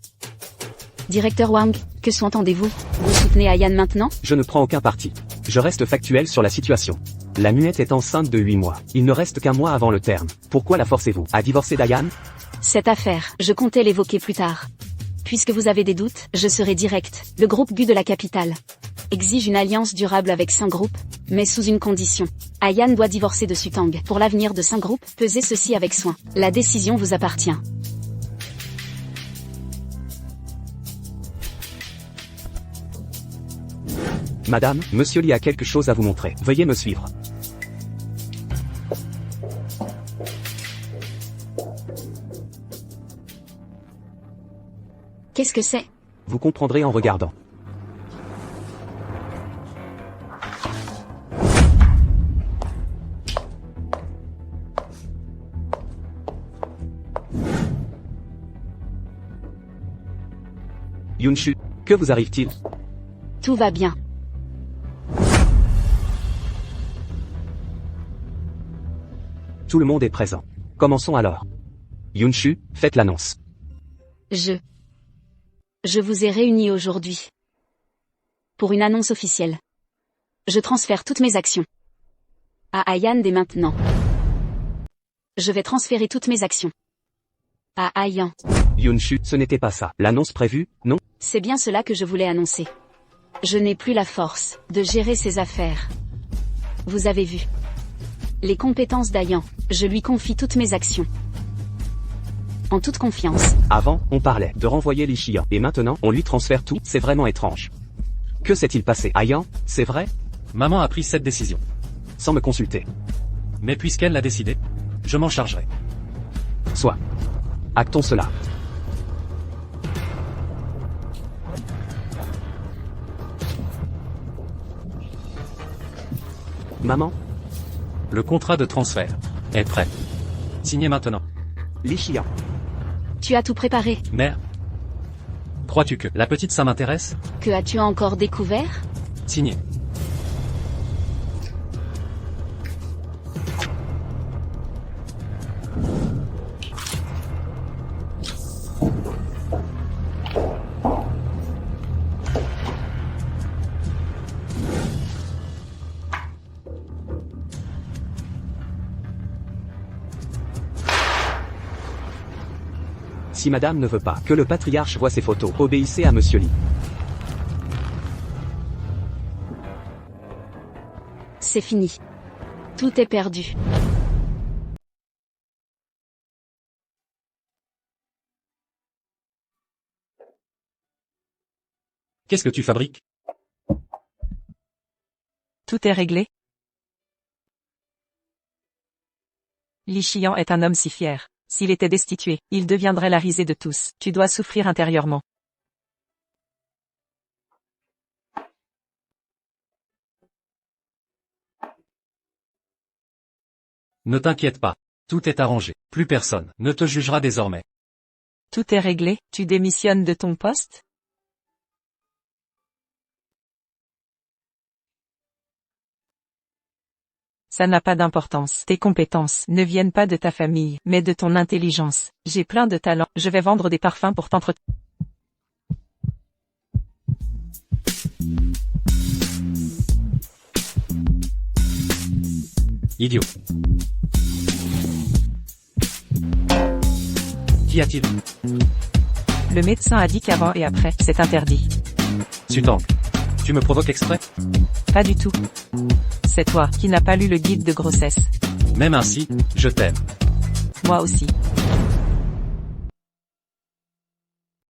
Speaker 4: Directeur Wang, que sous-entendez-vous? Vous soutenez Ayan maintenant?
Speaker 1: Je ne prends aucun parti. Je reste factuel sur la situation. La muette est enceinte de 8 mois. Il ne reste qu'un mois avant le terme. Pourquoi la forcez-vous à divorcer d'Ayan?
Speaker 4: Cette affaire, je comptais l'évoquer plus tard. Puisque vous avez des doutes, je serai direct. Le groupe Gu de la capitale exige une alliance durable avec Saint Group, mais sous une condition. Ayan doit divorcer de Sutang. Pour l'avenir de Saint Group, pesez ceci avec soin. La décision vous appartient.
Speaker 1: Madame, monsieur Li a quelque chose à vous montrer. Veuillez me suivre.
Speaker 4: Qu'est-ce que c'est?
Speaker 1: Vous comprendrez en regardant. Yunshu, que vous arrive-t-il?
Speaker 4: Tout va bien.
Speaker 1: Tout le monde est présent. Commençons alors. Yunshu, faites l'annonce.
Speaker 4: Je vous ai réunis aujourd'hui pour une annonce officielle. Je transfère toutes mes actions à Ayan dès maintenant. Je vais transférer toutes mes actions à Ayan.
Speaker 1: Yunshu, ce n'était pas ça. L'annonce prévue, non?
Speaker 4: C'est bien cela que je voulais annoncer. Je n'ai plus la force de gérer ces affaires. Vous avez vu les compétences d'Ayan. Je lui confie toutes mes actions. En toute confiance.
Speaker 1: Avant, on parlait de renvoyer Li Xian, et maintenant, on lui transfère tout, c'est vraiment étrange. Que s'est-il passé? Ayan, c'est vrai?
Speaker 3: Maman a pris cette décision.
Speaker 1: Sans me consulter.
Speaker 3: Mais puisqu'elle l'a décidé, je m'en chargerai.
Speaker 1: Soit. Actons cela. Maman,
Speaker 3: Le contrat de transfert est prêt. Signé maintenant.
Speaker 1: Li Xian.
Speaker 4: Tu as tout préparé.
Speaker 3: Mère, crois-tu que la petite ça m'intéresse?
Speaker 4: Que as-tu encore découvert?
Speaker 3: Signé.
Speaker 1: Si madame ne veut pas que le patriarche voie ses photos, obéissez à monsieur Lee.
Speaker 4: C'est fini. Tout est perdu.
Speaker 3: Qu'est-ce que tu fabriques?
Speaker 2: Tout est réglé. Li Xian est un homme si fier. S'il était destitué, il deviendrait la risée de tous. Tu dois souffrir intérieurement.
Speaker 3: Ne t'inquiète pas. Tout est arrangé. Plus personne ne te jugera désormais.
Speaker 2: Tout est réglé, tu démissionnes de ton poste? Ça n'a pas d'importance. Tes compétences ne viennent pas de ta famille, mais de ton intelligence. J'ai plein de talent. Je vais vendre des parfums pour t'entretenir.
Speaker 3: Idiot. Qu'y a-t-il?
Speaker 2: Le médecin a dit qu'avant et après, c'est interdit.
Speaker 3: Sutang. Tu me provoques exprès?
Speaker 2: Pas du tout. C'est toi qui n'as pas lu le guide de grossesse.
Speaker 3: Même ainsi, je t'aime.
Speaker 2: Moi aussi.